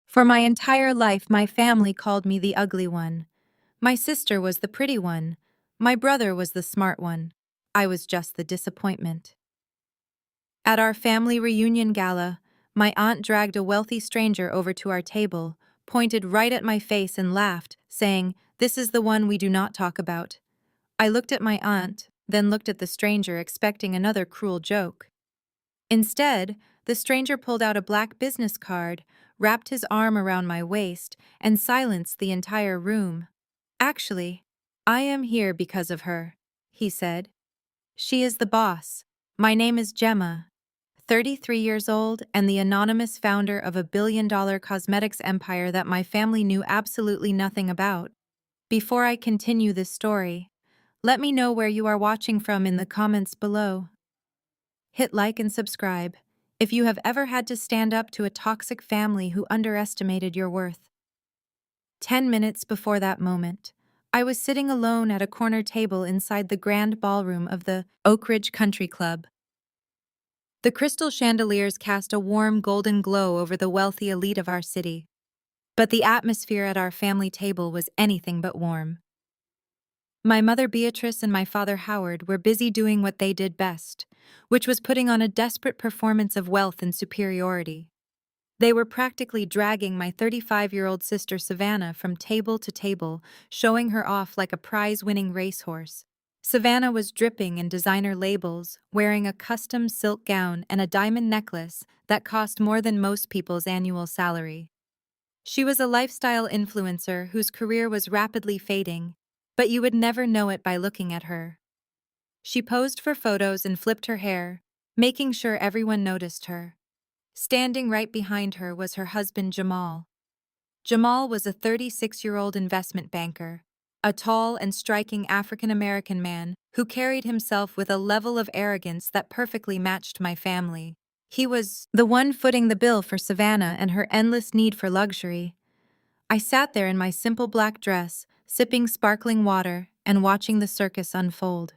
For my entire life, my family called me the ugly one. My sister was the pretty one. My brother was the smart one. I was just the disappointment. At our family reunion gala, my aunt dragged a wealthy stranger over to our table, pointed right at my face and laughed, saying, "This is the one we do not talk about." I looked at my aunt, then looked at the stranger, expecting another cruel joke. Instead, the stranger pulled out a black business card, wrapped his arm around my waist, and silenced the entire room. "Actually, I am here because of her," he said. "She is the boss. My name is Gemma, 33 years old and the anonymous founder of a billion-dollar cosmetics empire that my family knew absolutely nothing about." Before I continue this story, let me know where you are watching from in the comments below. Hit like and subscribe if you have ever had to stand up to a toxic family who underestimated your worth. 10 minutes before that moment, I was sitting alone at a corner table inside the grand ballroom of the Oak Ridge Country Club. The crystal chandeliers cast a warm golden glow over the wealthy elite of our city, but the atmosphere at our family table was anything but warm. My mother Beatrice and my father Howard were busy doing what they did best, which was putting on a desperate performance of wealth and superiority. They were practically dragging my 35-year-old sister Savannah from table to table, showing her off like a prize-winning racehorse. Savannah was dripping in designer labels, wearing a custom silk gown and a diamond necklace that cost more than most people's annual salary. She was a lifestyle influencer whose career was rapidly fading, but you would never know it by looking at her. She posed for photos and flipped her hair, making sure everyone noticed her. Standing right behind her was her husband Jamal. Jamal was a 36-year-old investment banker, a tall and striking African-American man who carried himself with a level of arrogance that perfectly matched my family. He was the one footing the bill for Savannah and her endless need for luxury. I sat there in my simple black dress, sipping sparkling water and watching the circus unfold.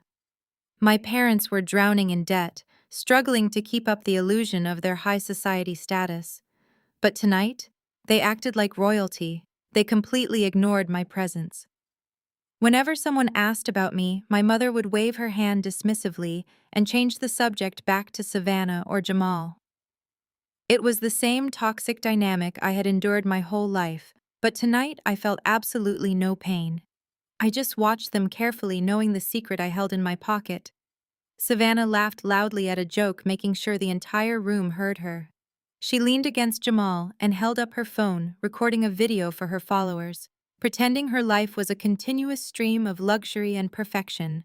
My parents were drowning in debt, struggling to keep up the illusion of their high society status. But tonight, they acted like royalty. They completely ignored my presence. Whenever someone asked about me, my mother would wave her hand dismissively and change the subject back to Savannah or Jamal. It was the same toxic dynamic I had endured my whole life, but tonight I felt absolutely no pain. I just watched them carefully, knowing the secret I held in my pocket. Savannah laughed loudly at a joke, making sure the entire room heard her. She leaned against Jamal and held up her phone, recording a video for her followers, pretending her life was a continuous stream of luxury and perfection.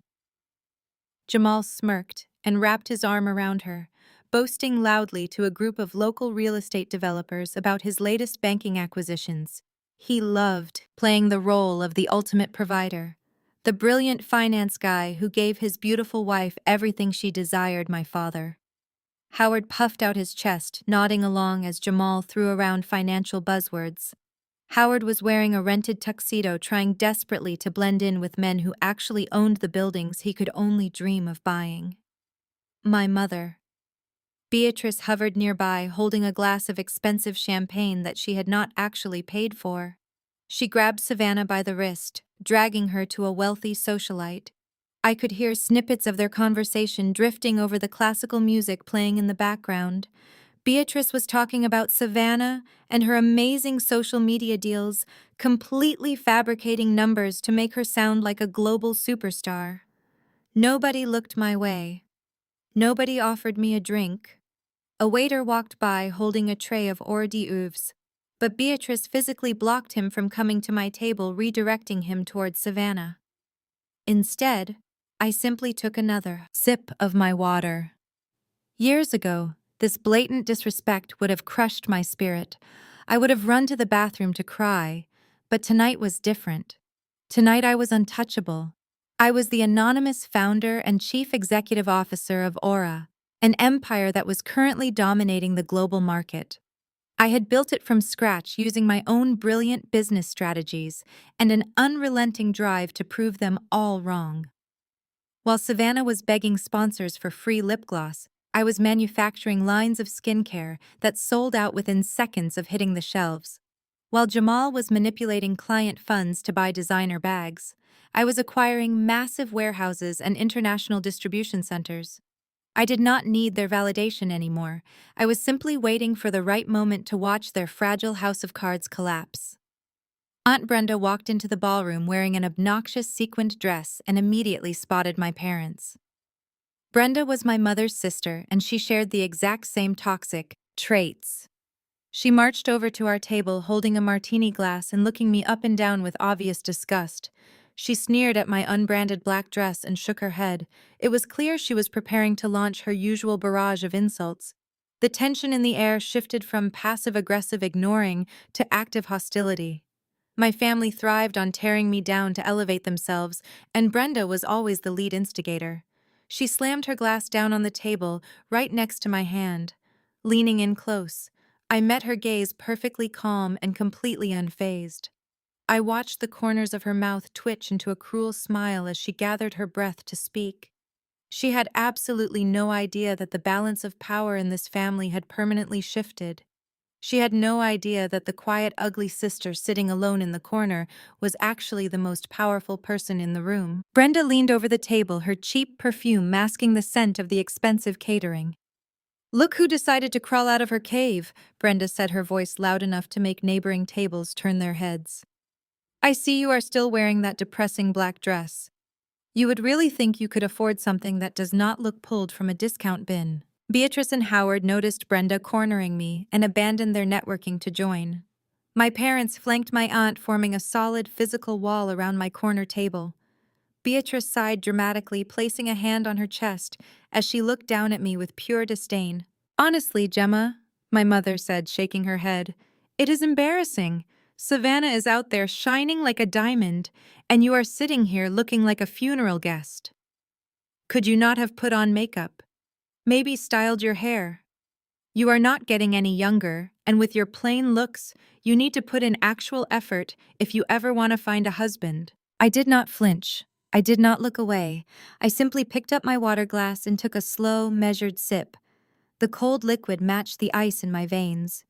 Jamal smirked and wrapped his arm around her, boasting loudly to a group of local real estate developers about his latest banking acquisitions. He loved playing the role of the ultimate provider, the brilliant finance guy who gave his beautiful wife everything she desired. My father Howard puffed out his chest, nodding along as Jamal threw around financial buzzwords. Howard was wearing a rented tuxedo, trying desperately to blend in with men who actually owned the buildings he could only dream of buying. My mother Beatrice hovered nearby, holding a glass of expensive champagne that she had not actually paid for. She grabbed Savannah by the wrist, dragging her to a wealthy socialite. I could hear snippets of their conversation drifting over the classical music playing in the background. Beatrice was talking about Savannah and her amazing social media deals, completely fabricating numbers to make her sound like a global superstar. Nobody looked my way. Nobody offered me a drink. A waiter walked by holding a tray of hors d'oeuvres, but Beatrice physically blocked him from coming to my table, redirecting him towards Savannah. Instead, I simply took another sip of my water. Years ago, this blatant disrespect would have crushed my spirit. I would have run to the bathroom to cry, but tonight was different. Tonight I was untouchable. I was the anonymous founder and chief executive officer of Aura, an empire that was currently dominating the global market. I had built it from scratch using my own brilliant business strategies and an unrelenting drive to prove them all wrong. While Savannah was begging sponsors for free lip gloss, I was manufacturing lines of skincare that sold out within seconds of hitting the shelves. While Jamal was manipulating client funds to buy designer bags, I was acquiring massive warehouses and international distribution centers. I did not need their validation anymore. I was simply waiting for the right moment to watch their fragile house of cards collapse. Aunt Brenda walked into the ballroom wearing an obnoxious sequined dress and immediately spotted my parents. Brenda was my mother's sister, and she shared the exact same toxic traits. She marched over to our table holding a martini glass and looking me up and down with obvious disgust. She sneered at my unbranded black dress and shook her head. It was clear she was preparing to launch her usual barrage of insults. The tension in the air shifted from passive-aggressive ignoring to active hostility. My family thrived on tearing me down to elevate themselves, and Brenda was always the lead instigator. She slammed her glass down on the table, right next to my hand. Leaning in close, I met her gaze perfectly calm and completely unfazed. I watched the corners of her mouth twitch into a cruel smile as she gathered her breath to speak. She had absolutely no idea that the balance of power in this family had permanently shifted. She had no idea that the quiet, ugly sister sitting alone in the corner was actually the most powerful person in the room. Brenda leaned over the table, her cheap perfume masking the scent of the expensive catering. "Look who decided to crawl out of her cave," Brenda said, her voice loud enough to make neighboring tables turn their heads. "I see you are still wearing that depressing black dress. You would really think you could afford something that does not look pulled from a discount bin." Beatrice and Howard noticed Brenda cornering me and abandoned their networking to join. My parents flanked my aunt, forming a solid physical wall around my corner table. Beatrice sighed dramatically, placing a hand on her chest as she looked down at me with pure disdain. "Honestly, Gemma," my mother said, shaking her head, "it is embarrassing. Savannah is out there shining like a diamond, and you are sitting here looking like a funeral guest. Could you not have put on makeup? Maybe styled your hair? You are not getting any younger, and with your plain looks, you need to put in actual effort if you ever want to find a husband." I did not flinch. I did not look away. I simply picked up my water glass and took a slow, measured sip. The cold liquid matched the ice in my veins.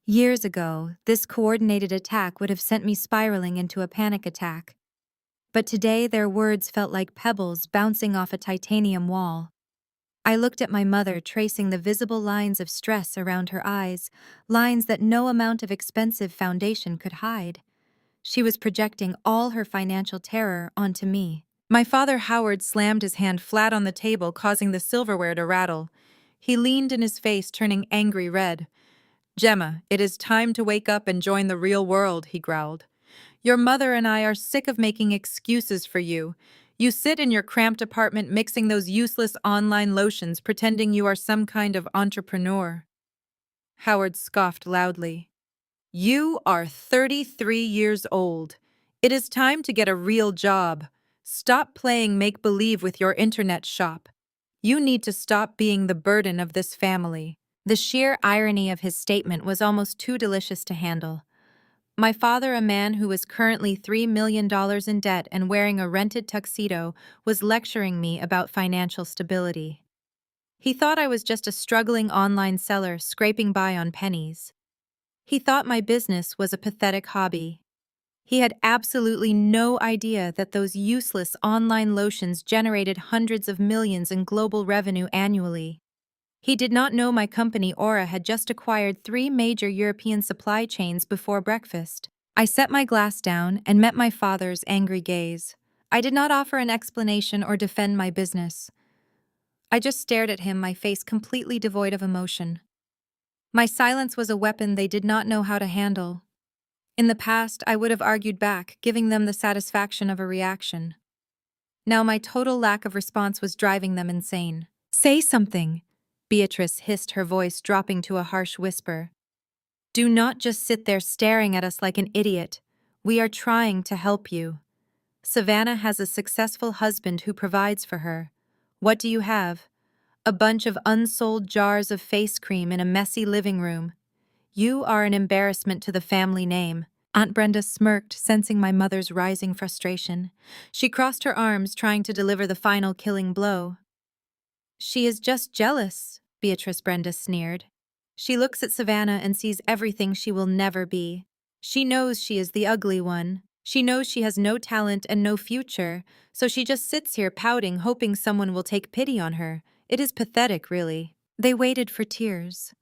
Years ago, this coordinated attack would have sent me spiraling into a panic attack. But today, their words felt like pebbles bouncing off a titanium wall. I looked at my mother, tracing the visible lines of stress around her eyes, lines that no amount of expensive foundation could hide. She was projecting all her financial terror onto me. My father, Howard, slammed his hand flat on the table, causing the silverware to rattle. He leaned in his face, turning angry red. "Gemma, it is time to wake up and join the real world," he growled. "Your mother and I are sick of making excuses for you. You sit in your cramped apartment mixing those useless online lotions, pretending you are some kind of entrepreneur." Howard scoffed loudly. "You are 33 years old. It is time to get a real job. Stop playing make-believe with your internet shop. You need to stop being the burden of this family." The sheer irony of his statement was almost too delicious to handle. My father, a man who was currently $3 million in debt and wearing a rented tuxedo, was lecturing me about financial stability. He thought I was just a struggling online seller scraping by on pennies. He thought my business was a pathetic hobby. He had absolutely no idea that those useless online lotions generated hundreds of millions in global revenue annually. He did not know my company Aura had just acquired 3 major European supply chains before breakfast. I set my glass down and met my father's angry gaze. I did not offer an explanation or defend my business. I just stared at him, my face completely devoid of emotion. My silence was a weapon they did not know how to handle. In the past, I would have argued back, giving them the satisfaction of a reaction. Now my total lack of response was driving them insane. "Say something," Beatrice hissed, her voice dropping to a harsh whisper. "Do not just sit there staring at us like an idiot. We are trying to help you. Savannah has a successful husband who provides for her. What do you have? A bunch of unsold jars of face cream in a messy living room. You are an embarrassment to the family name." Aunt Brenda smirked, sensing my mother's rising frustration. She crossed her arms, trying to deliver the final killing blow. "She is just jealous," Beatrice Brenda sneered. "She looks at Savannah and sees everything she will never be." She knows she is the ugly one. She knows she has no talent and no future, so she just sits here pouting, hoping someone will take pity on her. It is pathetic, really. They waited for tears.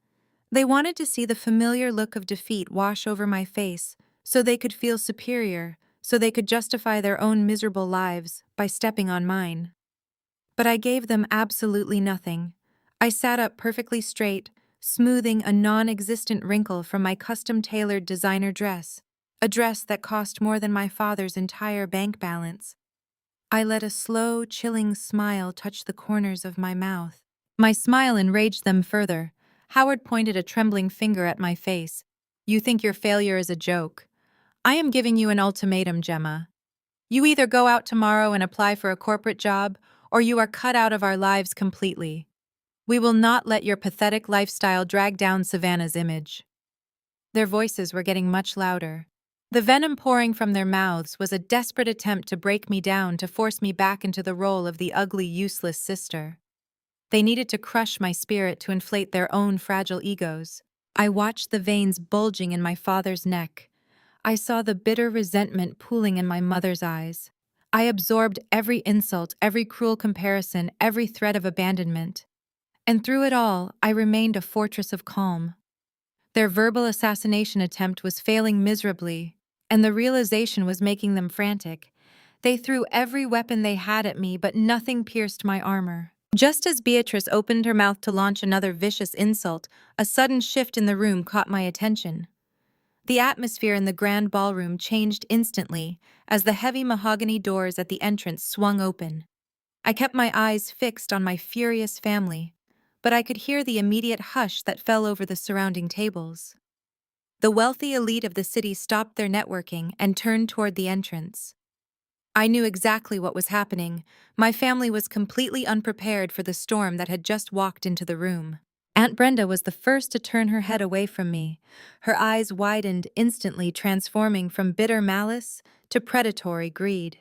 They wanted to see the familiar look of defeat wash over my face, so they could feel superior, so they could justify their own miserable lives by stepping on mine. But I gave them absolutely nothing. I sat up perfectly straight, smoothing a non-existent wrinkle from my custom-tailored designer dress, a dress that cost more than my father's entire bank balance. I let a slow, chilling smile touch the corners of my mouth. My smile enraged them further. Howard pointed a trembling finger at my face. "You think your failure is a joke? I am giving you an ultimatum, Gemma. You either go out tomorrow and apply for a corporate job, or you are cut out of our lives completely. We will not let your pathetic lifestyle drag down Savannah's image." Their voices were getting much louder. The venom pouring from their mouths was a desperate attempt to break me down, to force me back into the role of the ugly, useless sister. They needed to crush my spirit to inflate their own fragile egos. I watched the veins bulging in my father's neck. I saw the bitter resentment pooling in my mother's eyes. I absorbed every insult, every cruel comparison, every threat of abandonment. And through it all, I remained a fortress of calm. Their verbal assassination attempt was failing miserably, and the realization was making them frantic. They threw every weapon they had at me, but nothing pierced my armor. Just as Beatrice opened her mouth to launch another vicious insult, a sudden shift in the room caught my attention. The atmosphere in the grand ballroom changed instantly as the heavy mahogany doors at the entrance swung open. I kept my eyes fixed on my furious family, but I could hear the immediate hush that fell over the surrounding tables. The wealthy elite of the city stopped their networking and turned toward the entrance. I knew exactly what was happening. My family was completely unprepared for the storm that had just walked into the room. Aunt Brenda was the first to turn her head away from me. Her eyes widened instantly, transforming from bitter malice to predatory greed.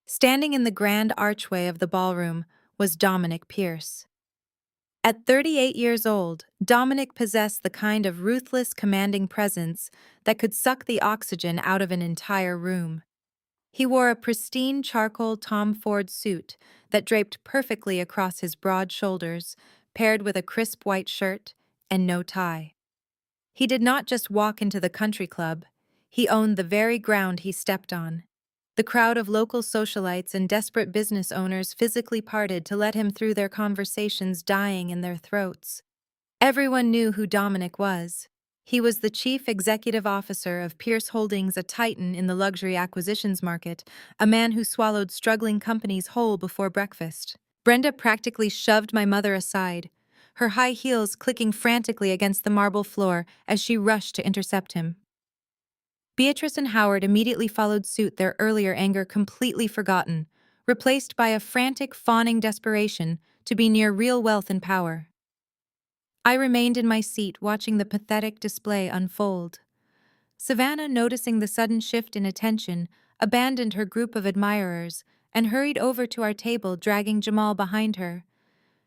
Standing in the grand archway of the ballroom was Dominic Pierce. At 38 years old, Dominic possessed the kind of ruthless, commanding presence that could suck the oxygen out of an entire room. He wore a pristine charcoal Tom Ford suit that draped perfectly across his broad shoulders, paired with a crisp white shirt and no tie. He did not just walk into the country club, he owned the very ground he stepped on. The crowd of local socialites and desperate business owners physically parted to let him through, their conversations dying in their throats. Everyone knew who Dominic was. He was the chief executive officer of Pierce Holdings, a titan in the luxury acquisitions market, a man who swallowed struggling companies whole before breakfast. Brenda practically shoved my mother aside, her high heels clicking frantically against the marble floor as she rushed to intercept him. Beatrice and Howard immediately followed suit, their earlier anger completely forgotten, replaced by a frantic, fawning desperation to be near real wealth and power. I remained in my seat, watching the pathetic display unfold. Savannah, noticing the sudden shift in attention, abandoned her group of admirers and hurried over to our table, dragging Jamal behind her.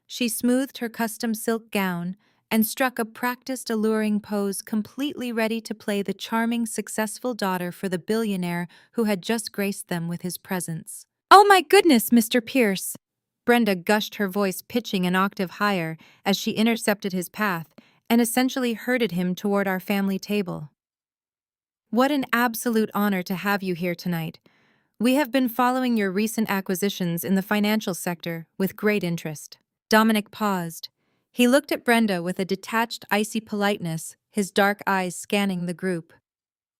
She smoothed her custom silk gown and struck a practiced, alluring pose, completely ready to play the charming, successful daughter for the billionaire who had just graced them with his presence. "Oh my goodness, Mr. Pierce!" Brenda gushed, her voice pitching an octave higher as she intercepted his path and essentially herded him toward our family table. "What an absolute honor to have you here tonight. We have been following your recent acquisitions in the financial sector with great interest." Dominic paused. He looked at Brenda with a detached, icy politeness, his dark eyes scanning the group.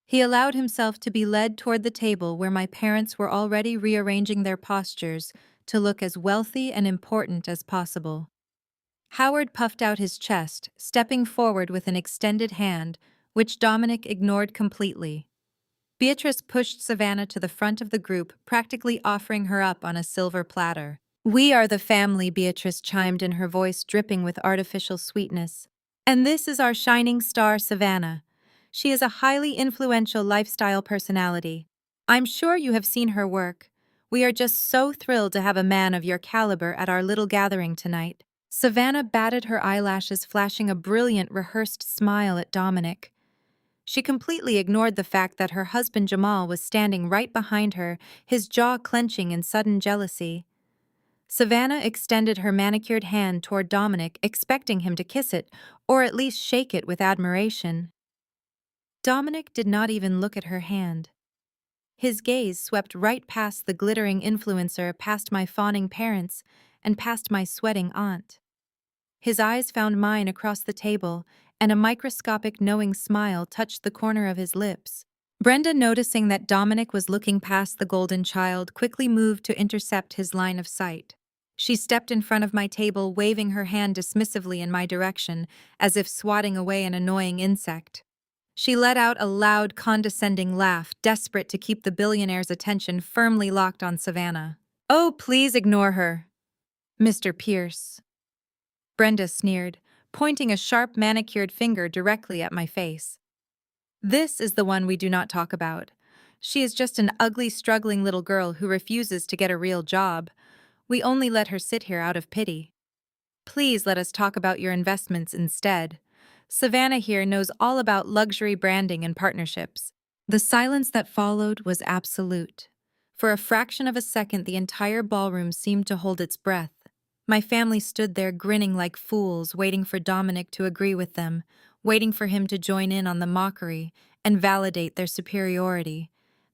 He allowed himself to be led toward the table where my parents were already rearranging their postures to look as wealthy and important as possible. Howard puffed out his chest, stepping forward with an extended hand, which Dominic ignored completely. Beatrice pushed Savannah to the front of the group, practically offering her up on a silver platter. "We are the family," Beatrice chimed in, her voice dripping with artificial sweetness. "And this is our shining star, Savannah. She is a highly influential lifestyle personality. I'm sure you have seen her work. We are just so thrilled to have a man of your caliber at our little gathering tonight." Savannah batted her eyelashes, flashing a brilliant, rehearsed smile at Dominic. She completely ignored the fact that her husband Jamal was standing right behind her, his jaw clenching in sudden jealousy. Savannah extended her manicured hand toward Dominic, expecting him to kiss it, or at least shake it with admiration. Dominic did not even look at her hand. His gaze swept right past the glittering influencer, past my fawning parents, and past my sweating aunt. His eyes found mine across the table, and a microscopic knowing smile touched the corner of his lips. Brenda, noticing that Dominic was looking past the golden child, quickly moved to intercept his line of sight. She stepped in front of my table, waving her hand dismissively in my direction, as if swatting away an annoying insect. She let out a loud, condescending laugh, desperate to keep the billionaire's attention firmly locked on Savannah. "Oh, please ignore her, Mr. Pierce," Brenda sneered, pointing a sharp manicured finger directly at my face. "This is the one we do not talk about. She is just an ugly, struggling little girl who refuses to get a real job. We only let her sit here out of pity. Please let us talk about your investments instead. Savannah here knows all about luxury branding and partnerships." The silence that followed was absolute. For a fraction of a second, the entire ballroom seemed to hold its breath. My family stood there grinning like fools, waiting for Dominic to agree with them, waiting for him to join in on the mockery and validate their superiority.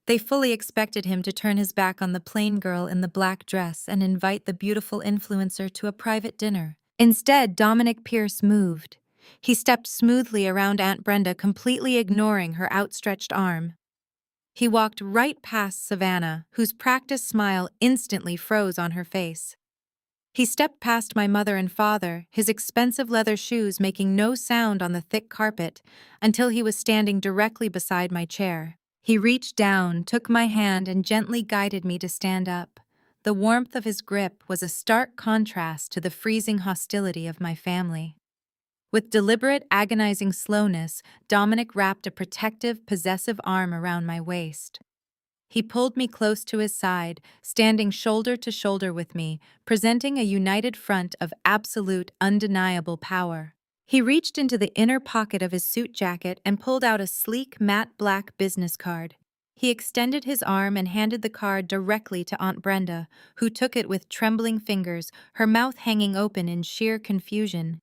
They fully expected him to turn his back on the plain girl in the black dress and invite the beautiful influencer to a private dinner. Instead, Dominic Pierce moved. He stepped smoothly around Aunt Brenda, completely ignoring her outstretched arm. He walked right past Savannah, whose practiced smile instantly froze on her face. He stepped past my mother and father, his expensive leather shoes making no sound on the thick carpet, until he was standing directly beside my chair. He reached down, took my hand, and gently guided me to stand up. The warmth of his grip was a stark contrast to the freezing hostility of my family. With deliberate, agonizing slowness, Dominic wrapped a protective, possessive arm around my waist. He pulled me close to his side, standing shoulder to shoulder with me, presenting a united front of absolute, undeniable power. He reached into the inner pocket of his suit jacket and pulled out a sleek, matte black business card. He extended his arm and handed the card directly to Aunt Brenda, who took it with trembling fingers, her mouth hanging open in sheer confusion.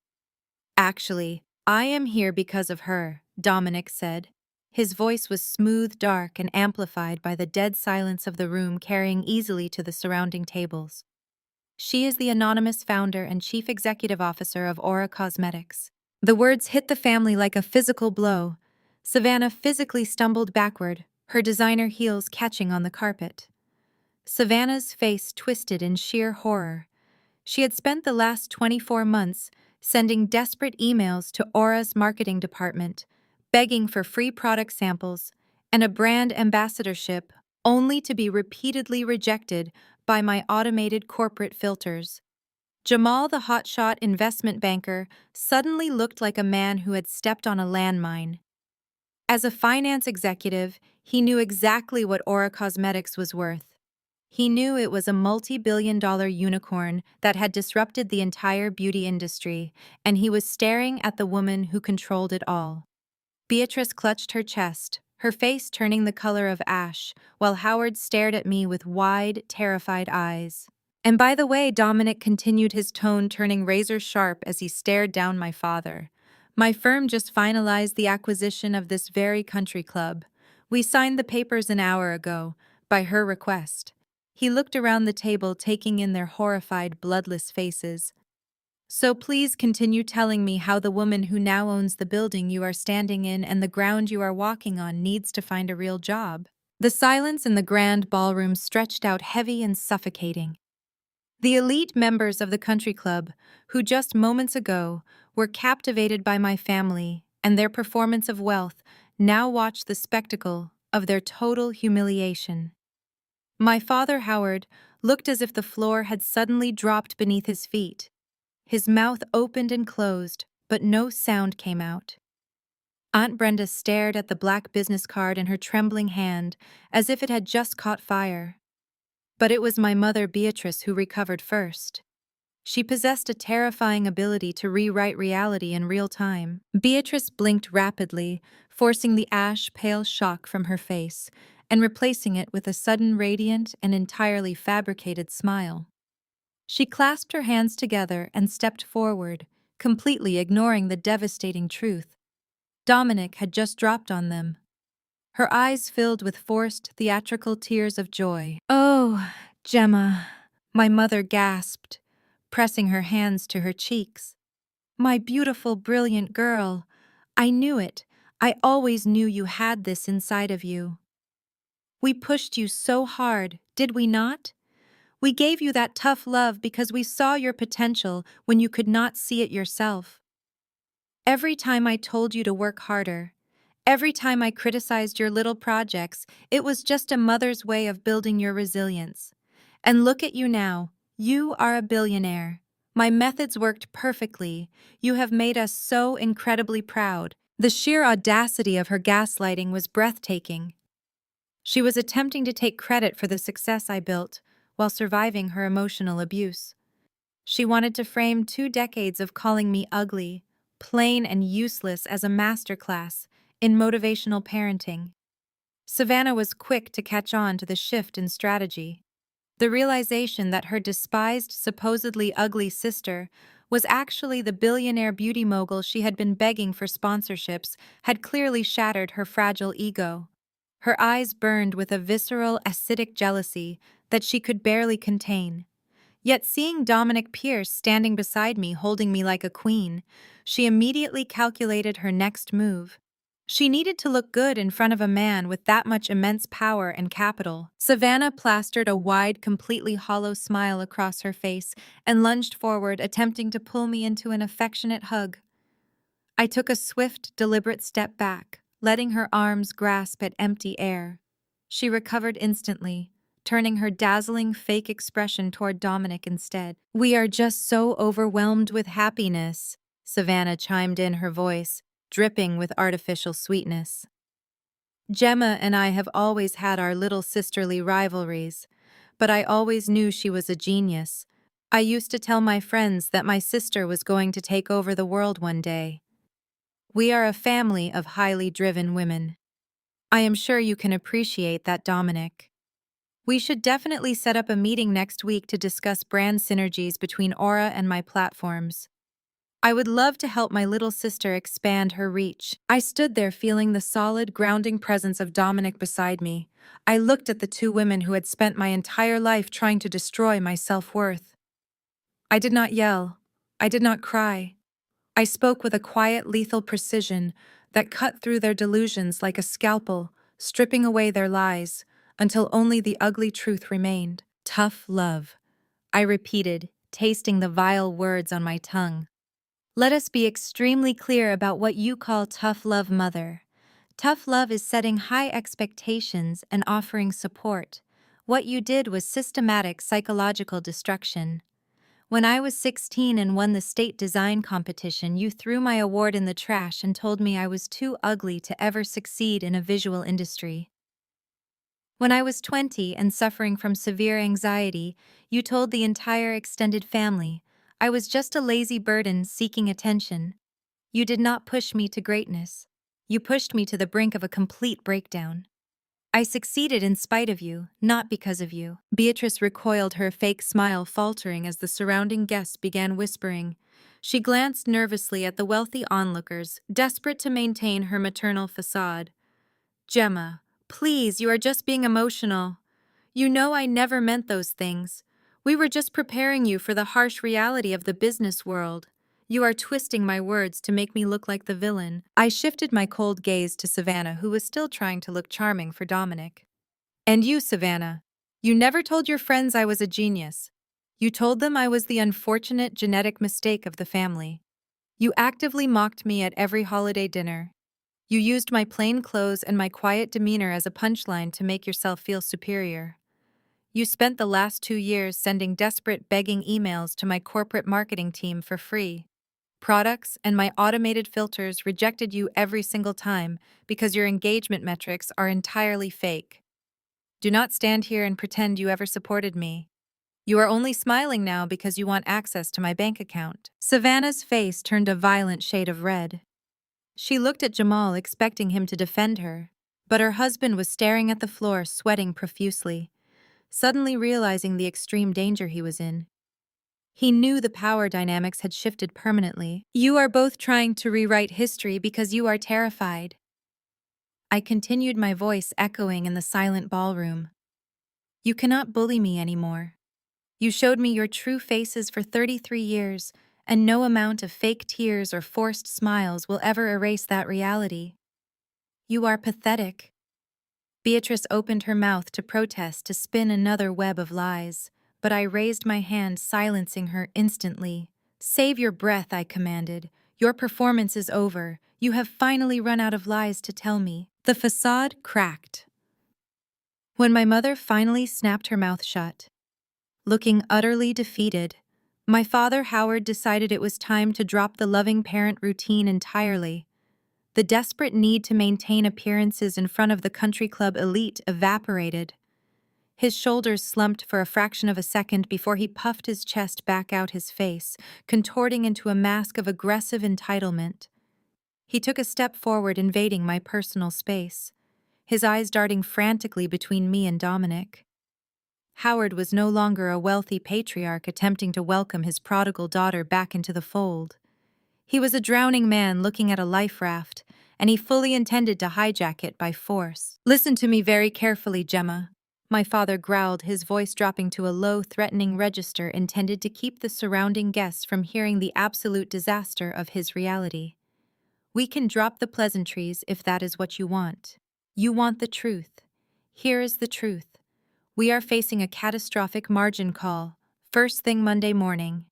"Actually, I am here because of her," Dominic said. His voice was smooth, dark, and amplified by the dead silence of the room, carrying easily to the surrounding tables. "She is the anonymous founder and chief executive officer of Aura Cosmetics." The words hit the family like a physical blow. Savannah physically stumbled backward, her designer heels catching on the carpet. Savannah's face twisted in sheer horror. She had spent the last 24 months sending desperate emails to Aura's marketing department, begging for free product samples and a brand ambassadorship, only to be repeatedly rejected by my automated corporate filters. Jamal, the hotshot investment banker, suddenly looked like a man who had stepped on a landmine. As a finance executive, he knew exactly what Aura Cosmetics was worth. He knew it was a multi-billion-dollar unicorn that had disrupted the entire beauty industry, and he was staring at the woman who controlled it all. Beatrice clutched her chest, her face turning the color of ash, while Howard stared at me with wide, terrified eyes. "And by the way," Dominic continued, his tone turning razor-sharp as he stared down my father, "my firm just finalized the acquisition of this very country club. We signed the papers an hour ago, by her request." He looked around the table, taking in their horrified, bloodless faces. "So please continue telling me how the woman who now owns the building you are standing in and the ground you are walking on needs to find a real job." The silence in the grand ballroom stretched out heavy and suffocating. The elite members of the country club, who just moments ago were captivated by my family and their performance of wealth, now watched the spectacle of their total humiliation. My father, Howard, looked as if the floor had suddenly dropped beneath his feet. His mouth opened and closed, but no sound came out. Aunt Brenda stared at the black business card in her trembling hand, as if it had just caught fire. But it was my mother, Beatrice, who recovered first. She possessed a terrifying ability to rewrite reality in real time. Beatrice blinked rapidly, forcing the ash-pale shock from her face and replacing it with a sudden radiant and entirely fabricated smile. She clasped her hands together and stepped forward, completely ignoring the devastating truth. Dominic had just dropped on them. Her eyes filled with forced, theatrical tears of joy. "Oh, Gemma," my mother gasped, pressing her hands to her cheeks. "My beautiful, brilliant girl. I knew it. I always knew you had this inside of you. We pushed you so hard, did we not? We gave you that tough love because we saw your potential when you could not see it yourself. Every time I told you to work harder, every time I criticized your little projects, it was just a mother's way of building your resilience. And look at you now. You are a billionaire. My methods worked perfectly. You have made us so incredibly proud." The sheer audacity of her gaslighting was breathtaking. She was attempting to take credit for the success I built while surviving her emotional abuse. She wanted to frame 2 decades of calling me ugly, plain and useless as a masterclass in motivational parenting. Savannah was quick to catch on to the shift in strategy. The realization that her despised, supposedly ugly sister was actually the billionaire beauty mogul she had been begging for sponsorships had clearly shattered her fragile ego. Her eyes burned with a visceral, acidic jealousy that she could barely contain. Yet seeing Dominic Pierce standing beside me holding me like a queen, she immediately calculated her next move. She needed to look good in front of a man with that much immense power and capital. Savannah plastered a wide, completely hollow smile across her face and lunged forward, attempting to pull me into an affectionate hug. I took a swift, deliberate step back, letting her arms grasp at empty air. She recovered instantly, turning her dazzling fake expression toward Dominic instead. "We are just so overwhelmed with happiness," Savannah chimed in, her voice dripping with artificial sweetness. "Gemma and I have always had our little sisterly rivalries, but I always knew she was a genius. I used to tell my friends that my sister was going to take over the world one day. We are a family of highly driven women. I am sure you can appreciate that, Dominic. We should definitely set up a meeting next week to discuss brand synergies between Aura and my platforms. I would love to help my little sister expand her reach." I stood there feeling the solid, grounding presence of Dominic beside me. I looked at the two women who had spent my entire life trying to destroy my self-worth. I did not yell. I did not cry. I spoke with a quiet, lethal precision that cut through their delusions like a scalpel, stripping away their lies, until only the ugly truth remained. "Tough love," I repeated, tasting the vile words on my tongue. "Let us be extremely clear about what you call tough love, mother. Tough love is setting high expectations and offering support. What you did was systematic psychological destruction. When I was 16 and won the state design competition, you threw my award in the trash and told me I was too ugly to ever succeed in a visual industry. When I was 20 and suffering from severe anxiety, you told the entire extended family I was just a lazy burden seeking attention. You did not push me to greatness. You pushed me to the brink of a complete breakdown. I succeeded in spite of you, not because of you." Beatrice recoiled, her fake smile faltering as the surrounding guests began whispering. She glanced nervously at the wealthy onlookers, desperate to maintain her maternal facade. "Gemma, please, you are just being emotional. You know I never meant those things. We were just preparing you for the harsh reality of the business world. You are twisting my words to make me look like the villain." I shifted my cold gaze to Savannah, who was still trying to look charming for Dominic. "And you, Savannah, you never told your friends I was a genius. You told them I was the unfortunate genetic mistake of the family. You actively mocked me at every holiday dinner. You used my plain clothes and my quiet demeanor as a punchline to make yourself feel superior. You spent the last 2 years sending desperate begging emails to my corporate marketing team for free products, and my automated filters rejected you every single time because your engagement metrics are entirely fake. Do not stand here and pretend you ever supported me. You are only smiling now because you want access to my bank account." Savannah's face turned a violent shade of red. She looked at Jamal, expecting him to defend her, but her husband was staring at the floor, sweating profusely, suddenly realizing the extreme danger he was in. He knew the power dynamics had shifted permanently. "You are both trying to rewrite history because you are terrified." I continued, my voice echoing in the silent ballroom. "You cannot bully me anymore. You showed me your true faces for 33 years, and no amount of fake tears or forced smiles will ever erase that reality. You are pathetic." Beatrice opened her mouth to protest, to spin another web of lies, but I raised my hand, silencing her instantly. "Save your breath," I commanded. "Your performance is over. You have finally run out of lies to tell me." The facade cracked. When my mother finally snapped her mouth shut, looking utterly defeated, my father Howard decided it was time to drop the loving parent routine entirely. The desperate need to maintain appearances in front of the country club elite evaporated. His shoulders slumped for a fraction of a second before he puffed his chest back out, his face contorting into a mask of aggressive entitlement. He took a step forward, invading my personal space, his eyes darting frantically between me and Dominic. Howard was no longer a wealthy patriarch attempting to welcome his prodigal daughter back into the fold. He was a drowning man looking at a life raft, and he fully intended to hijack it by force. "Listen to me very carefully, Gemma," my father growled, his voice dropping to a low, threatening register intended to keep the surrounding guests from hearing the absolute disaster of his reality. "We can drop the pleasantries if that is what you want. You want the truth. Here is the truth. We are facing a catastrophic margin call, first thing Monday morning.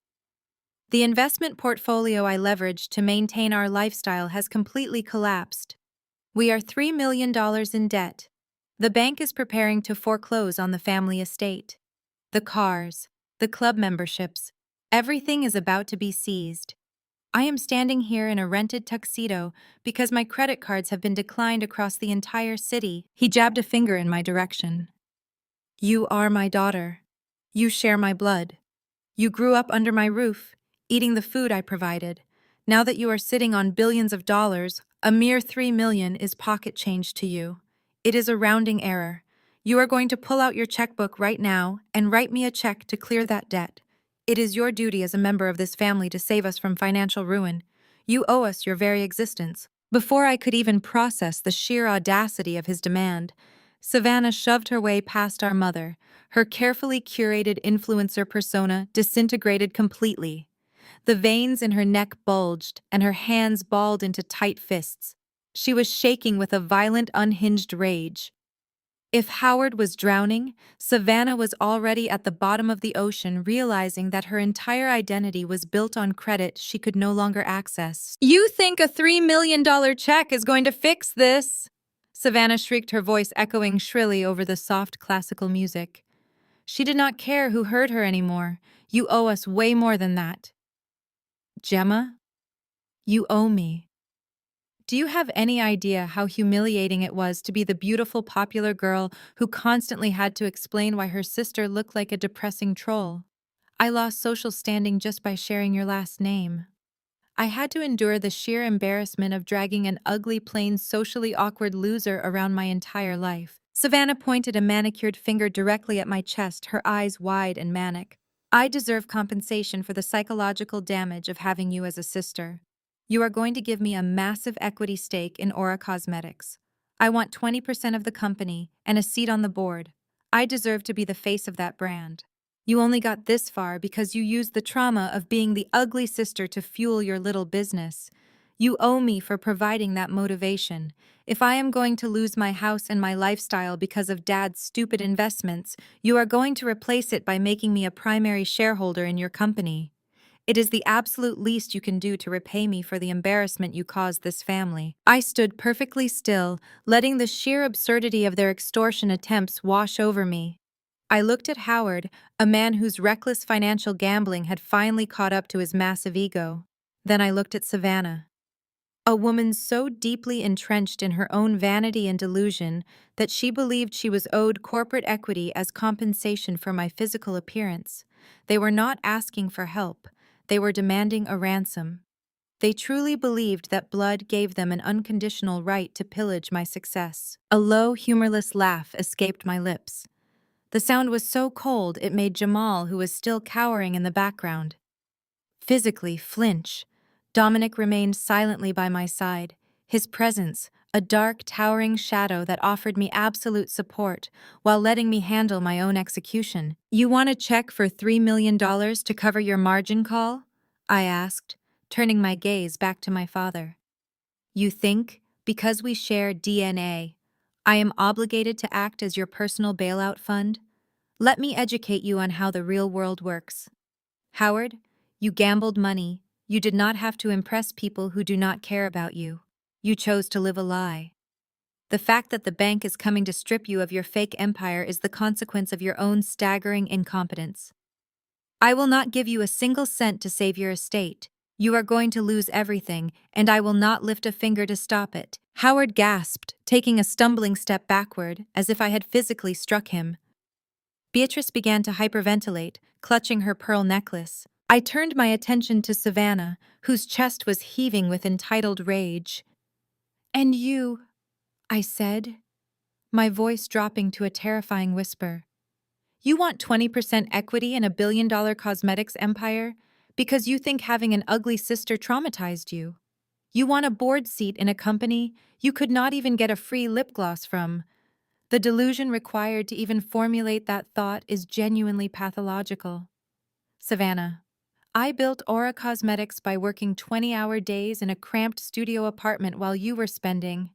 The investment portfolio I leveraged to maintain our lifestyle has completely collapsed. We are $3 million in debt. The bank is preparing to foreclose on the family estate. The cars, the club memberships, everything is about to be seized. I am standing here in a rented tuxedo because my credit cards have been declined across the entire city." He jabbed a finger in my direction. "You are my daughter. You share my blood. You grew up under my roof, eating the food I provided. Now that you are sitting on billions of dollars, a mere 3 million is pocket change to you. It is a rounding error. You are going to pull out your checkbook right now and write me a check to clear that debt. It is your duty as a member of this family to save us from financial ruin. You owe us your very existence." Before I could even process the sheer audacity of his demand, Savannah shoved her way past our mother. Her carefully curated influencer persona disintegrated completely. The veins in her neck bulged, and her hands balled into tight fists. She was shaking with a violent, unhinged rage. If Howard was drowning, Savannah was already at the bottom of the ocean, realizing that her entire identity was built on credit she could no longer access. "You think a $3 million check is going to fix this?" Savannah shrieked, her voice echoing shrilly over the soft classical music. She did not care who heard her anymore. "You owe us way more than that. Gemma, you owe me. Do you have any idea how humiliating it was to be the beautiful, popular girl who constantly had to explain why her sister looked like a depressing troll? I lost social standing just by sharing your last name. I had to endure the sheer embarrassment of dragging an ugly, plain, socially awkward loser around my entire life." Savannah pointed a manicured finger directly at my chest, her eyes wide and manic. "I deserve compensation for the psychological damage of having you as a sister. You are going to give me a massive equity stake in Aura Cosmetics. I want 20% of the company and a seat on the board. I deserve to be the face of that brand. You only got this far because you used the trauma of being the ugly sister to fuel your little business. You owe me for providing that motivation. If I am going to lose my house and my lifestyle because of Dad's stupid investments, you are going to replace it by making me a primary shareholder in your company. It is the absolute least you can do to repay me for the embarrassment you caused this family." I stood perfectly still, letting the sheer absurdity of their extortion attempts wash over me. I looked at Howard, a man whose reckless financial gambling had finally caught up to his massive ego. Then I looked at Savannah, a woman so deeply entrenched in her own vanity and delusion that she believed she was owed corporate equity as compensation for my physical appearance. They were not asking for help. They were demanding a ransom. They truly believed that blood gave them an unconditional right to pillage my success. A low, humorless laugh escaped my lips. The sound was so cold it made Jamal, who was still cowering in the background, physically flinch. Dominic remained silently by my side, his presence a dark, towering shadow that offered me absolute support while letting me handle my own execution. "You want a check for $3 million to cover your margin call?" I asked, turning my gaze back to my father. "You think, because we share DNA, I am obligated to act as your personal bailout fund? Let me educate you on how the real world works. Howard, you gambled money. You did not have to impress people who do not care about you. You chose to live a lie. The fact that the bank is coming to strip you of your fake empire is the consequence of your own staggering incompetence. I will not give you a single cent to save your estate. You are going to lose everything, and I will not lift a finger to stop it." Howard gasped, taking a stumbling step backward, as if I had physically struck him. Beatrice began to hyperventilate, clutching her pearl necklace. I turned my attention to Savannah, whose chest was heaving with entitled rage. "And you," I said, my voice dropping to a terrifying whisper. "You want 20% equity in a billion-dollar cosmetics empire because you think having an ugly sister traumatized you. You want a board seat in a company you could not even get a free lip gloss from. The delusion required to even formulate that thought is genuinely pathological." Savannah, I built Aura Cosmetics by working 20-hour days in a cramped studio apartment while you were spending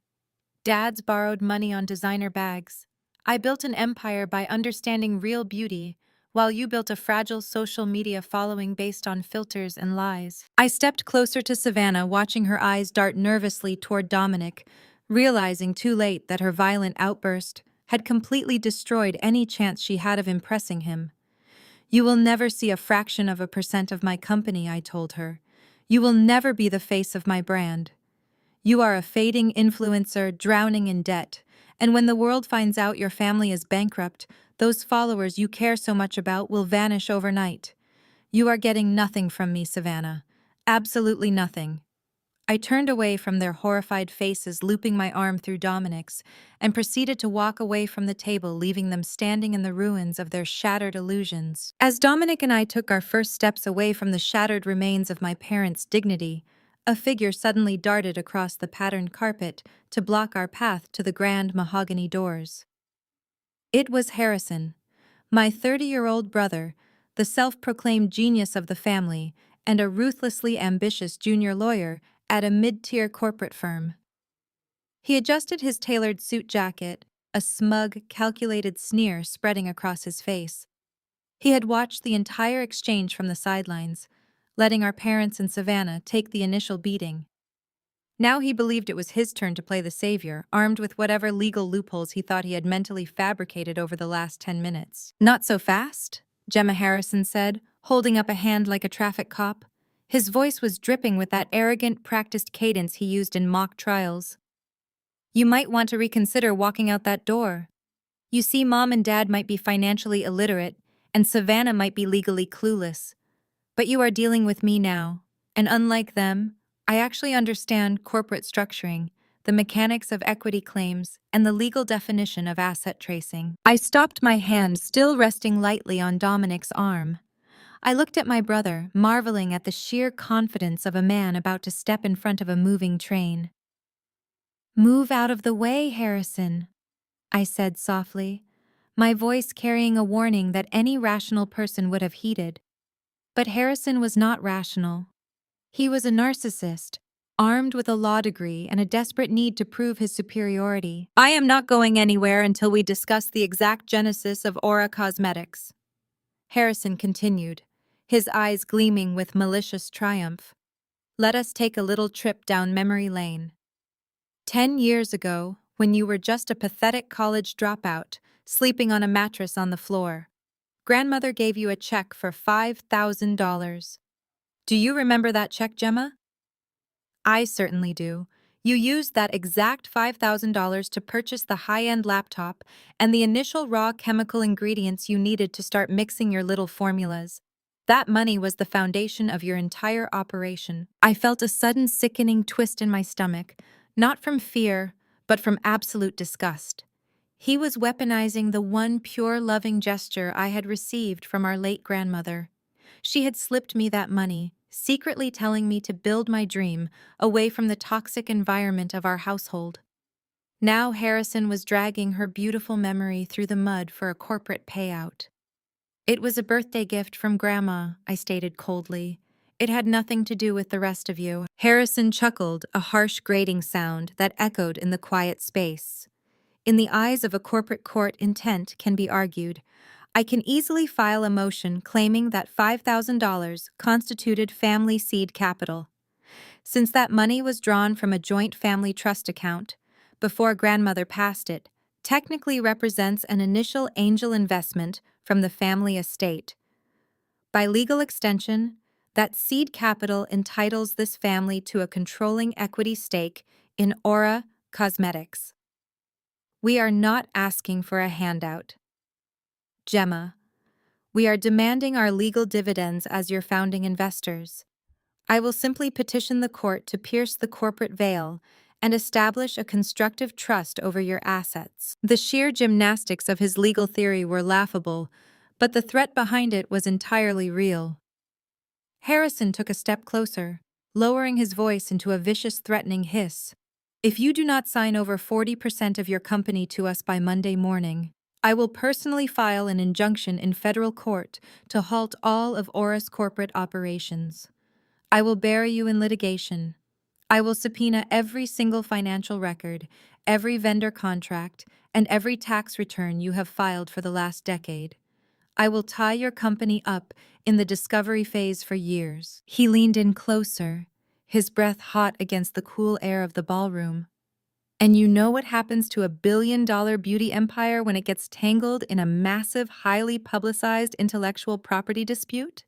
Dad's borrowed money on designer bags. I built an empire by understanding real beauty, while you built a fragile social media following based on filters and lies. I stepped closer to Savannah, watching her eyes dart nervously toward Dominic, realizing too late that her violent outburst had completely destroyed any chance she had of impressing him. "You will never see a fraction of a percent of my company," I told her. "You will never be the face of my brand. You are a fading influencer drowning in debt, and when the world finds out your family is bankrupt, those followers you care so much about will vanish overnight. You are getting nothing from me, Savannah. Absolutely nothing." I turned away from their horrified faces, looping my arm through Dominic's, and proceeded to walk away from the table, leaving them standing in the ruins of their shattered illusions. As Dominic and I took our first steps away from the shattered remains of my parents' dignity, a figure suddenly darted across the patterned carpet to block our path to the grand mahogany doors. It was Harrison, my 30-year-old brother, the self-proclaimed genius of the family, and a ruthlessly ambitious junior lawyer at a mid-tier corporate firm. He adjusted his tailored suit jacket, a smug, calculated sneer spreading across his face. He had watched the entire exchange from the sidelines, letting our parents and Savannah take the initial beating. Now he believed it was his turn to play the savior, armed with whatever legal loopholes he thought he had mentally fabricated over the last 10 minutes. "Not so fast," Gemma Harrison said, holding up a hand like a traffic cop. His voice was dripping with that arrogant, practiced cadence he used in mock trials. "You might want to reconsider walking out that door. You see, Mom and Dad might be financially illiterate, and Savannah might be legally clueless. But you are dealing with me now, and unlike them, I actually understand corporate structuring, the mechanics of equity claims, and the legal definition of asset tracing." I stopped, my hand still resting lightly on Dominic's arm. I looked at my brother, marveling at the sheer confidence of a man about to step in front of a moving train. "Move out of the way, Harrison," I said softly, my voice carrying a warning that any rational person would have heeded. But Harrison was not rational. He was a narcissist, armed with a law degree and a desperate need to prove his superiority. "I am not going anywhere until we discuss the exact genesis of Aura Cosmetics," Harrison continued, his eyes gleaming with malicious triumph. "Let us take a little trip down memory lane. 10 years ago, when you were just a pathetic college dropout, sleeping on a mattress on the floor, grandmother gave you a check for $5,000. Do you remember that check, Gemma?" "I certainly do. You used that exact $5,000 to purchase the high-end laptop and the initial raw chemical ingredients you needed to start mixing your little formulas. That money was the foundation of your entire operation. I felt a sudden sickening twist in my stomach, not from fear, but from absolute disgust. He was weaponizing the one pure loving gesture I had received from our late grandmother. She had slipped me that money, secretly telling me to build my dream away from the toxic environment of our household. Now Harrison was dragging her beautiful memory through the mud for a corporate payout. It was a birthday gift from Grandma, I stated coldly. It had nothing to do with the rest of you. Harrison chuckled, a harsh grating sound that echoed in the quiet space. In the eyes of a corporate court, intent can be argued. I can easily file a motion claiming that $5,000 constituted family seed capital. Since that money was drawn from a joint family trust account, before grandmother passed it, technically represents an initial angel investment from the family estate. By legal extension, that seed capital entitles this family to a controlling equity stake in Aura Cosmetics. We are not asking for a handout. Gemma, we are demanding our legal dividends as your founding investors. I will simply petition the court to pierce the corporate veil and establish a constructive trust over your assets. The sheer gymnastics of his legal theory were laughable, but the threat behind it was entirely real. Harrison took a step closer, lowering his voice into a vicious, threatening hiss. If you do not sign over 40% of your company to us by Monday morning, I will personally file an injunction in federal court to halt all of Aura's corporate operations. I will bury you in litigation. I will subpoena every single financial record, every vendor contract, and every tax return you have filed for the last decade. I will tie your company up in the discovery phase for years. He leaned in closer, his breath hot against the cool air of the ballroom. And you know what happens to a billion-dollar beauty empire when it gets tangled in a massive, highly publicized intellectual property dispute?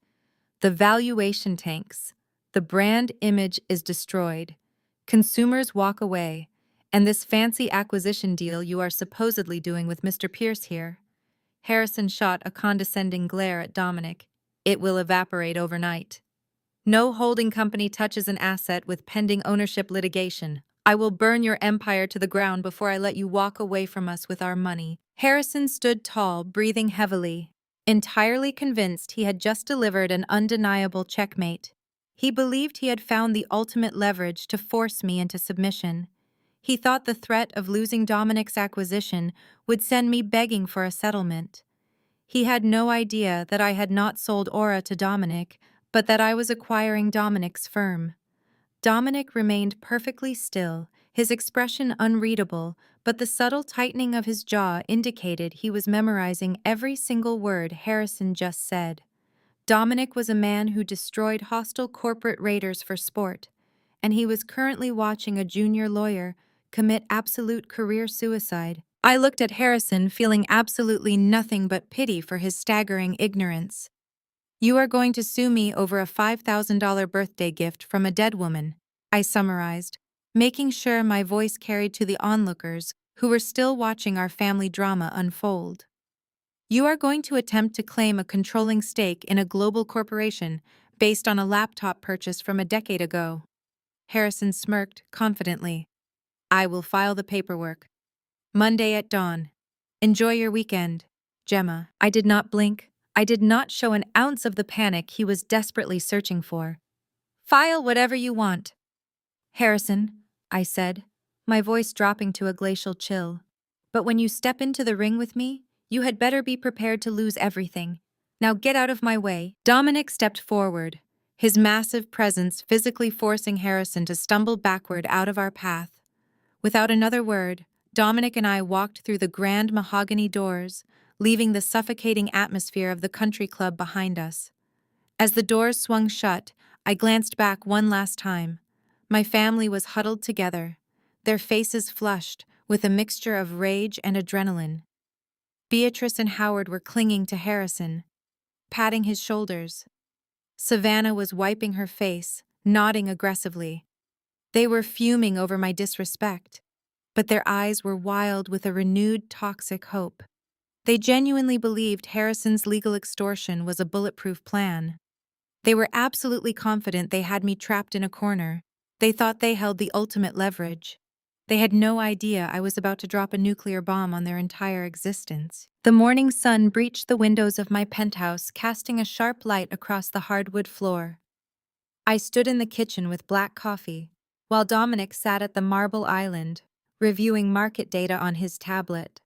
The valuation tanks. The brand image is destroyed. Consumers walk away. And this fancy acquisition deal you are supposedly doing with Mr. Pierce here. Harrison shot a condescending glare at Dominic. It will evaporate overnight. No holding company touches an asset with pending ownership litigation. I will burn your empire to the ground before I let you walk away from us with our money. Harrison stood tall, breathing heavily, entirely convinced he had just delivered an undeniable checkmate. He believed he had found the ultimate leverage to force me into submission. He thought the threat of losing Dominic's acquisition would send me begging for a settlement. He had no idea that I had not sold Aura to Dominic, but that I was acquiring Dominic's firm. Dominic remained perfectly still, his expression unreadable, but the subtle tightening of his jaw indicated he was memorizing every single word Harrison just said. Dominic was a man who destroyed hostile corporate raiders for sport, and he was currently watching a junior lawyer commit absolute career suicide. I looked at Harrison, feeling absolutely nothing but pity for his staggering ignorance. You are going to sue me over a $5,000 birthday gift from a dead woman, I summarized, making sure my voice carried to the onlookers who were still watching our family drama unfold. You are going to attempt to claim a controlling stake in a global corporation based on a laptop purchase from a decade ago. Harrison smirked confidently. I will file the paperwork. Monday at dawn. Enjoy your weekend, Gemma. I did not blink. I did not show an ounce of the panic he was desperately searching for. File whatever you want. Harrison, I said, my voice dropping to a glacial chill. But when you step into the ring with me, you had better be prepared to lose everything. Now get out of my way. Dominic stepped forward, his massive presence physically forcing Harrison to stumble backward out of our path. Without another word, Dominic and I walked through the grand mahogany doors, leaving the suffocating atmosphere of the country club behind us. As the doors swung shut, I glanced back one last time. My family was huddled together, their faces flushed with a mixture of rage and adrenaline. Beatrice and Howard were clinging to Harrison, patting his shoulders. Savannah was wiping her face, nodding aggressively. They were fuming over my disrespect, but their eyes were wild with a renewed toxic hope. They genuinely believed Harrison's legal extortion was a bulletproof plan. They were absolutely confident they had me trapped in a corner. They thought they held the ultimate leverage. They had no idea I was about to drop a nuclear bomb on their entire existence. The morning sun breached the windows of my penthouse, casting a sharp light across the hardwood floor. I stood in the kitchen with black coffee, while Dominic sat at the marble island, reviewing market data on his tablet.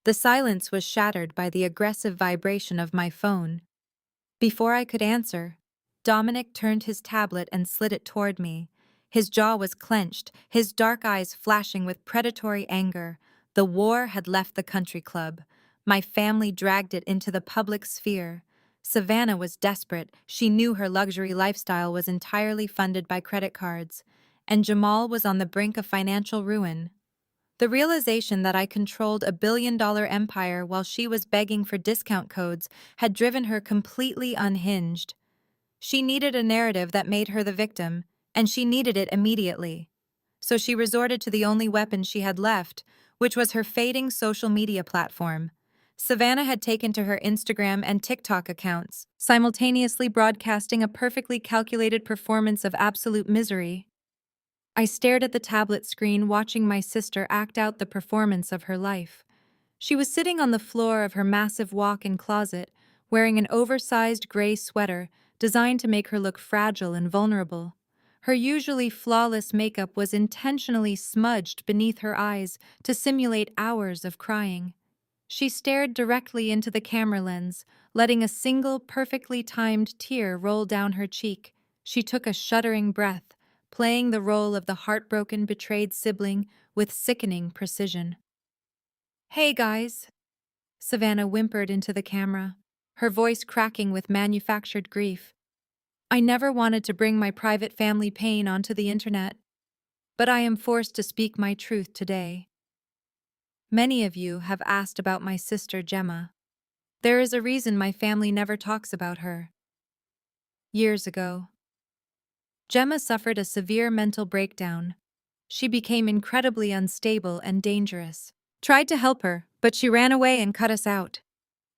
The silence was shattered by the aggressive vibration of my phone. Before I could answer, Dominic turned his tablet and slid it toward me. His jaw was clenched, his dark eyes flashing with predatory anger. The war had left the country club. My family dragged it into the public sphere. Savannah was desperate. She knew her luxury lifestyle was entirely funded by credit cards, and Jamal was on the brink of financial ruin. The realization that I controlled a billion-dollar empire while she was begging for discount codes had driven her completely unhinged. She needed a narrative that made her the victim, and she needed it immediately. So she resorted to the only weapon she had left, which was her fading social media platform. Savannah had taken to her Instagram and TikTok accounts, simultaneously broadcasting a perfectly calculated performance of absolute misery. I stared at the tablet screen, watching my sister act out the performance of her life. She was sitting on the floor of her massive walk-in closet, wearing an oversized gray sweater designed to make her look fragile and vulnerable. Her usually flawless makeup was intentionally smudged beneath her eyes to simulate hours of crying. She stared directly into the camera lens, letting a single perfectly timed tear roll down her cheek. She took a shuddering breath, playing the role of the heartbroken, betrayed sibling with sickening precision. "Hey, guys," Savannah whimpered into the camera, her voice cracking with manufactured grief. "I never wanted to bring my private family pain onto the internet, but I am forced to speak my truth today. Many of you have asked about my sister Gemma. There is a reason my family never talks about her. Years ago, Gemma suffered a severe mental breakdown. She became incredibly unstable and dangerous. Tried to help her, but she ran away and cut us out."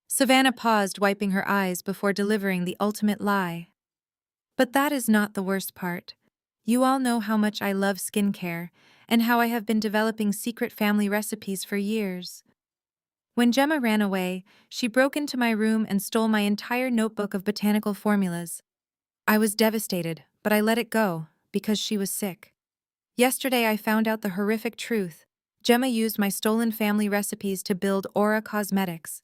Savannah paused, wiping her eyes before delivering the ultimate lie. "But that is not the worst part. You all know how much I love skincare and how I have been developing secret family recipes for years. When Gemma ran away, she broke into my room and stole my entire notebook of botanical formulas. I was devastated, but I let it go because she was sick. Yesterday I found out the horrific truth. Gemma used my stolen family recipes to build Aura Cosmetics.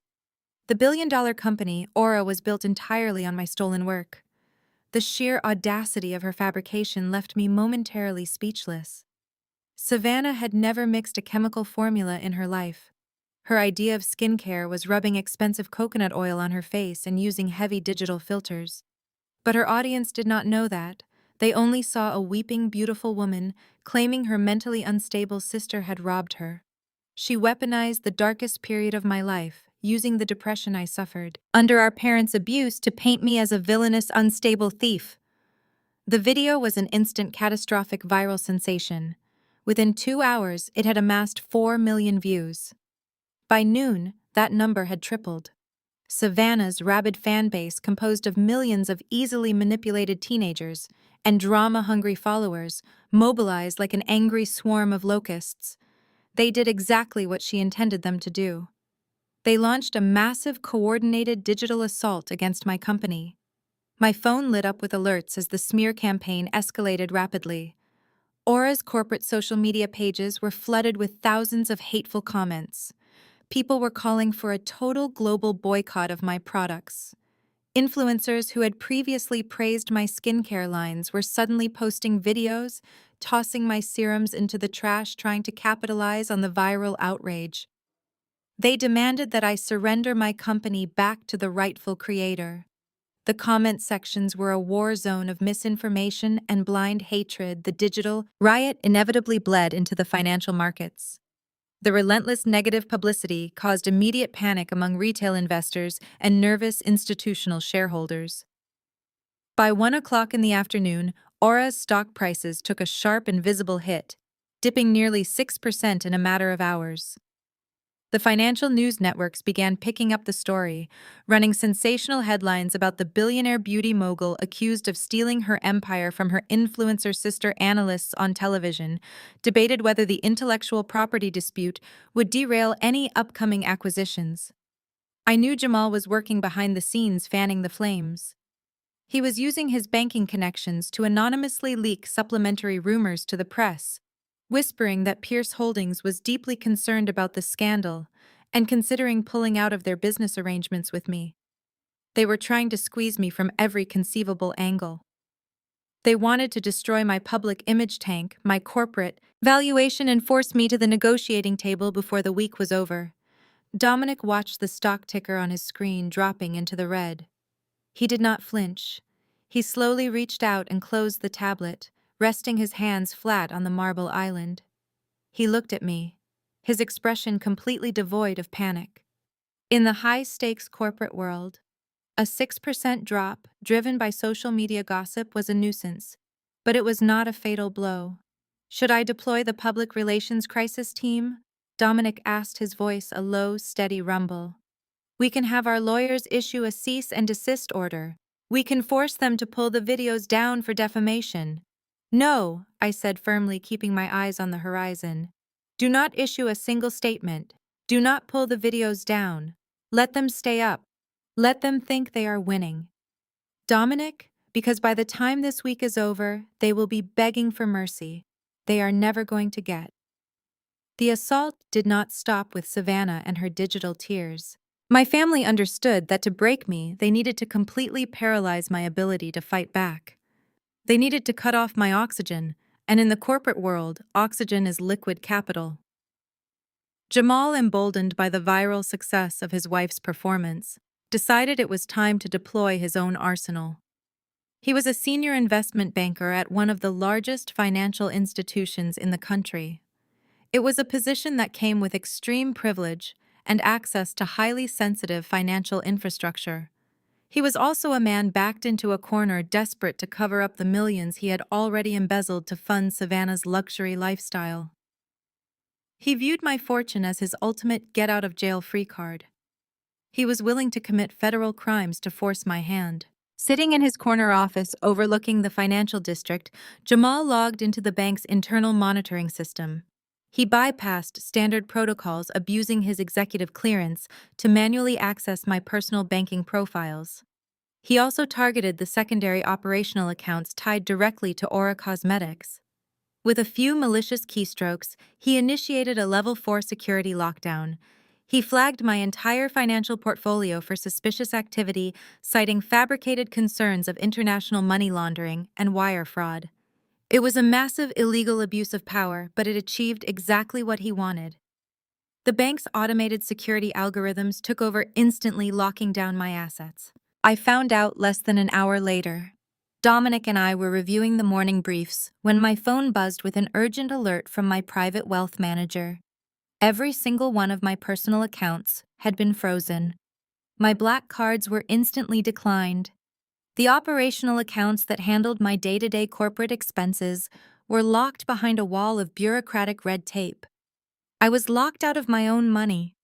The billion-dollar company, Aura, was built entirely on my stolen work. The sheer audacity of her fabrication left me momentarily speechless. Savannah had never mixed a chemical formula in her life. Her idea of skincare was rubbing expensive coconut oil on her face and using heavy digital filters. But her audience did not know that. They only saw a weeping, beautiful woman claiming her mentally unstable sister had robbed her. She weaponized the darkest period of my life, using the depression I suffered under our parents' abuse to paint me as a villainous, unstable thief. The video was an instant catastrophic viral sensation. Within 2 hours, it had amassed 4 million views. By noon, that number had tripled. Savannah's rabid fan base, composed of millions of easily manipulated teenagers and drama-hungry followers, mobilized like an angry swarm of locusts. They did exactly what she intended them to do. They launched a massive, coordinated digital assault against my company. My phone lit up with alerts as the smear campaign escalated rapidly. Aura's corporate social media pages were flooded with thousands of hateful comments. People were calling for a total global boycott of my products. Influencers who had previously praised my skincare lines were suddenly posting videos, tossing my serums into the trash, trying to capitalize on the viral outrage. They demanded that I surrender my company back to the rightful creator. The comment sections were a war zone of misinformation and blind hatred. The digital riot inevitably bled into the financial markets. The relentless negative publicity caused immediate panic among retail investors and nervous institutional shareholders. By 1 o'clock in the afternoon, Aura's stock prices took a sharp and visible hit, dipping nearly 6% in a matter of hours. The financial news networks began picking up the story, running sensational headlines about the billionaire beauty mogul accused of stealing her empire from her influencer sister. Analysts on television debated whether the intellectual property dispute would derail any upcoming acquisitions. I knew Jamal was working behind the scenes fanning the flames. He was using his banking connections to anonymously leak supplementary rumors to the press, whispering that Pierce Holdings was deeply concerned about the scandal and considering pulling out of their business arrangements with me. They were trying to squeeze me from every conceivable angle. They wanted to destroy my public image tank, my corporate valuation, and force me to the negotiating table before the week was over. Dominic watched the stock ticker on his screen dropping into the red. He did not flinch. He slowly reached out and closed the tablet, resting his hands flat on the marble island. He looked at me, his expression completely devoid of panic. In the high-stakes corporate world, a 6% drop driven by social media gossip was a nuisance, but it was not a fatal blow. Should I deploy the public relations crisis team? Dominic asked, his voice a low, steady rumble. We can have our lawyers issue a cease and desist order. We can force them to pull the videos down for defamation. No, I said firmly, keeping my eyes on the horizon. Do not issue a single statement. Do not pull the videos down. Let them stay up. Let them think they are winning. Dominic, because by the time this week is over, they will be begging for mercy. They are never going to get. The assault did not stop with Savannah and her digital tears. My family understood that to break me, they needed to completely paralyze my ability to fight back. They needed to cut off my oxygen, and in the corporate world, oxygen is liquid capital. Jamal, emboldened by the viral success of his wife's performance, decided it was time to deploy his own arsenal. He was a senior investment banker at one of the largest financial institutions in the country. It was a position that came with extreme privilege and access to highly sensitive financial infrastructure. He was also a man backed into a corner, desperate to cover up the millions he had already embezzled to fund Savannah's luxury lifestyle. He viewed my fortune as his ultimate get-out-of-jail-free card. He was willing to commit federal crimes to force my hand. Sitting in his corner office overlooking the financial district, Jamal logged into the bank's internal monitoring system. He bypassed standard protocols, abusing his executive clearance to manually access my personal banking profiles. He also targeted the secondary operational accounts tied directly to Aura Cosmetics. With a few malicious keystrokes, he initiated a Level 4 security lockdown. He flagged my entire financial portfolio for suspicious activity, citing fabricated concerns of international money laundering and wire fraud. It was a massive illegal abuse of power, but it achieved exactly what he wanted. The bank's automated security algorithms took over, instantly locking down my assets. I found out less than an hour later. Dominic and I were reviewing the morning briefs when my phone buzzed with an urgent alert from my private wealth manager. Every single one of my personal accounts had been frozen. My black cards were instantly declined. The operational accounts that handled my day-to-day corporate expenses were locked behind a wall of bureaucratic red tape. I was locked out of my own money.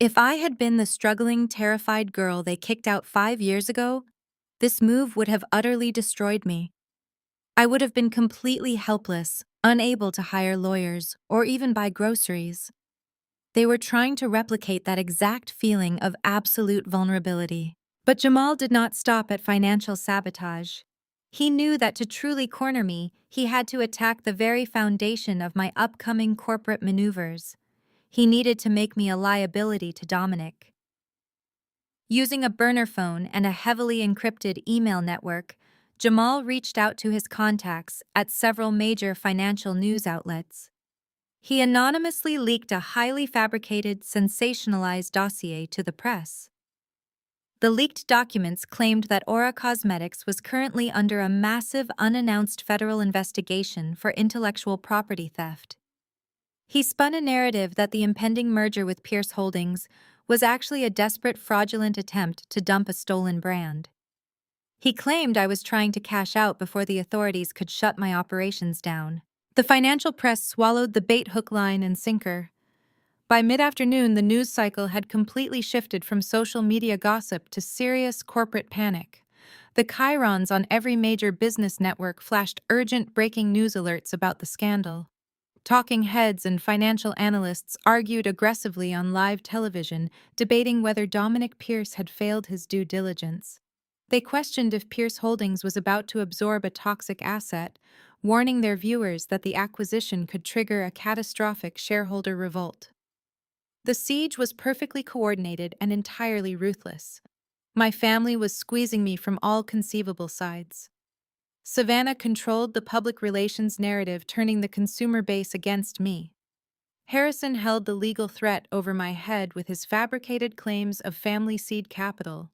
If I had been the struggling, terrified girl they kicked out 5 years ago, this move would have utterly destroyed me. I would have been completely helpless, unable to hire lawyers or even buy groceries. They were trying to replicate that exact feeling of absolute vulnerability. But Jamal did not stop at financial sabotage. He knew that to truly corner me, he had to attack the very foundation of my upcoming corporate maneuvers. He needed to make me a liability to Dominic. Using a burner phone and a heavily encrypted email network, Jamal reached out to his contacts at several major financial news outlets. He anonymously leaked a highly fabricated, sensationalized dossier to the press. The leaked documents claimed that Aura Cosmetics was currently under a massive, unannounced federal investigation for intellectual property theft. He spun a narrative that the impending merger with Pierce Holdings was actually a desperate, fraudulent attempt to dump a stolen brand. He claimed I was trying to cash out before the authorities could shut my operations down. The financial press swallowed the bait hook, line, and sinker. By mid-afternoon, the news cycle had completely shifted from social media gossip to serious corporate panic. The chyrons on every major business network flashed urgent breaking news alerts about the scandal. Talking heads and financial analysts argued aggressively on live television, debating whether Dominic Pierce had failed his due diligence. They questioned if Pierce Holdings was about to absorb a toxic asset, warning their viewers that the acquisition could trigger a catastrophic shareholder revolt. The siege was perfectly coordinated and entirely ruthless. My family was squeezing me from all conceivable sides. Savannah controlled the public relations narrative, turning the consumer base against me. Harrison held the legal threat over my head with his fabricated claims of family seed capital.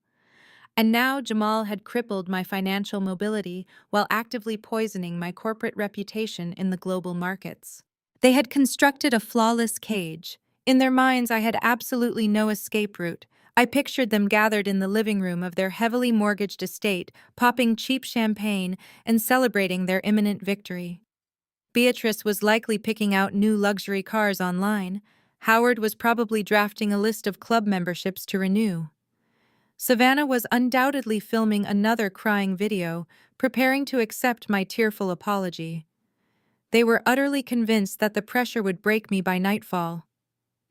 And now Jamal had crippled my financial mobility while actively poisoning my corporate reputation in the global markets. They had constructed a flawless cage. In their minds, I had absolutely no escape route. I pictured them gathered in the living room of their heavily mortgaged estate, popping cheap champagne and celebrating their imminent victory. Beatrice was likely picking out new luxury cars online. Howard was probably drafting a list of club memberships to renew. Savannah was undoubtedly filming another crying video, preparing to accept my tearful apology. They were utterly convinced that the pressure would break me by nightfall.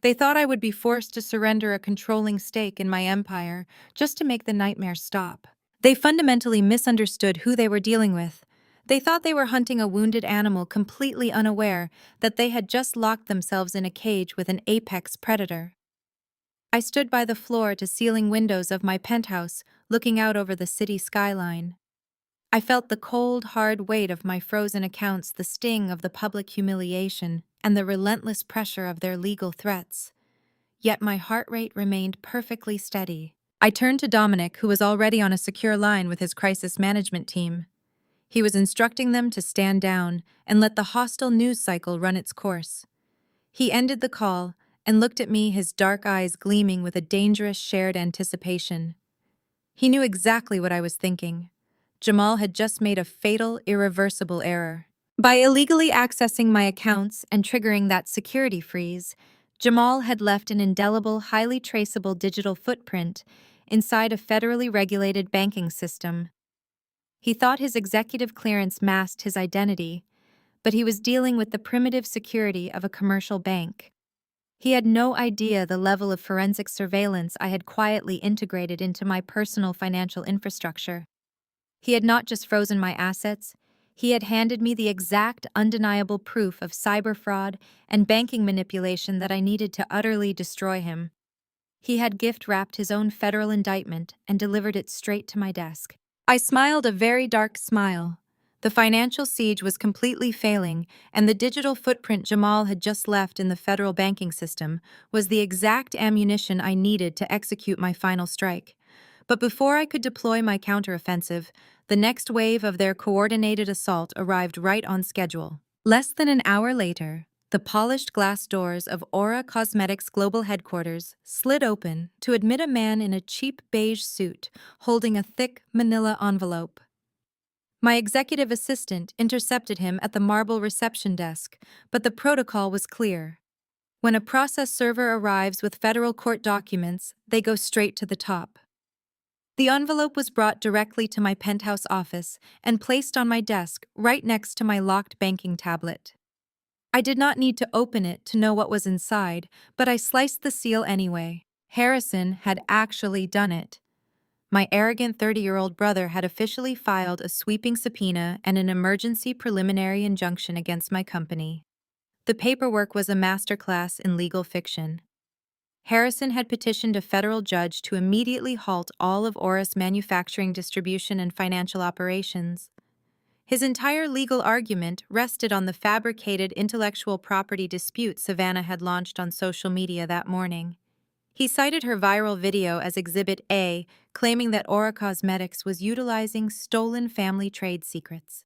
They thought I would be forced to surrender a controlling stake in my empire just to make the nightmare stop. They fundamentally misunderstood who they were dealing with. They thought they were hunting a wounded animal, completely unaware that they had just locked themselves in a cage with an apex predator. I stood by the floor-to-ceiling windows of my penthouse, looking out over the city skyline. I felt the cold, hard weight of my frozen accounts, the sting of the public humiliation, and the relentless pressure of their legal threats. Yet my heart rate remained perfectly steady. I turned to Dominic, who was already on a secure line with his crisis management team. He was instructing them to stand down and let the hostile news cycle run its course. He ended the call and looked at me, his dark eyes gleaming with a dangerous shared anticipation. He knew exactly what I was thinking. Jamal had just made a fatal, irreversible error. By illegally accessing my accounts and triggering that security freeze, Jamal had left an indelible, highly traceable digital footprint inside a federally regulated banking system. He thought his executive clearance masked his identity, but he was dealing with the primitive security of a commercial bank. He had no idea the level of forensic surveillance I had quietly integrated into my personal financial infrastructure. He had not just frozen my assets, he had handed me the exact, undeniable proof of cyber fraud and banking manipulation that I needed to utterly destroy him. He had gift-wrapped his own federal indictment and delivered it straight to my desk. I smiled a very dark smile. The financial siege was completely failing, and the digital footprint Jamal had just left in the federal banking system was the exact ammunition I needed to execute my final strike. But before I could deploy my counteroffensive, the next wave of their coordinated assault arrived right on schedule. Less than an hour later, the polished glass doors of Aura Cosmetics Global Headquarters slid open to admit a man in a cheap beige suit holding a thick manila envelope. My executive assistant intercepted him at the marble reception desk, but the protocol was clear. When a process server arrives with federal court documents, they go straight to the top. The envelope was brought directly to my penthouse office and placed on my desk right next to my locked banking tablet. I did not need to open it to know what was inside, but I sliced the seal anyway. Harrison had actually done it. My arrogant 30-year-old brother had officially filed a sweeping subpoena and an emergency preliminary injunction against my company. The paperwork was a masterclass in legal fiction. Harrison had petitioned a federal judge to immediately halt all of Aura's manufacturing, distribution, and financial operations. His entire legal argument rested on the fabricated intellectual property dispute Savannah had launched on social media that morning. He cited her viral video as Exhibit A, claiming that Aura Cosmetics was utilizing stolen family trade secrets.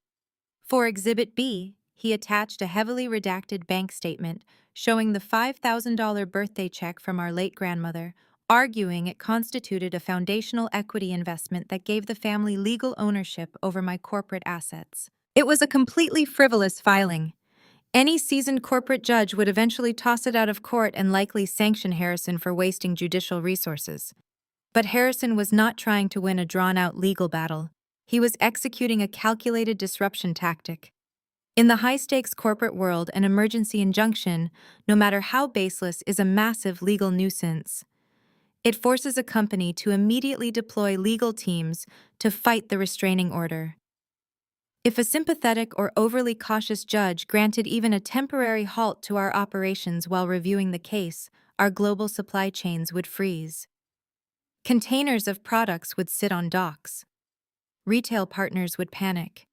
For Exhibit B, he attached a heavily redacted bank statement showing the $5,000 birthday check from our late grandmother, arguing it constituted a foundational equity investment that gave the family legal ownership over my corporate assets. It was a completely frivolous filing. Any seasoned corporate judge would eventually toss it out of court and likely sanction Harrison for wasting judicial resources. But Harrison was not trying to win a drawn-out legal battle. He was executing a calculated disruption tactic. In the high-stakes corporate world, an emergency injunction, no matter how baseless, is a massive legal nuisance. It forces a company to immediately deploy legal teams to fight the restraining order. If a sympathetic or overly cautious judge granted even a temporary halt to our operations while reviewing the case, our global supply chains would freeze. Containers of products would sit on docks. Retail partners would panic.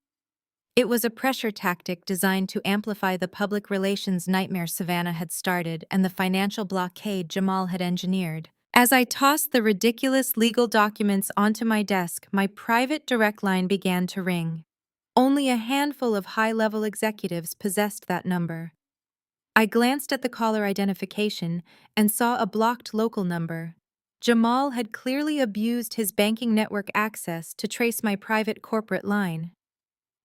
It was a pressure tactic designed to amplify the public relations nightmare Savannah had started and the financial blockade Jamal had engineered. As I tossed the ridiculous legal documents onto my desk, my private direct line began to ring. Only a handful of high-level executives possessed that number. I glanced at the caller identification and saw a blocked local number. Jamal had clearly abused his banking network access to trace my private corporate line.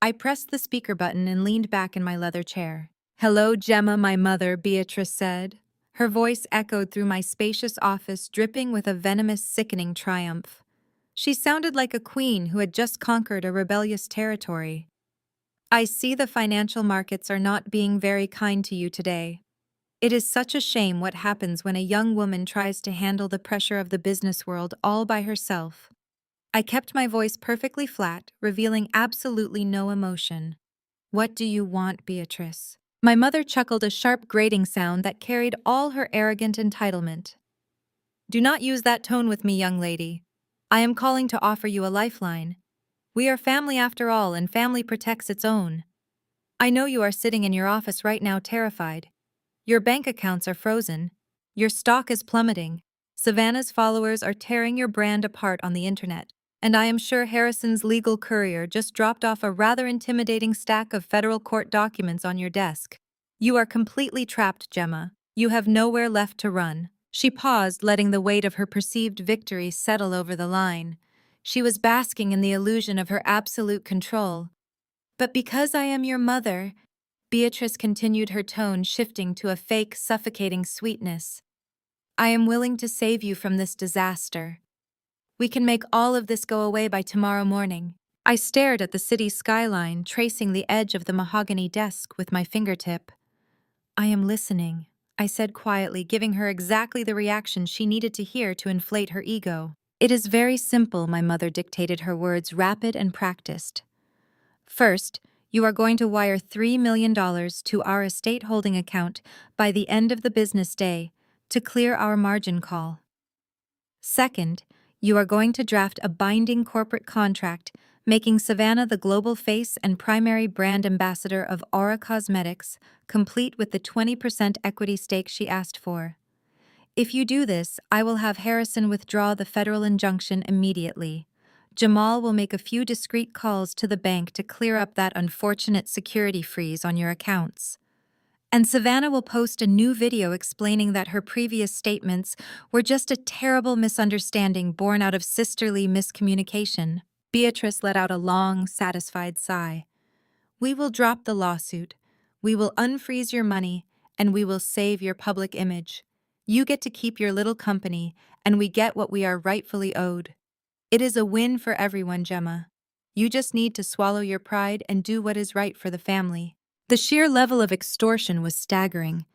I pressed the speaker button and leaned back in my leather chair. "Hello, Gemma, my mother," Beatrice said. Her voice echoed through my spacious office, dripping with a venomous, sickening triumph. She sounded like a queen who had just conquered a rebellious territory. "I see the financial markets are not being very kind to you today. It is such a shame what happens when a young woman tries to handle the pressure of the business world all by herself." I kept my voice perfectly flat, revealing absolutely no emotion. "What do you want, Beatrice?" My mother chuckled, a sharp grating sound that carried all her arrogant entitlement. "Do not use that tone with me, young lady. I am calling to offer you a lifeline. We are family after all, and family protects its own. I know you are sitting in your office right now terrified. Your bank accounts are frozen. Your stock is plummeting. Savannah's followers are tearing your brand apart on the internet. And I am sure Harrison's legal courier just dropped off a rather intimidating stack of federal court documents on your desk. You are completely trapped, Gemma. You have nowhere left to run." She paused, letting the weight of her perceived victory settle over the line. She was basking in the illusion of her absolute control. "But because I am your mother," Beatrice continued, her tone shifting to a fake, suffocating sweetness, "I am willing to save you from this disaster. We can make all of this go away by tomorrow morning." I stared at the city skyline, tracing the edge of the mahogany desk with my fingertip. "I am listening," I said quietly, giving her exactly the reaction she needed to hear to inflate her ego. "It is very simple," my mother dictated, her words rapid and practiced. "First, you are going to wire $3 million to our estate holding account by the end of the business day to clear our margin call. Second, you are going to draft a binding corporate contract making Savannah the global face and primary brand ambassador of Aura Cosmetics, complete with the 20% equity stake she asked for. If you do this, I will have Harrison withdraw the federal injunction immediately. Jamal will make a few discreet calls to the bank to clear up that unfortunate security freeze on your accounts. And Savannah will post a new video explaining that her previous statements were just a terrible misunderstanding born out of sisterly miscommunication." Beatrice let out a long, satisfied sigh. "We will drop the lawsuit. We will unfreeze your money, and we will save your public image. You get to keep your little company, and we get what we are rightfully owed. It is a win for everyone, Gemma. You just need to swallow your pride and do what is right for the family." The sheer level of extortion was staggering.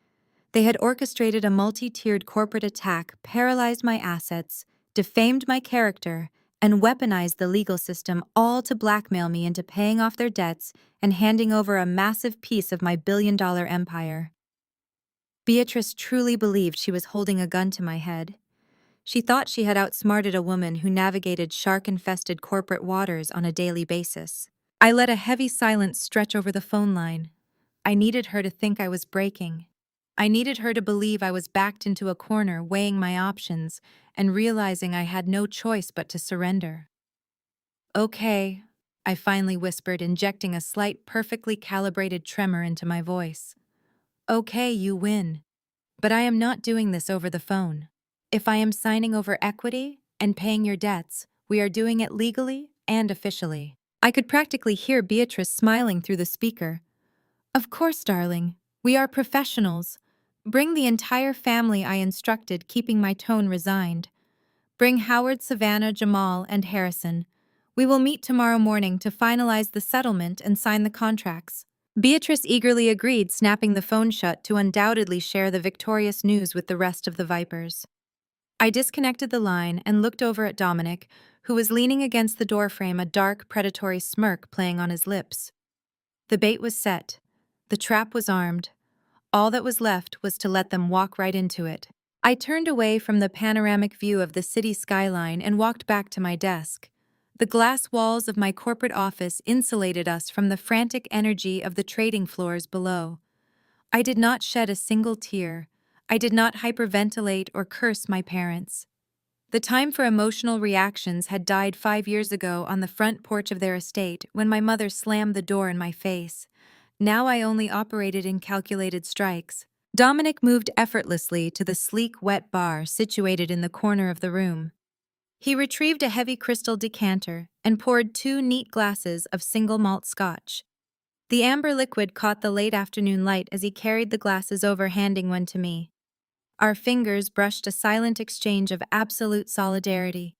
They had orchestrated a multi-tiered corporate attack, paralyzed my assets, defamed my character, and weaponized the legal system, all to blackmail me into paying off their debts and handing over a massive piece of my billion-dollar empire. Beatrice truly believed she was holding a gun to my head. She thought she had outsmarted a woman who navigated shark-infested corporate waters on a daily basis. I let a heavy silence stretch over the phone line. I needed her to think I was breaking. I needed her to believe I was backed into a corner, weighing my options and realizing I had no choice but to surrender. "Okay," I finally whispered, injecting a slight, perfectly calibrated tremor into my voice. "Okay, you win. But I am not doing this over the phone. If I am signing over equity and paying your debts, we are doing it legally and officially." I could practically hear Beatrice smiling through the speaker. "Of course, darling. We are professionals. Bring the entire family, I instructed, keeping my tone resigned. Bring Howard, Savannah, Jamal, and Harrison. We will meet tomorrow morning to finalize the settlement and sign the contracts. Beatrice eagerly agreed, snapping the phone shut to undoubtedly share the victorious news with the rest of the Vipers. I disconnected the line and looked over at Dominic, who was leaning against the doorframe, a dark, predatory smirk playing on his lips. The bait was set. The trap was armed. All that was left was to let them walk right into it. I turned away from the panoramic view of the city skyline and walked back to my desk. The glass walls of my corporate office insulated us from the frantic energy of the trading floors below. I did not shed a single tear. I did not hyperventilate or curse my parents. The time for emotional reactions had died 5 years ago on the front porch of their estate when my mother slammed the door in my face. Now I only operated in calculated strikes. Dominic moved effortlessly to the sleek, wet bar situated in the corner of the room. He retrieved a heavy crystal decanter and poured 2 neat glasses of single malt scotch. The amber liquid caught the late afternoon light as he carried the glasses over, handing one to me. Our fingers brushed a silent exchange of absolute solidarity.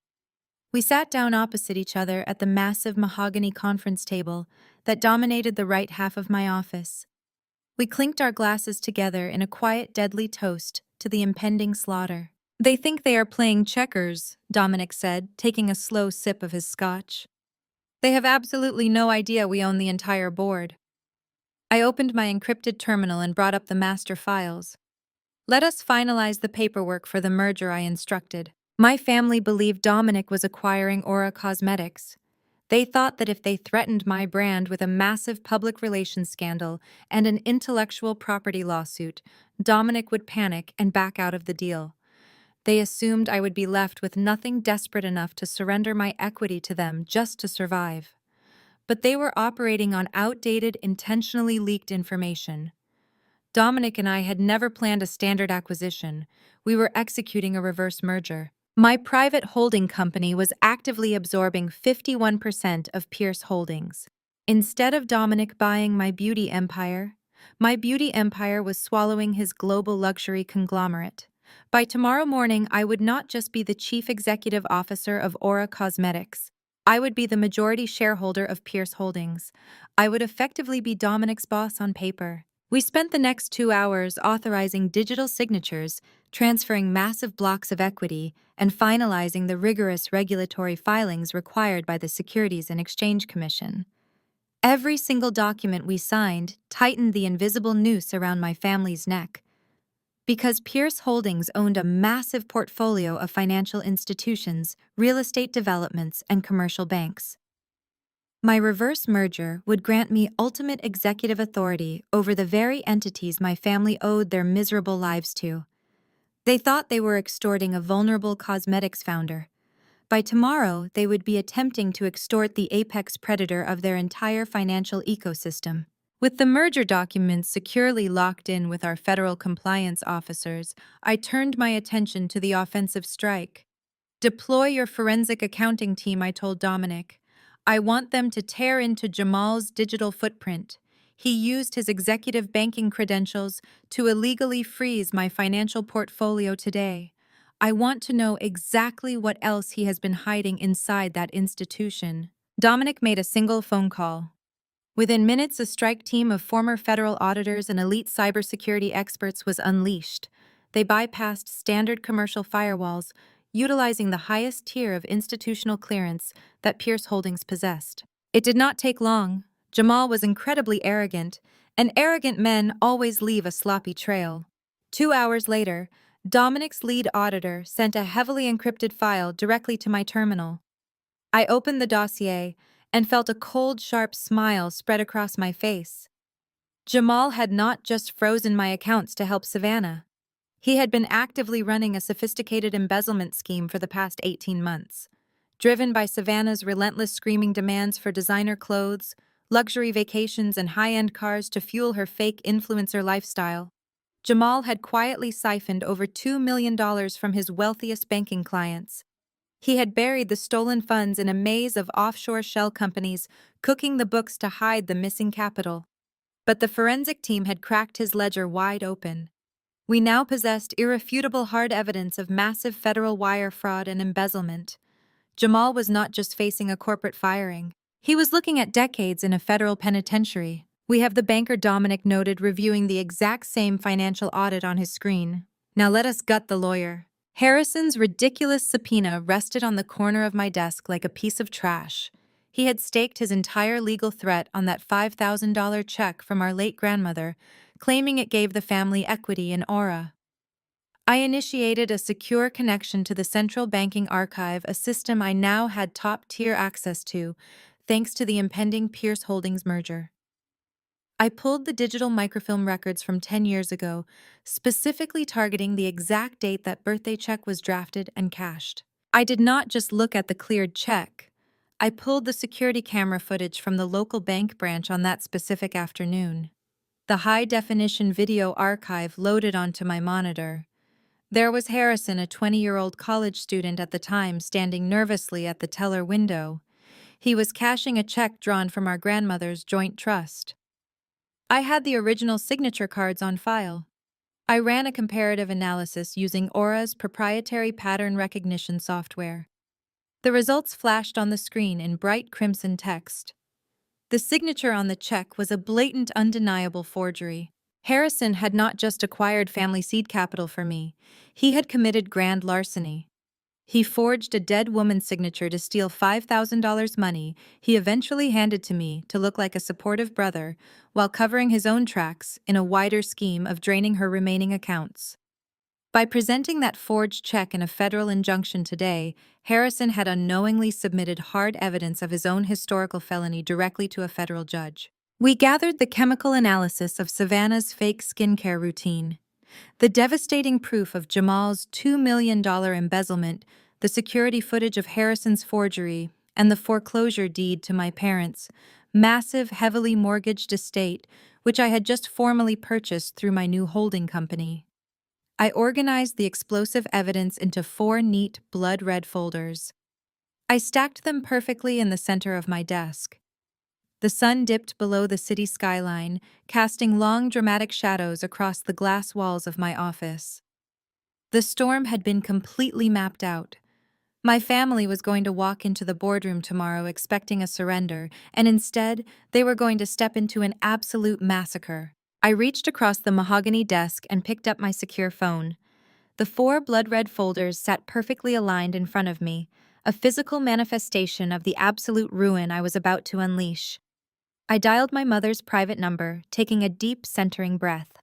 We sat down opposite each other at the massive mahogany conference table that dominated the right half of my office. We clinked our glasses together in a quiet, deadly toast to the impending slaughter. "They think they are playing checkers," Dominic said, taking a slow sip of his scotch. "They have absolutely no idea we own the entire board." I opened my encrypted terminal and brought up the master files. "Let us finalize the paperwork for the merger," I instructed. My family believed Dominic was acquiring Aura Cosmetics. They thought that if they threatened my brand with a massive public relations scandal and an intellectual property lawsuit, Dominic would panic and back out of the deal. They assumed I would be left with nothing desperate enough to surrender my equity to them just to survive. But they were operating on outdated, intentionally leaked information. Dominic and I had never planned a standard acquisition. We were executing a reverse merger. My private holding company was actively absorbing 51% of Pierce Holdings. Instead of Dominic buying my beauty empire was swallowing his global luxury conglomerate. By tomorrow morning, I would not just be the chief executive officer of Aura Cosmetics. I would be the majority shareholder of Pierce Holdings. I would effectively be Dominic's boss on paper. We spent the next 2 hours authorizing digital signatures, transferring massive blocks of equity, and finalizing the rigorous regulatory filings required by the Securities and Exchange Commission. Every single document we signed tightened the invisible noose around my family's neck. Because Pierce Holdings owned a massive portfolio of financial institutions, real estate developments, and commercial banks. My reverse merger would grant me ultimate executive authority over the very entities my family owed their miserable lives to. They thought they were extorting a vulnerable cosmetics founder. By tomorrow, they would be attempting to extort the apex predator of their entire financial ecosystem. With the merger documents securely locked in with our federal compliance officers, I turned my attention to the offensive strike. "Deploy your forensic accounting team," I told Dominic. "I want them to tear into Jamal's digital footprint. He used his executive banking credentials to illegally freeze my financial portfolio today. I want to know exactly what else he has been hiding inside that institution." Dominic made a single phone call. Within minutes, a strike team of former federal auditors and elite cybersecurity experts was unleashed. They bypassed standard commercial firewalls, utilizing the highest tier of institutional clearance that Pierce Holdings possessed. It did not take long. Jamal was incredibly arrogant, and arrogant men always leave a sloppy trail. 2 hours later, Dominic's lead auditor sent a heavily encrypted file directly to my terminal. I opened the dossier and felt a cold, sharp smile spread across my face. Jamal had not just frozen my accounts to help Savannah. He had been actively running a sophisticated embezzlement scheme for the past 18 months. Driven by Savannah's relentless screaming demands for designer clothes, luxury vacations, and high-end cars to fuel her fake influencer lifestyle, Jamal had quietly siphoned over $2 million from his wealthiest banking clients. He had buried the stolen funds in a maze of offshore shell companies, cooking the books to hide the missing capital. But the forensic team had cracked his ledger wide open. We now possessed irrefutable hard evidence of massive federal wire fraud and embezzlement. Jamal was not just facing a corporate firing. He was looking at decades in a federal penitentiary. We have the banker Dominic noted reviewing the exact same financial audit on his screen. Now let us gut the lawyer. Harrison's ridiculous subpoena rested on the corner of my desk like a piece of trash. He had staked his entire legal threat on that $5,000 check from our late grandmother, claiming it gave the family equity in Aura. I initiated a secure connection to the central banking archive, a system I now had top-tier access to, thanks to the impending Pierce Holdings merger. I pulled the digital microfilm records from 10 years ago, specifically targeting the exact date that birthday check was drafted and cashed. I did not just look at the cleared check. I pulled the security camera footage from the local bank branch on that specific afternoon. The high-definition video archive loaded onto my monitor. There was Harrison, a 20-year-old college student at the time, standing nervously at the teller window. He was cashing a check drawn from our grandmother's joint trust. I had the original signature cards on file. I ran a comparative analysis using Aura's proprietary pattern recognition software. The results flashed on the screen in bright crimson text. The signature on the check was a blatant, undeniable forgery. Harrison had not just acquired family seed capital for me, he had committed grand larceny. He forged a dead woman's signature to steal $5,000 money he eventually handed to me to look like a supportive brother, while covering his own tracks in a wider scheme of draining her remaining accounts. By presenting that forged check in a federal injunction today, Harrison had unknowingly submitted hard evidence of his own historical felony directly to a federal judge. We gathered the chemical analysis of Savannah's fake skincare routine, the devastating proof of Jamal's $2 million embezzlement, the security footage of Harrison's forgery, and the foreclosure deed to my parents' massive, heavily mortgaged estate, which I had just formally purchased through my new holding company. I organized the explosive evidence into 4 neat, blood-red folders. I stacked them perfectly in the center of my desk. The sun dipped below the city skyline, casting long, dramatic shadows across the glass walls of my office. The storm had been completely mapped out. My family was going to walk into the boardroom tomorrow expecting a surrender, and instead, they were going to step into an absolute massacre. I reached across the mahogany desk and picked up my secure phone. The 4 blood-red folders sat perfectly aligned in front of me, a physical manifestation of the absolute ruin I was about to unleash. I dialed my mother's private number, taking a deep, centering breath.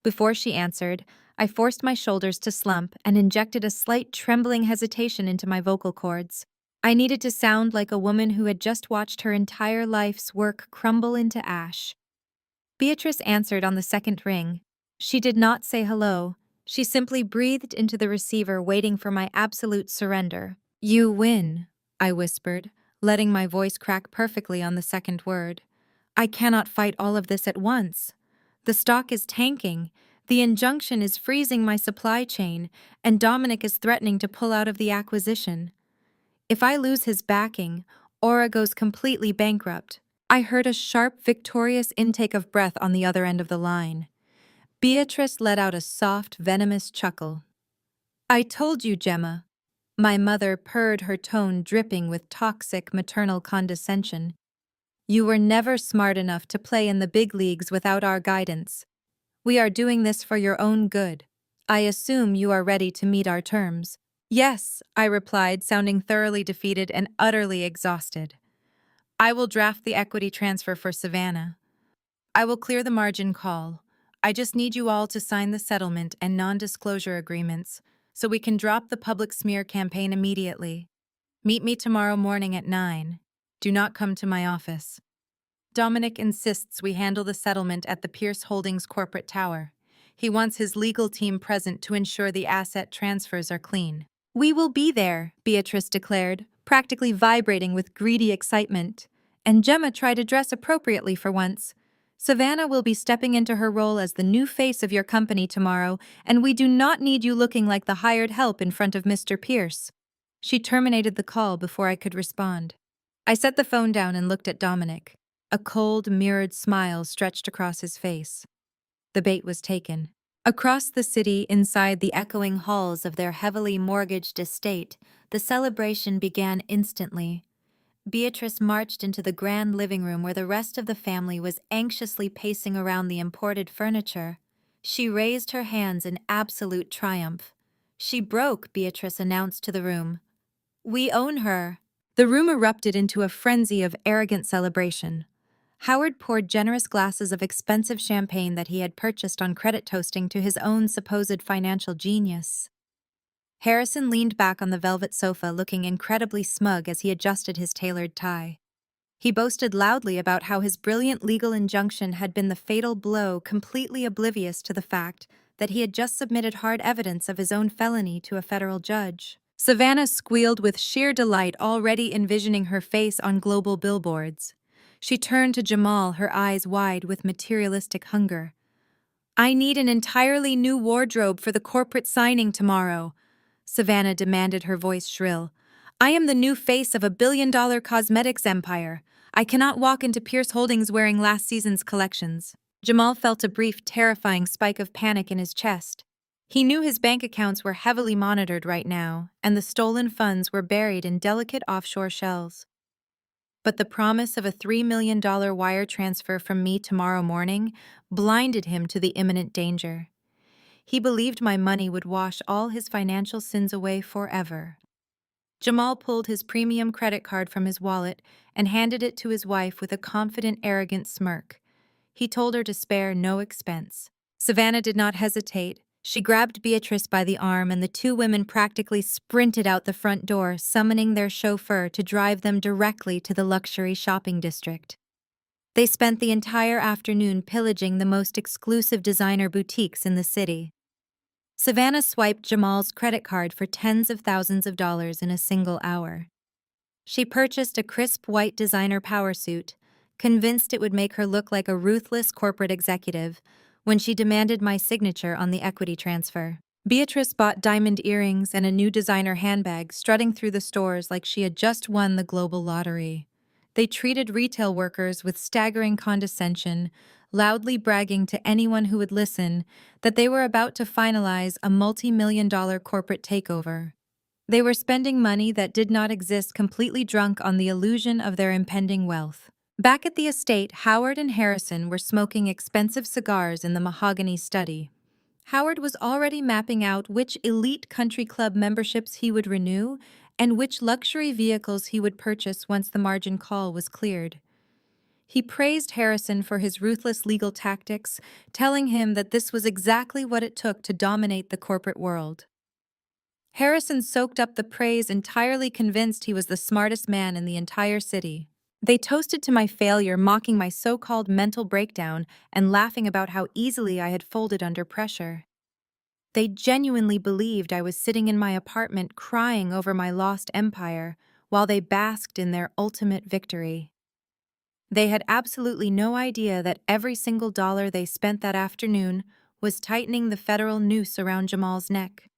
Before she answered, I forced my shoulders to slump and injected a slight trembling hesitation into my vocal cords. I needed to sound like a woman who had just watched her entire life's work crumble into ash. Beatrice answered on the second ring. She did not say hello. She simply breathed into the receiver, waiting for my absolute surrender. "You win," I whispered, letting my voice crack perfectly on the second word. "I cannot fight all of this at once. The stock is tanking, the injunction is freezing my supply chain, and Dominic is threatening to pull out of the acquisition. If I lose his backing, Aura goes completely bankrupt." I heard a sharp, victorious intake of breath on the other end of the line. Beatrice let out a soft, venomous chuckle. "I told you, Gemma." My mother purred, her tone dripping with toxic maternal condescension. "You were never smart enough to play in the big leagues without our guidance. We are doing this for your own good. I assume you are ready to meet our terms." "Yes," I replied, sounding thoroughly defeated and utterly exhausted. "I will draft the equity transfer for Savannah. I will clear the margin call. I just need you all to sign the settlement and non-disclosure agreements so we can drop the public smear campaign immediately. Meet me tomorrow morning at 9. Do not come to my office. Dominic insists we handle the settlement at the Pierce Holdings corporate tower. He wants his legal team present to ensure the asset transfers are clean." "We will be there," Beatrice declared, practically vibrating with greedy excitement. "And Gemma tried to dress appropriately for once. Savannah will be stepping into her role as the new face of your company tomorrow, and we do not need you looking like the hired help in front of Mr. Pierce." She terminated the call before I could respond. I set the phone down and looked at Dominic. A cold, mirrored smile stretched across his face. The bait was taken. Across the city, inside the echoing halls of their heavily mortgaged estate, the celebration began instantly. Beatrice marched into the grand living room where the rest of the family was anxiously pacing around the imported furniture. She raised her hands in absolute triumph. "She broke," Beatrice announced to the room. "We own her." The room erupted into a frenzy of arrogant celebration. Howard poured generous glasses of expensive champagne that he had purchased on credit toasting to his own supposed financial genius. Harrison leaned back on the velvet sofa looking incredibly smug as he adjusted his tailored tie. He boasted loudly about how his brilliant legal injunction had been the fatal blow, completely oblivious to the fact that he had just submitted hard evidence of his own felony to a federal judge. Savannah squealed with sheer delight, already envisioning her face on global billboards. She turned to Jamal, her eyes wide with materialistic hunger. "I need an entirely new wardrobe for the corporate signing tomorrow," Savannah demanded, her voice shrill. "I am the new face of a billion-dollar cosmetics empire. I cannot walk into Pierce Holdings wearing last season's collections." Jamal felt a brief, terrifying spike of panic in his chest. He knew his bank accounts were heavily monitored right now, and the stolen funds were buried in delicate offshore shells. But the promise of a $3 million wire transfer from me tomorrow morning blinded him to the imminent danger. He believed my money would wash all his financial sins away forever. Jamal pulled his premium credit card from his wallet and handed it to his wife with a confident, arrogant smirk. He told her to spare no expense. Savannah did not hesitate. She grabbed Beatrice by the arm, and the two women practically sprinted out the front door, summoning their chauffeur to drive them directly to the luxury shopping district. They spent the entire afternoon pillaging the most exclusive designer boutiques in the city. Savannah swiped Jamal's credit card for tens of thousands of dollars in a single hour. She purchased a crisp white designer power suit, convinced it would make her look like a ruthless corporate executive, when she demanded my signature on the equity transfer. Beatrice bought diamond earrings and a new designer handbag, strutting through the stores like she had just won the global lottery. They treated retail workers with staggering condescension, loudly bragging to anyone who would listen that they were about to finalize a multi-million-dollar corporate takeover. They were spending money that did not exist, completely drunk on the illusion of their impending wealth. Back at the estate, Howard and Harrison were smoking expensive cigars in the mahogany study. Howard was already mapping out which elite country club memberships he would renew and which luxury vehicles he would purchase once the margin call was cleared. He praised Harrison for his ruthless legal tactics, telling him that this was exactly what it took to dominate the corporate world. Harrison soaked up the praise, entirely convinced he was the smartest man in the entire city. They toasted to my failure, mocking my so-called mental breakdown and laughing about how easily I had folded under pressure. They genuinely believed I was sitting in my apartment crying over my lost empire, while they basked in their ultimate victory. They had absolutely no idea that every single dollar they spent that afternoon was tightening the federal noose around Jamal's neck.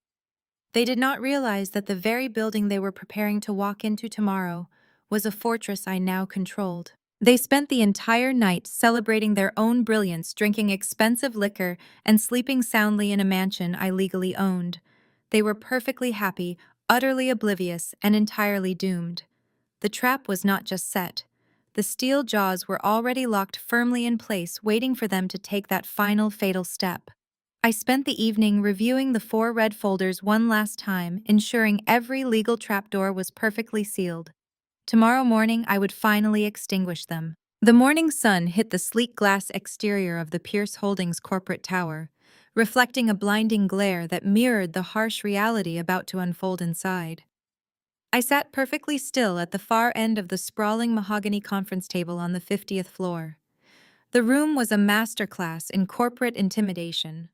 They did not realize that the very building they were preparing to walk into tomorrow was a fortress I now controlled. They spent the entire night celebrating their own brilliance, drinking expensive liquor and sleeping soundly in a mansion I legally owned. They were perfectly happy, utterly oblivious, and entirely doomed. The trap was not just set. The steel jaws were already locked firmly in place, waiting for them to take that final fatal step. I spent the evening reviewing the 4 red folders one last time, ensuring every legal trapdoor was perfectly sealed. Tomorrow morning, I would finally extinguish them. The morning sun hit the sleek glass exterior of the Pierce Holdings corporate tower, reflecting a blinding glare that mirrored the harsh reality about to unfold inside. I sat perfectly still at the far end of the sprawling mahogany conference table on the 50th floor. The room was a masterclass in corporate intimidation.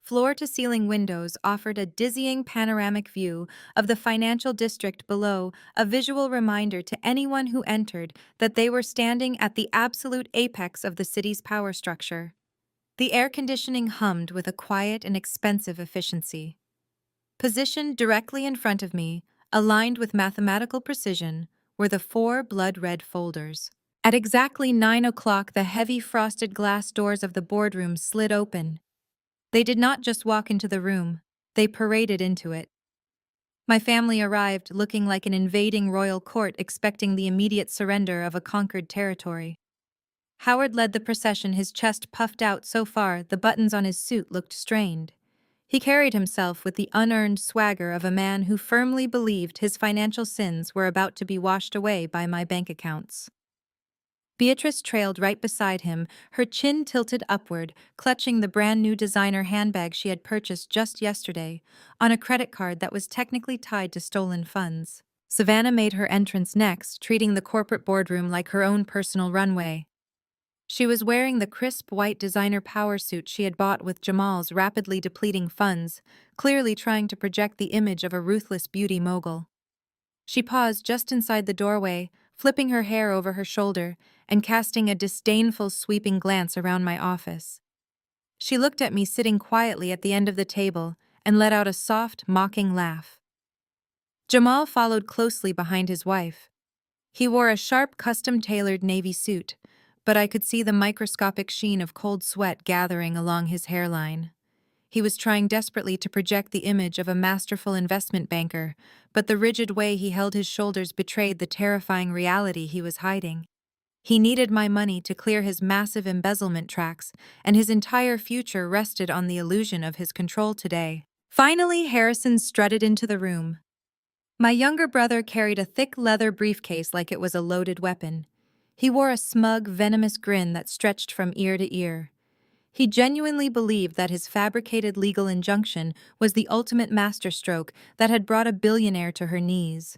Floor-to-ceiling windows offered a dizzying panoramic view of the financial district below, a visual reminder to anyone who entered that they were standing at the absolute apex of the city's power structure. The air conditioning hummed with a quiet and expensive efficiency. Positioned directly in front of me, aligned with mathematical precision, were the 4 blood-red folders. At exactly 9 o'clock, the heavy frosted glass doors of the boardroom slid open. They did not just walk into the room, they paraded into it. My family arrived looking like an invading royal court expecting the immediate surrender of a conquered territory. Howard led the procession, his chest puffed out so far the buttons on his suit looked strained. He carried himself with the unearned swagger of a man who firmly believed his financial sins were about to be washed away by my bank accounts. Beatrice trailed right beside him, her chin tilted upward, clutching the brand new designer handbag she had purchased just yesterday, on a credit card that was technically tied to stolen funds. Savannah made her entrance next, treating the corporate boardroom like her own personal runway. She was wearing the crisp white designer power suit she had bought with Jamal's rapidly depleting funds, clearly trying to project the image of a ruthless beauty mogul. She paused just inside the doorway, flipping her hair over her shoulder and casting a disdainful sweeping glance around my office. She looked at me sitting quietly at the end of the table and let out a soft, mocking laugh. Jamal followed closely behind his wife. He wore a sharp, custom-tailored navy suit, but I could see the microscopic sheen of cold sweat gathering along his hairline. He was trying desperately to project the image of a masterful investment banker, but the rigid way he held his shoulders betrayed the terrifying reality he was hiding. He needed my money to clear his massive embezzlement tracks, and his entire future rested on the illusion of his control today. Finally, Harrison strutted into the room. My younger brother carried a thick leather briefcase like it was a loaded weapon. He wore a smug, venomous grin that stretched from ear to ear. He genuinely believed that his fabricated legal injunction was the ultimate masterstroke that had brought a billionaire to her knees.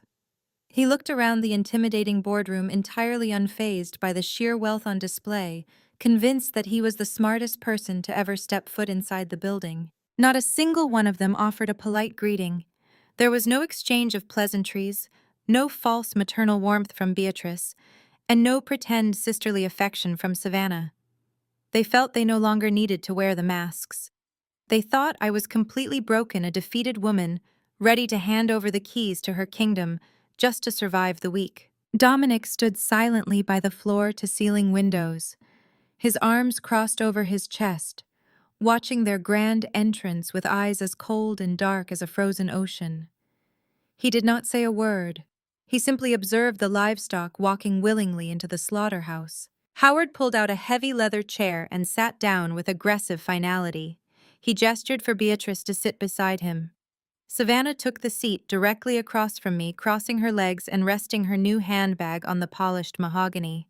He looked around the intimidating boardroom entirely unfazed by the sheer wealth on display, convinced that he was the smartest person to ever step foot inside the building. Not a single one of them offered a polite greeting. There was no exchange of pleasantries, no false maternal warmth from Beatrice, and no pretend sisterly affection from Savannah. They felt they no longer needed to wear the masks. They thought I was completely broken, a defeated woman, ready to hand over the keys to her kingdom just to survive the week. Dominic stood silently by the floor-to-ceiling windows, his arms crossed over his chest, watching their grand entrance with eyes as cold and dark as a frozen ocean. He did not say a word. He simply observed the livestock walking willingly into the slaughterhouse. Howard pulled out a heavy leather chair and sat down with aggressive finality. He gestured for Beatrice to sit beside him. Savannah took the seat directly across from me, crossing her legs and resting her new handbag on the polished mahogany.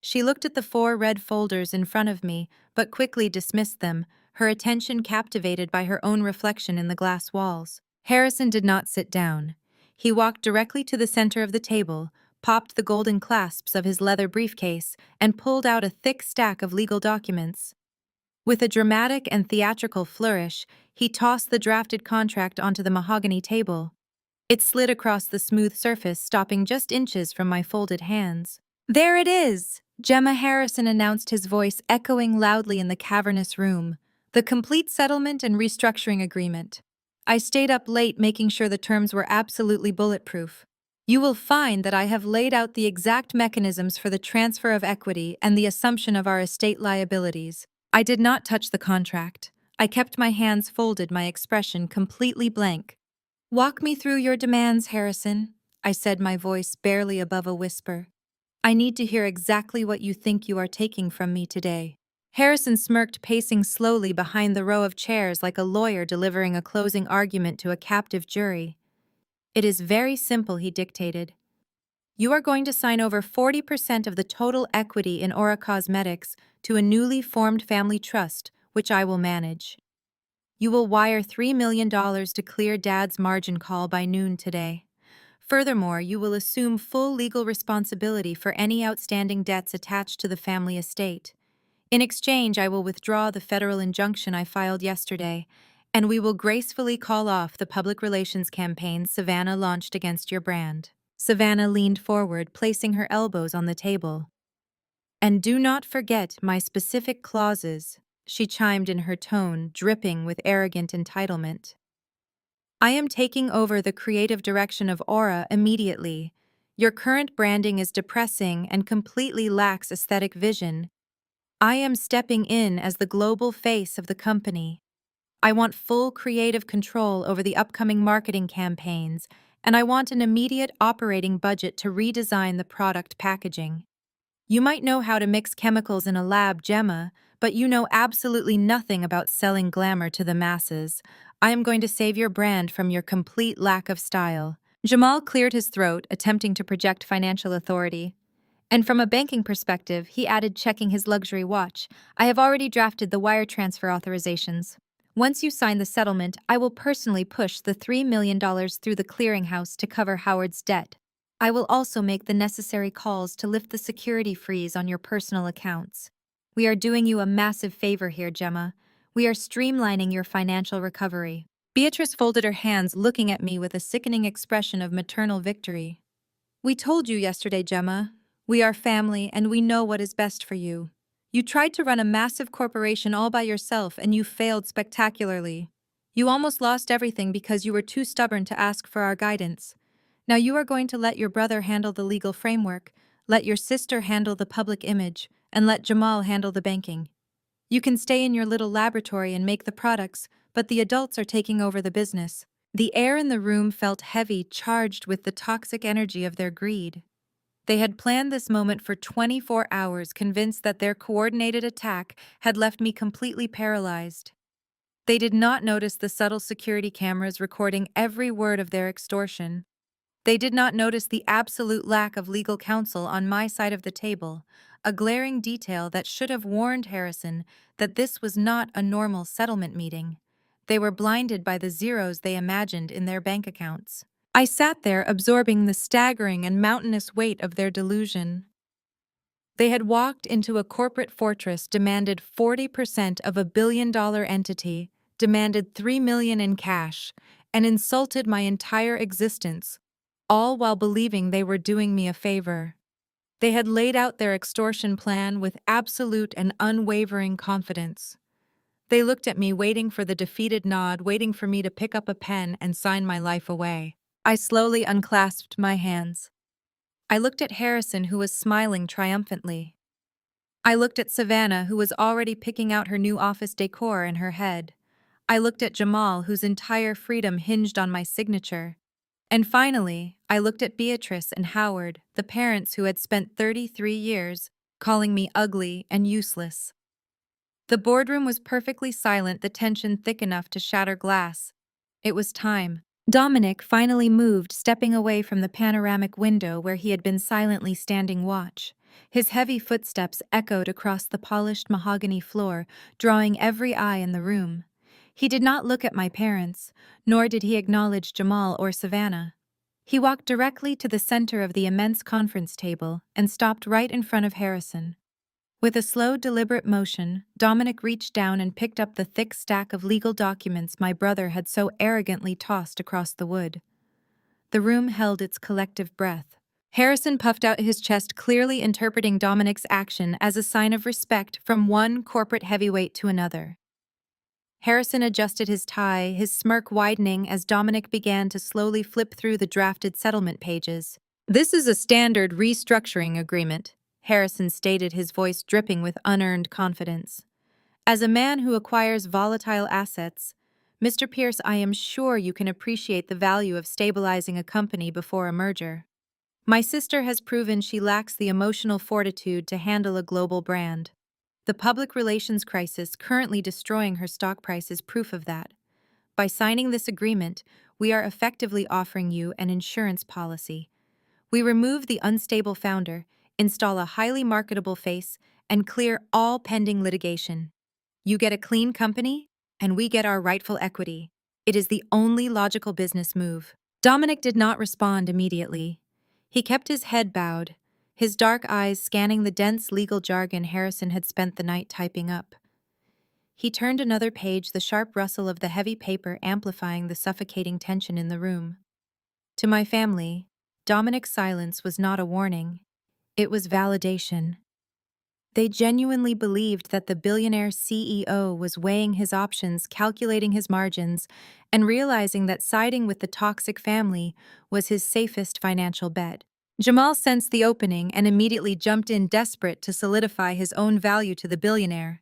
She looked at the 4 red folders in front of me, but quickly dismissed them, her attention captivated by her own reflection in the glass walls. Harrison did not sit down. He walked directly to the center of the table, popped the golden clasps of his leather briefcase, and pulled out a thick stack of legal documents. With a dramatic and theatrical flourish, he tossed the drafted contract onto the mahogany table. It slid across the smooth surface, stopping just inches from my folded hands. "There it is!" Gemma Harrison announced, his voice echoing loudly in the cavernous room. "The complete settlement and restructuring agreement. I stayed up late making sure the terms were absolutely bulletproof. You will find that I have laid out the exact mechanisms for the transfer of equity and the assumption of our estate liabilities." I did not touch the contract. I kept my hands folded, my expression completely blank. "Walk me through your demands, Harrison," I said, my voice barely above a whisper. "I need to hear exactly what you think you are taking from me today." Harrison smirked, pacing slowly behind the row of chairs like a lawyer delivering a closing argument to a captive jury. "It is very simple," he dictated. "You are going to sign over 40% of the total equity in Aura Cosmetics to a newly formed family trust, which I will manage. You will wire $3 million to clear Dad's margin call by noon today. Furthermore, you will assume full legal responsibility for any outstanding debts attached to the family estate. In exchange, I will withdraw the federal injunction I filed yesterday, and we will gracefully call off the public relations campaign Savannah launched against your brand." Savannah leaned forward, placing her elbows on the table. "And do not forget my specific clauses," she chimed in, her tone dripping with arrogant entitlement. "I am taking over the creative direction of Aura immediately. Your current branding is depressing and completely lacks aesthetic vision. I am stepping in as the global face of the company. I want full creative control over the upcoming marketing campaigns, and I want an immediate operating budget to redesign the product packaging. You might know how to mix chemicals in a lab, Gemma, but you know absolutely nothing about selling glamour to the masses. I am going to save your brand from your complete lack of style. Jamal cleared his throat, attempting to project financial authority. And from a banking perspective, he added, checking his luxury watch, I have already drafted the wire transfer authorizations. Once you sign the settlement, I will personally push the $3 million through the clearinghouse to cover Howard's debt. I will also make the necessary calls to lift the security freeze on your personal accounts. We are doing you a massive favor here, Gemma. We are streamlining your financial recovery. Beatrice folded her hands, looking at me with a sickening expression of maternal victory. We told you yesterday, Gemma. We are family and we know what is best for you. You tried to run a massive corporation all by yourself and you failed spectacularly. You almost lost everything because you were too stubborn to ask for our guidance. Now you are going to let your brother handle the legal framework, let your sister handle the public image, and let Jamal handle the banking. You can stay in your little laboratory and make the products, but the adults are taking over the business. The air in the room felt heavy, charged with the toxic energy of their greed. They had planned this moment for 24 hours, convinced that their coordinated attack had left me completely paralyzed. They did not notice the subtle security cameras recording every word of their extortion. They did not notice the absolute lack of legal counsel on my side of the table, a glaring detail that should have warned Harrison that this was not a normal settlement meeting. They were blinded by the zeros they imagined in their bank accounts. I sat there absorbing the staggering and mountainous weight of their delusion. They had walked into a corporate fortress, demanded 40% of a billion-dollar entity, demanded $3 million in cash, and insulted my entire existence, all while believing they were doing me a favor. They had laid out their extortion plan with absolute and unwavering confidence. They looked at me, waiting for the defeated nod, waiting for me to pick up a pen and sign my life away. I slowly unclasped my hands. I looked at Harrison, who was smiling triumphantly. I looked at Savannah, who was already picking out her new office decor in her head. I looked at Jamal, whose entire freedom hinged on my signature. And finally, I looked at Beatrice and Howard, the parents who had spent 33 years calling me ugly and useless. The boardroom was perfectly silent, the tension thick enough to shatter glass. It was time. Dominic finally moved, stepping away from the panoramic window where he had been silently standing watch. His heavy footsteps echoed across the polished mahogany floor, drawing every eye in the room. He did not look at my parents, nor did he acknowledge Jamal or Savannah. He walked directly to the center of the immense conference table and stopped right in front of Harrison. With a slow, deliberate motion, Dominic reached down and picked up the thick stack of legal documents my brother had so arrogantly tossed across the wood. The room held its collective breath. Harrison puffed out his chest, clearly interpreting Dominic's action as a sign of respect from one corporate heavyweight to another. Harrison adjusted his tie, his smirk widening as Dominic began to slowly flip through the drafted settlement pages. "This is a standard restructuring agreement," Harrison stated, his voice dripping with unearned confidence. "As a man who acquires volatile assets, Mr. Pierce, I am sure you can appreciate the value of stabilizing a company before a merger. My sister has proven she lacks the emotional fortitude to handle a global brand. The public relations crisis currently destroying her stock price is proof of that. By signing this agreement, we are effectively offering you an insurance policy. We remove the unstable founder, install a highly marketable face, and clear all pending litigation. You get a clean company, and we get our rightful equity. It is the only logical business move." Dominic did not respond immediately. He kept his head bowed, his dark eyes scanning the dense legal jargon Harrison had spent the night typing up. He turned another page, the sharp rustle of the heavy paper amplifying the suffocating tension in the room. To my family, Dominic's silence was not a warning. It was validation. They genuinely believed that the billionaire CEO was weighing his options, calculating his margins, and realizing that siding with the toxic family was his safest financial bet. Jamal sensed the opening and immediately jumped in, desperate to solidify his own value to the billionaire.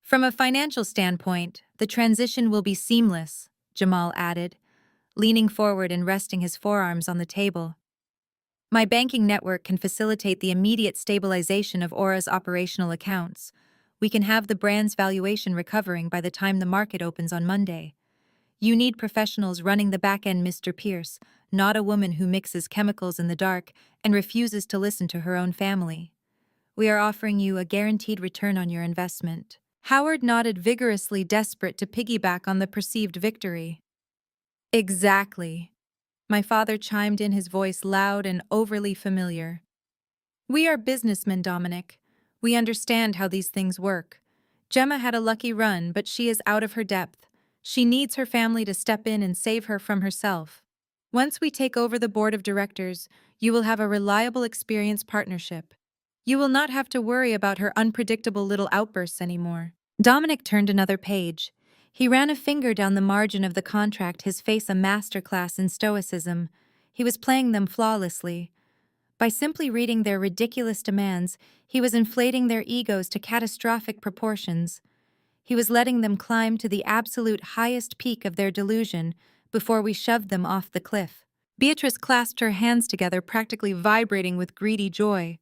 From a financial standpoint, the transition will be seamless, Jamal added, leaning forward and resting his forearms on the table. My banking network can facilitate the immediate stabilization of Aura's operational accounts. We can have the brand's valuation recovering by the time the market opens on Monday. You need professionals running the back end, Mr. Pierce, not a woman who mixes chemicals in the dark and refuses to listen to her own family. We are offering you a guaranteed return on your investment. Howard nodded vigorously, desperate to piggyback on the perceived victory. Exactly. My father chimed in, his voice loud and overly familiar. We are businessmen, Dominic. We understand how these things work. Gemma had a lucky run, but she is out of her depth. She needs her family to step in and save her from herself. Once we take over the board of directors, you will have a reliable, experienced partnership. You will not have to worry about her unpredictable little outbursts anymore. Dominic turned another page. He ran a finger down the margin of the contract, his face a masterclass in stoicism. He was playing them flawlessly. By simply reading their ridiculous demands, he was inflating their egos to catastrophic proportions. He was letting them climb to the absolute highest peak of their delusion before we shoved them off the cliff. Beatrice clasped her hands together, practically vibrating with greedy joy.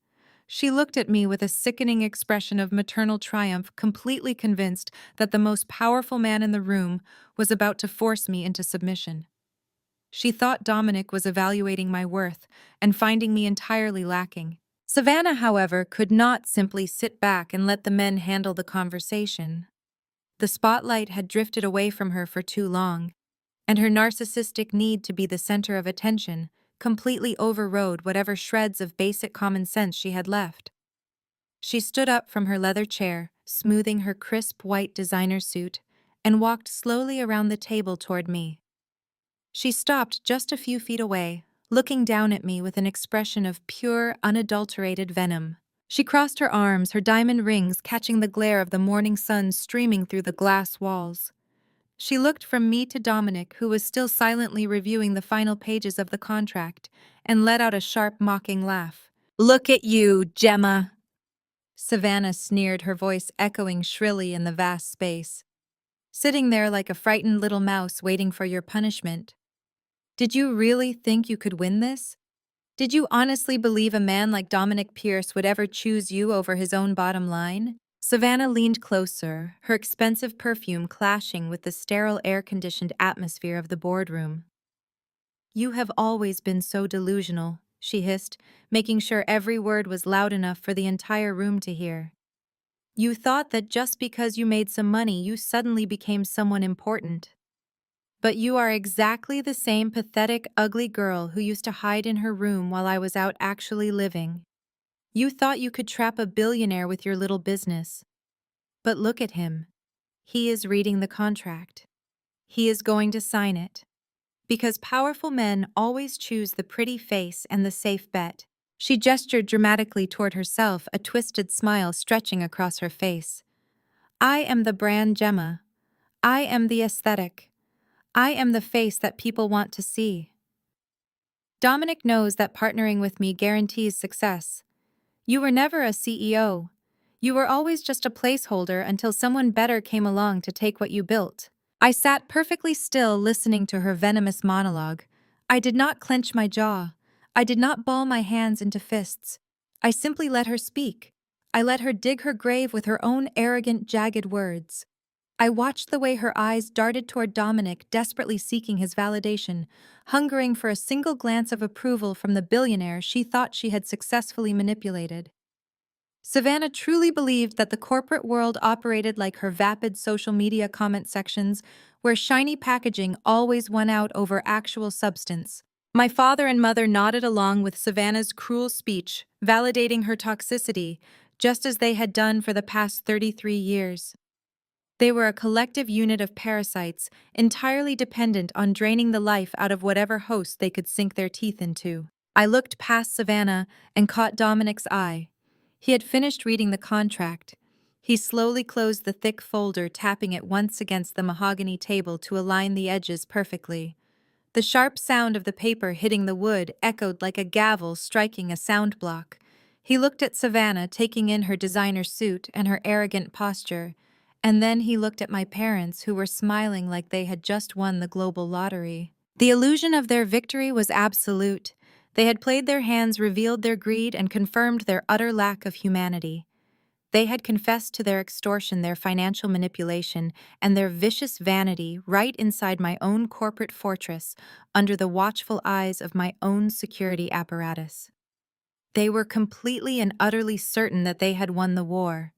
She looked at me with a sickening expression of maternal triumph, completely convinced that the most powerful man in the room was about to force me into submission. She thought Dominic was evaluating my worth and finding me entirely lacking. Savannah, however, could not simply sit back and let the men handle the conversation. The spotlight had drifted away from her for too long, and her narcissistic need to be the center of attention completely overrode whatever shreds of basic common sense she had left. She stood up from her leather chair, smoothing her crisp white designer suit, and walked slowly around the table toward me. She stopped just a few feet away, looking down at me with an expression of pure, unadulterated venom. She crossed her arms, her diamond rings catching the glare of the morning sun streaming through the glass walls. She looked from me to Dominic, who was still silently reviewing the final pages of the contract, and let out a sharp, mocking laugh. "Look at you, Gemma!" Savannah sneered, her voice echoing shrilly in the vast space. "Sitting there like a frightened little mouse waiting for your punishment. Did you really think you could win this? Did you honestly believe a man like Dominic Pierce would ever choose you over his own bottom line?" Savannah leaned closer, her expensive perfume clashing with the sterile air-conditioned atmosphere of the boardroom. "You have always been so delusional," she hissed, making sure every word was loud enough for the entire room to hear. "You thought that just because you made some money you suddenly became someone important. But you are exactly the same pathetic, ugly girl who used to hide in her room while I was out actually living. You thought you could trap a billionaire with your little business. But look at him. He is reading the contract. He is going to sign it. Because powerful men always choose the pretty face and the safe bet." She gestured dramatically toward herself, a twisted smile stretching across her face. "I am the brand, Gemma. I am the aesthetic. I am the face that people want to see. Dominic knows that partnering with me guarantees success. You were never a CEO. You were always just a placeholder until someone better came along to take what you built." I sat perfectly still, listening to her venomous monologue. I did not clench my jaw. I did not ball my hands into fists. I simply let her speak. I let her dig her grave with her own arrogant, jagged words. I watched the way her eyes darted toward Dominic, desperately seeking his validation, hungering for a single glance of approval from the billionaire she thought she had successfully manipulated. Savannah truly believed that the corporate world operated like her vapid social media comment sections, where shiny packaging always won out over actual substance. My father and mother nodded along with Savannah's cruel speech, validating her toxicity, just as they had done for the past 33 years. They were a collective unit of parasites, entirely dependent on draining the life out of whatever host they could sink their teeth into. I looked past Savannah and caught Dominic's eye. He had finished reading the contract. He slowly closed the thick folder, tapping it once against the mahogany table to align the edges perfectly. The sharp sound of the paper hitting the wood echoed like a gavel striking a sound block. He looked at Savannah taking in her designer suit and her arrogant posture, and then he looked at my parents who were smiling like they had just won the global lottery. The illusion of their victory was absolute. They had played their hands, revealed their greed, and confirmed their utter lack of humanity. They had confessed to their extortion, their financial manipulation, and their vicious vanity right inside my own corporate fortress, under the watchful eyes of my own security apparatus. They were completely and utterly certain that they had won the war.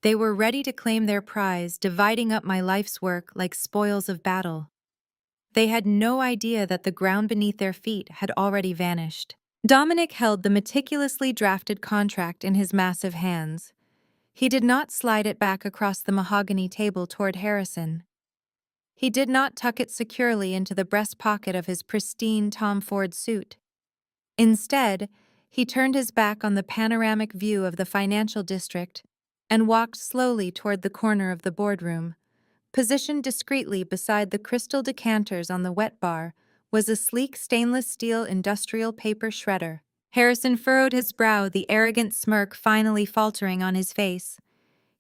They were ready to claim their prize, dividing up my life's work like spoils of battle. They had no idea that the ground beneath their feet had already vanished. Dominic held the meticulously drafted contract in his massive hands. He did not slide it back across the mahogany table toward Harrison. He did not tuck it securely into the breast pocket of his pristine Tom Ford suit. Instead, he turned his back on the panoramic view of the financial district and walked slowly toward the corner of the boardroom. Positioned discreetly beside the crystal decanters on the wet bar was a sleek stainless steel industrial paper shredder. Harrison furrowed his brow, the arrogant smirk finally faltering on his face.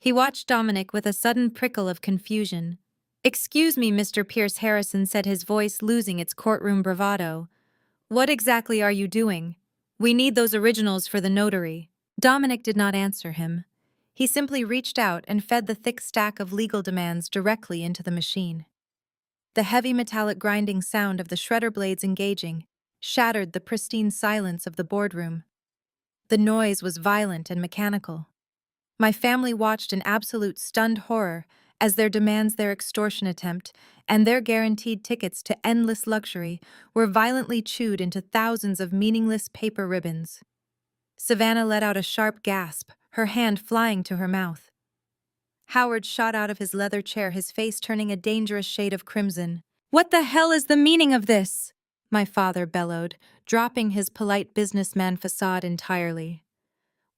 He watched Dominic with a sudden prickle of confusion. "Excuse me, Mr. Pierce," Harrison said, his voice losing its courtroom bravado. "What exactly are you doing? We need those originals for the notary." Dominic did not answer him. He simply reached out and fed the thick stack of legal demands directly into the machine. The heavy metallic grinding sound of the shredder blades engaging shattered the pristine silence of the boardroom. The noise was violent and mechanical. My family watched in absolute stunned horror as their demands, their extortion attempt, and their guaranteed tickets to endless luxury were violently chewed into thousands of meaningless paper ribbons. Savannah let out a sharp gasp, her hand flying to her mouth. Howard shot out of his leather chair, his face turning a dangerous shade of crimson. "What the hell is the meaning of this?" my father bellowed, dropping his polite businessman facade entirely.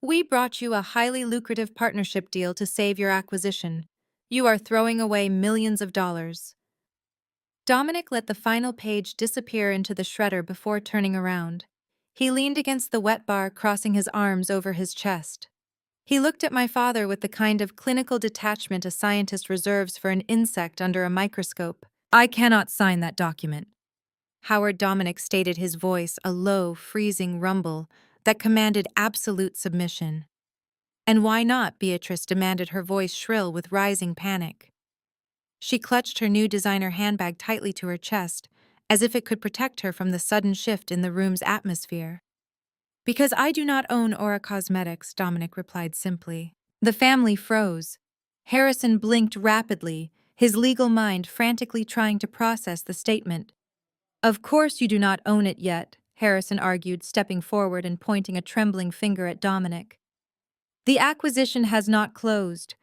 "We brought you a highly lucrative partnership deal to save your acquisition. You are throwing away millions of dollars." Dominic let the final page disappear into the shredder before turning around. He leaned against the wet bar, crossing his arms over his chest. He looked at my father with the kind of clinical detachment a scientist reserves for an insect under a microscope. "I cannot sign that document." Howard Dominic stated, his voice a low, freezing rumble that commanded absolute submission. "And why not?" Beatrice demanded, her voice shrill with rising panic. She clutched her new designer handbag tightly to her chest, as if it could protect her from the sudden shift in the room's atmosphere. "Because I do not own Aura Cosmetics," Dominic replied simply. The family froze. Harrison blinked rapidly, his legal mind frantically trying to process the statement. "Of course you do not own it yet," Harrison argued, stepping forward and pointing a trembling finger at Dominic. "The acquisition has not closed.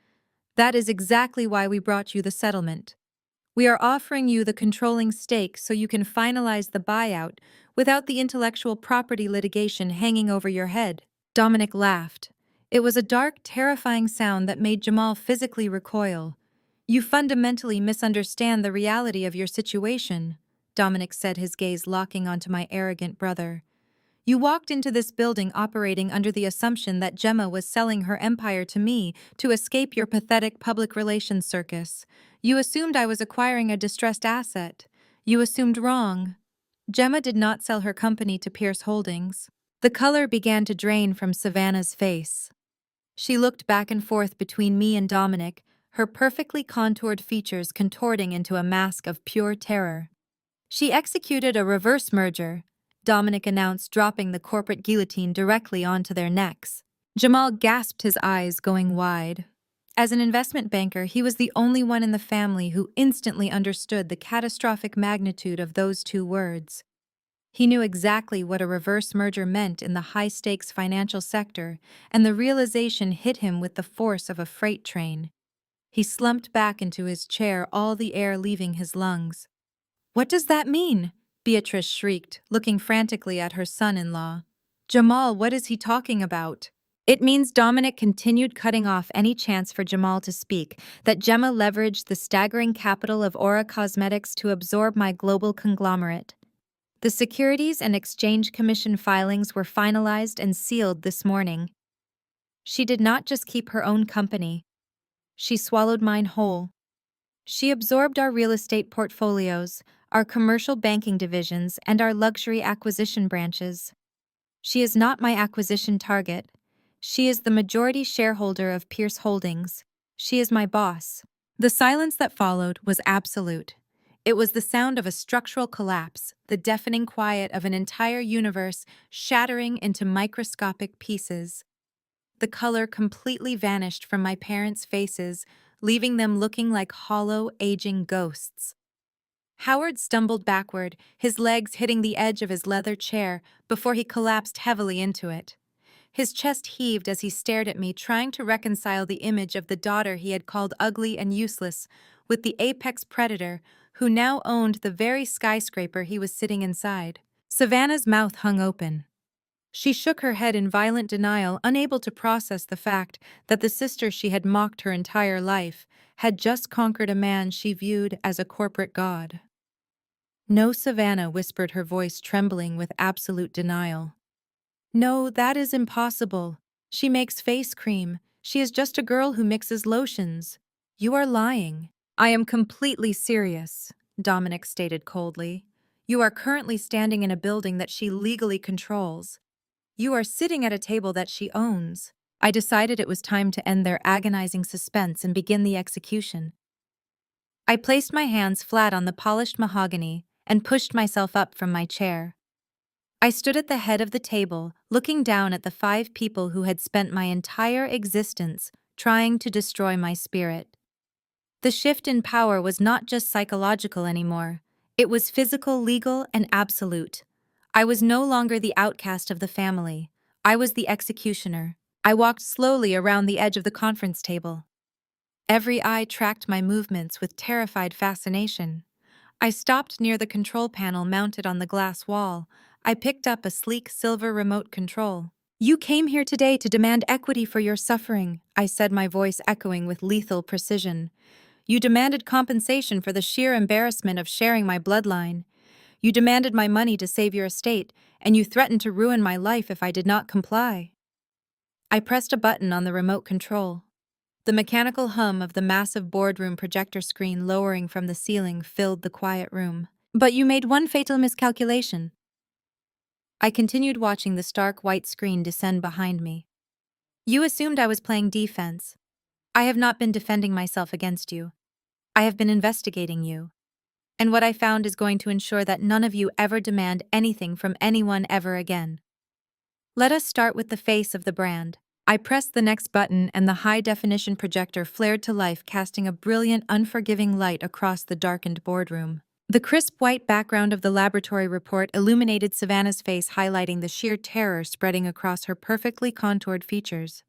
That is exactly why we brought you the settlement. We are offering you the controlling stake so you can finalize the buyout without the intellectual property litigation hanging over your head." Dominic laughed. It was a dark, terrifying sound that made Jamal physically recoil. "You fundamentally misunderstand the reality of your situation," Dominic said, his gaze locking onto my arrogant brother. "You walked into this building operating under the assumption that Gemma was selling her empire to me to escape your pathetic public relations circus. You assumed I was acquiring a distressed asset. You assumed wrong. Gemma did not sell her company to Pierce Holdings." The color began to drain from Savannah's face. She looked back and forth between me and Dominic, her perfectly contoured features contorting into a mask of pure terror. "She executed a reverse merger," Dominic announced, dropping the corporate guillotine directly onto their necks. Jamal gasped, his eyes going wide. As an investment banker, he was the only one in the family who instantly understood the catastrophic magnitude of those two words. He knew exactly what a reverse merger meant in the high-stakes financial sector, and the realization hit him with the force of a freight train. He slumped back into his chair, all the air leaving his lungs. "What does that mean?" Beatrice shrieked, looking frantically at her son-in-law. "Jamal, what is he talking about?" "It means," Dominic continued, cutting off any chance for Jamal to speak, "that Gemma leveraged the staggering capital of Aura Cosmetics to absorb my global conglomerate. The Securities and Exchange Commission filings were finalized and sealed this morning. She did not just keep her own company. She swallowed mine whole. She absorbed our real estate portfolios, our commercial banking divisions, and our luxury acquisition branches. She is not my acquisition target. She is the majority shareholder of Pierce Holdings. She is my boss. The silence that followed was absolute. It was the sound of a structural collapse, the deafening quiet of an entire universe shattering into microscopic pieces. The color completely vanished from my parents' faces, leaving them looking like hollow, aging ghosts. Howard stumbled backward, his legs hitting the edge of his leather chair before he collapsed heavily into it. His chest heaved as he stared at me, trying to reconcile the image of the daughter he had called ugly and useless with the apex predator who now owned the very skyscraper he was sitting inside. Savannah's mouth hung open. She shook her head in violent denial, unable to process the fact that the sister she had mocked her entire life had just conquered a man she viewed as a corporate god. "No, Savannah," whispered her voice, trembling with absolute denial. "No, that is impossible. She makes face cream. She is just a girl who mixes lotions. You are lying." "I am completely serious," Dominic stated coldly. "You are currently standing in a building that she legally controls. You are sitting at a table that she owns." I decided it was time to end their agonizing suspense and begin the execution. I placed my hands flat on the polished mahogany and pushed myself up from my chair. I stood at the head of the table, looking down at the 5 people who had spent my entire existence trying to destroy my spirit. The shift in power was not just psychological anymore. It was physical, legal, and absolute. I was no longer the outcast of the family. I was the executioner. I walked slowly around the edge of the conference table. Every eye tracked my movements with terrified fascination. I stopped near the control panel mounted on the glass wall. I picked up a sleek silver remote control. "You came here today to demand equity for your suffering," I said, my voice echoing with lethal precision. "You demanded compensation for the sheer embarrassment of sharing my bloodline. You demanded my money to save your estate, and you threatened to ruin my life if I did not comply." I pressed a button on the remote control. The mechanical hum of the massive boardroom projector screen lowering from the ceiling filled the quiet room. "But you made one fatal miscalculation." I continued watching the stark white screen descend behind me. "You assumed I was playing defense. I have not been defending myself against you. I have been investigating you. And what I found is going to ensure that none of you ever demand anything from anyone ever again. Let us start with the face of the brand." I pressed the next button and the high-definition projector flared to life, casting a brilliant, unforgiving light across the darkened boardroom. The crisp white background of the laboratory report illuminated Savannah's face, highlighting the sheer terror spreading across her perfectly contoured features.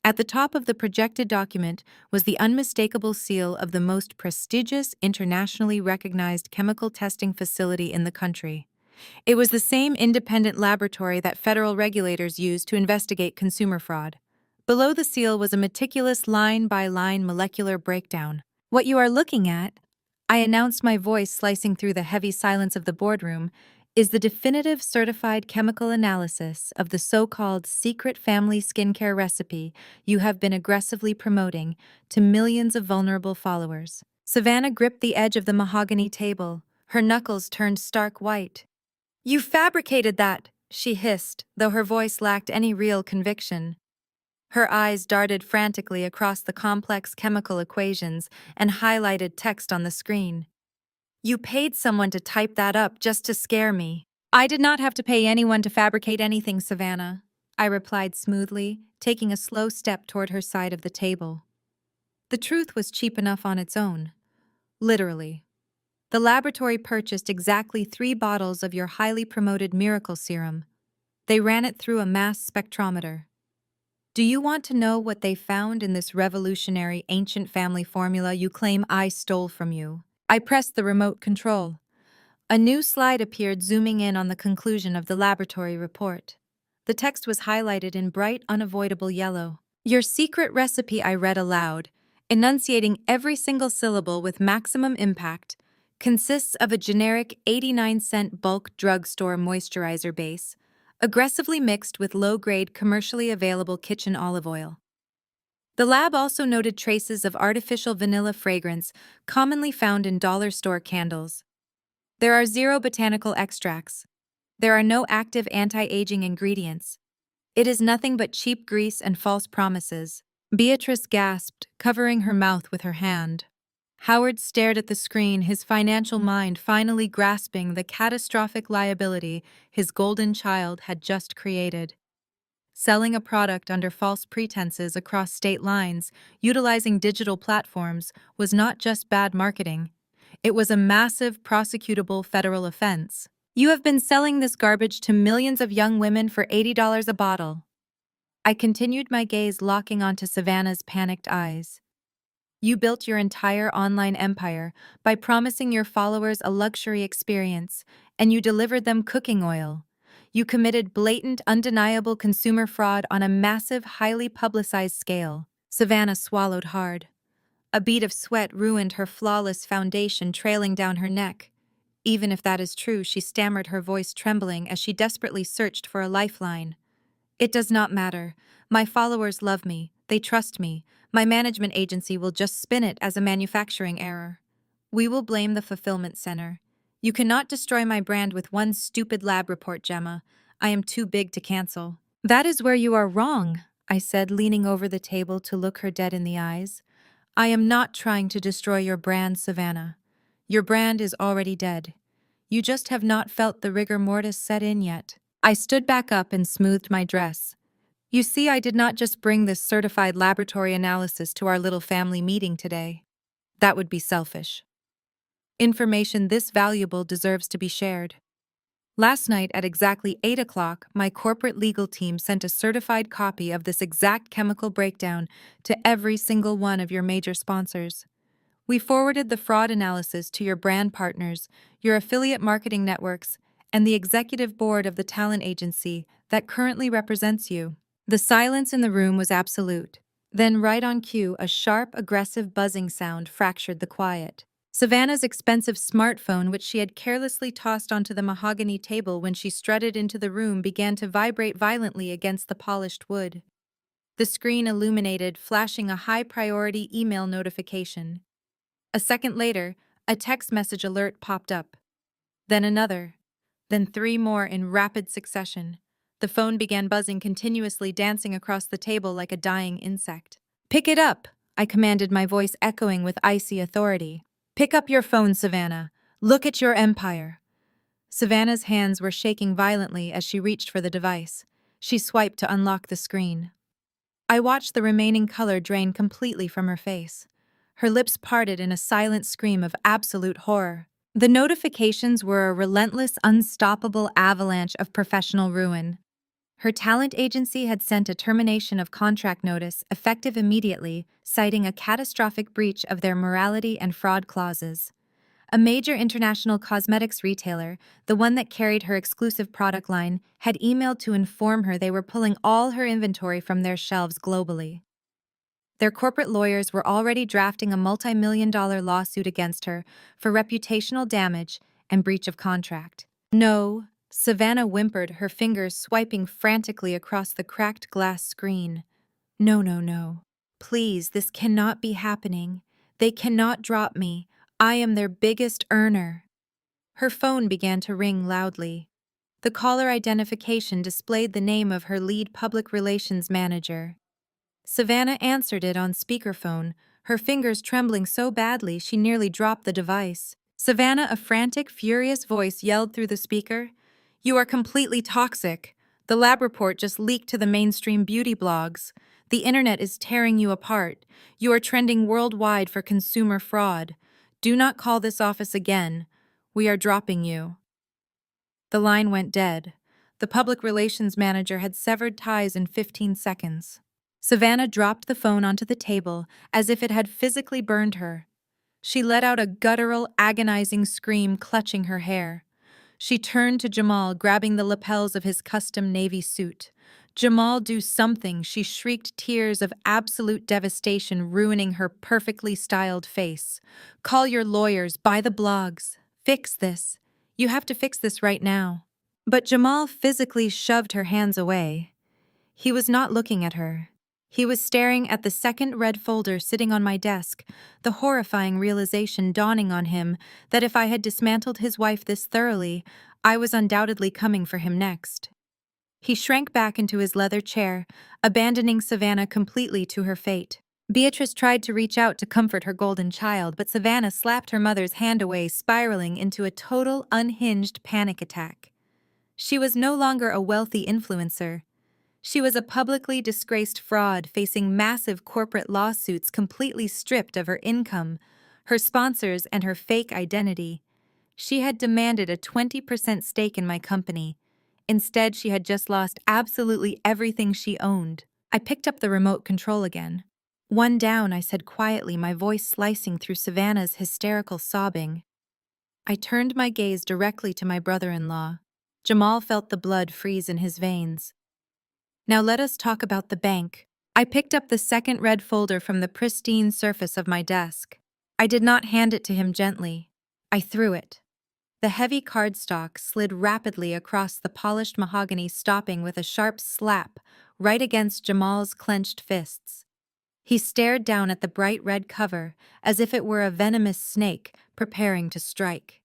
At the top of the projected document was the unmistakable seal of the most prestigious, internationally recognized chemical testing facility in the country. It was the same independent laboratory that federal regulators use to investigate consumer fraud. Below the seal was a meticulous line-by-line molecular breakdown. "What you are looking at," I announced, my voice slicing through the heavy silence of the boardroom, "is the definitive certified chemical analysis of the so-called secret family skincare recipe you have been aggressively promoting to millions of vulnerable followers." Savannah gripped the edge of the mahogany table, her knuckles turned stark white. "You fabricated that," she hissed, though her voice lacked any real conviction. Her eyes darted frantically across the complex chemical equations and highlighted text on the screen. "You paid someone to type that up just to scare me." "I did not have to pay anyone to fabricate anything, Savannah," I replied smoothly, taking a slow step toward her side of the table. The truth was cheap enough on its own. Literally. The laboratory purchased exactly 3 bottles of your highly promoted miracle serum. They ran it through a mass spectrometer. Do you want to know what they found in this revolutionary ancient family formula you claim I stole from you? I pressed the remote control. A new slide appeared, zooming in on the conclusion of the laboratory report. The text was highlighted in bright, unavoidable yellow. "Your secret recipe," I read aloud, enunciating every single syllable with maximum impact, consists of a generic 89-cent bulk drugstore moisturizer base, aggressively mixed with low-grade commercially available kitchen olive oil. The lab also noted traces of artificial vanilla fragrance commonly found in dollar store candles. There are 0 botanical extracts. There are no active anti-aging ingredients. It is nothing but cheap grease and false promises. Beatrice gasped, covering her mouth with her hand. Howard stared at the screen, his financial mind finally grasping the catastrophic liability his golden child had just created. Selling a product under false pretenses across state lines, utilizing digital platforms, was not just bad marketing. It was a massive, prosecutable federal offense. You have been selling this garbage to millions of young women for $80 a bottle. I continued, my gaze locking onto Savannah's panicked eyes. You built your entire online empire by promising your followers a luxury experience, and you delivered them cooking oil. You committed blatant, undeniable consumer fraud on a massive, highly publicized scale. Savannah swallowed hard. A bead of sweat ruined her flawless foundation trailing down her neck. Even if that is true, she stammered, her voice trembling as she desperately searched for a lifeline. It does not matter. My followers love me. They trust me. My management agency will just spin it as a manufacturing error. We will blame the fulfillment center. You cannot destroy my brand with one stupid lab report, Gemma. I am too big to cancel. That is where you are wrong, I said, leaning over the table to look her dead in the eyes. I am not trying to destroy your brand, Savannah. Your brand is already dead. You just have not felt the rigor mortis set in yet. I stood back up and smoothed my dress. You see, I did not just bring this certified laboratory analysis to our little family meeting today. That would be selfish. Information this valuable deserves to be shared. Last night at exactly 8 o'clock, my corporate legal team sent a certified copy of this exact chemical breakdown to every single one of your major sponsors. We forwarded the fraud analysis to your brand partners, your affiliate marketing networks, and the executive board of the talent agency that currently represents you. The silence in the room was absolute. Then, right on cue, a sharp, aggressive buzzing sound fractured the quiet. Savannah's expensive smartphone, which she had carelessly tossed onto the mahogany table when she strutted into the room, began to vibrate violently against the polished wood. The screen illuminated, flashing a high-priority email notification. A second later, a text message alert popped up. Then another. Then 3 more in rapid succession. The phone began buzzing continuously, dancing across the table like a dying insect. "Pick it up!" I commanded, my voice echoing with icy authority. "Pick up your phone, Savannah. Look at your empire." Savannah's hands were shaking violently as she reached for the device. She swiped to unlock the screen. I watched the remaining color drain completely from her face. Her lips parted in a silent scream of absolute horror. The notifications were a relentless, unstoppable avalanche of professional ruin. Her talent agency had sent a termination of contract notice, effective immediately, citing a catastrophic breach of their morality and fraud clauses. A major international cosmetics retailer, the one that carried her exclusive product line, had emailed to inform her they were pulling all her inventory from their shelves globally. Their corporate lawyers were already drafting a multi-million-dollar lawsuit against her for reputational damage and breach of contract. "No," Savannah whimpered, her fingers swiping frantically across the cracked glass screen. "No, no, no. Please, this cannot be happening. They cannot drop me. I am their biggest earner." Her phone began to ring loudly. The caller identification displayed the name of her lead public relations manager. Savannah answered it on speakerphone, her fingers trembling so badly she nearly dropped the device. "Savannah," a frantic, furious voice yelled through the speaker. "You are completely toxic. The lab report just leaked to the mainstream beauty blogs. The internet is tearing you apart. You are trending worldwide for consumer fraud. Do not call this office again. We are dropping you." The line went dead. The public relations manager had severed ties in 15 seconds. Savannah dropped the phone onto the table as if it had physically burned her. She let out a guttural, agonizing scream, clutching her hair. She turned to Jamal, grabbing the lapels of his custom navy suit. Jamal, do something, she shrieked, tears of absolute devastation ruining her perfectly styled face. Call your lawyers, buy the blogs. Fix this. You have to fix this right now. But Jamal physically shoved her hands away. He was not looking at her. He was staring at the second red folder sitting on my desk, the horrifying realization dawning on him that if I had dismantled his wife this thoroughly, I was undoubtedly coming for him next. He shrank back into his leather chair, abandoning Savannah completely to her fate. Beatrice tried to reach out to comfort her golden child, but Savannah slapped her mother's hand away, spiraling into a total, unhinged panic attack. She was no longer a wealthy influencer. She was a publicly disgraced fraud facing massive corporate lawsuits, completely stripped of her income, her sponsors, and her fake identity. She had demanded a 20% stake in my company. Instead, she had just lost absolutely everything she owned. I picked up the remote control again. One down, I said quietly, my voice slicing through Savannah's hysterical sobbing. I turned my gaze directly to my brother-in-law. Jamal felt the blood freeze in his veins. Now let us talk about the bank. I picked up the second red folder from the pristine surface of my desk. I did not hand it to him gently. I threw it. The heavy cardstock slid rapidly across the polished mahogany, stopping with a sharp slap right against Jamal's clenched fists. He stared down at the bright red cover as if it were a venomous snake preparing to strike.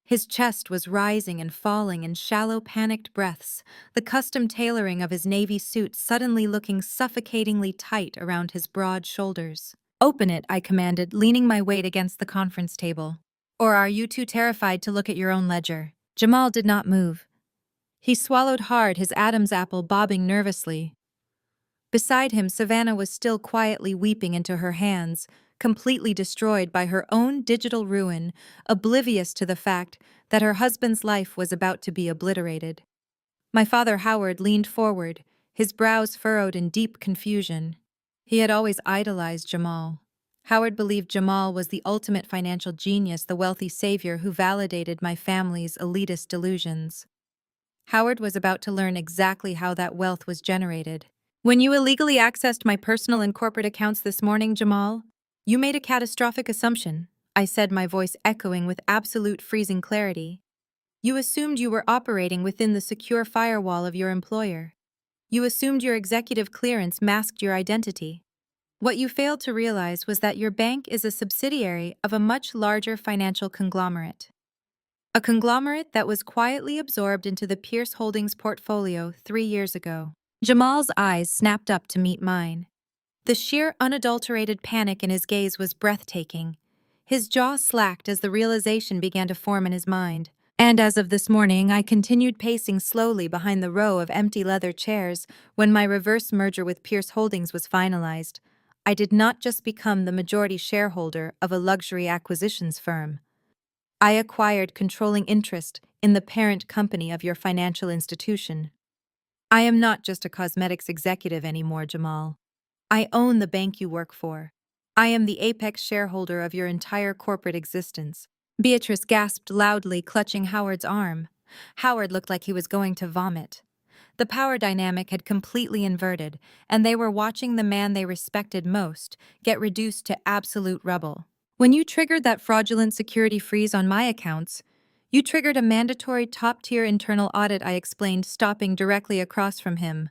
His chest was rising and falling in shallow, panicked breaths, the custom tailoring of his navy suit suddenly looking suffocatingly tight around his broad shoulders. Open it, I commanded, leaning my weight against the conference table. Or are you too terrified to look at your own ledger? Jamal did not move. He swallowed hard, his Adam's apple bobbing nervously. Beside him, Savannah was still quietly weeping into her hands, completely destroyed by her own digital ruin, oblivious to the fact that her husband's life was about to be obliterated. My father Howard leaned forward, his brows furrowed in deep confusion. He had always idolized Jamal. Howard believed Jamal was the ultimate financial genius, the wealthy savior who validated my family's elitist delusions. Howard was about to learn exactly how that wealth was generated. When you illegally accessed my personal and corporate accounts this morning, Jamal, you made a catastrophic assumption, I said, my voice echoing with absolute freezing clarity. You assumed you were operating within the secure firewall of your employer. You assumed your executive clearance masked your identity. What you failed to realize was that your bank is a subsidiary of a much larger financial conglomerate. A conglomerate that was quietly absorbed into the Pierce Holdings portfolio 3 years ago. Jamal's eyes snapped up to meet mine. The sheer, unadulterated panic in his gaze was breathtaking. His jaw slacked as the realization began to form in his mind. And as of this morning, I continued pacing slowly behind the row of empty leather chairs when my reverse merger with Pierce Holdings was finalized. I did not just become the majority shareholder of a luxury acquisitions firm. I acquired controlling interest in the parent company of your financial institution. I am not just a cosmetics executive anymore, Jamal. I own the bank you work for. I am the apex shareholder of your entire corporate existence. Beatrice gasped loudly, clutching Howard's arm. Howard looked like he was going to vomit. The power dynamic had completely inverted, and they were watching the man they respected most get reduced to absolute rubble. When you triggered that fraudulent security freeze on my accounts, you triggered a mandatory top-tier internal audit, I explained, stopping directly across from him.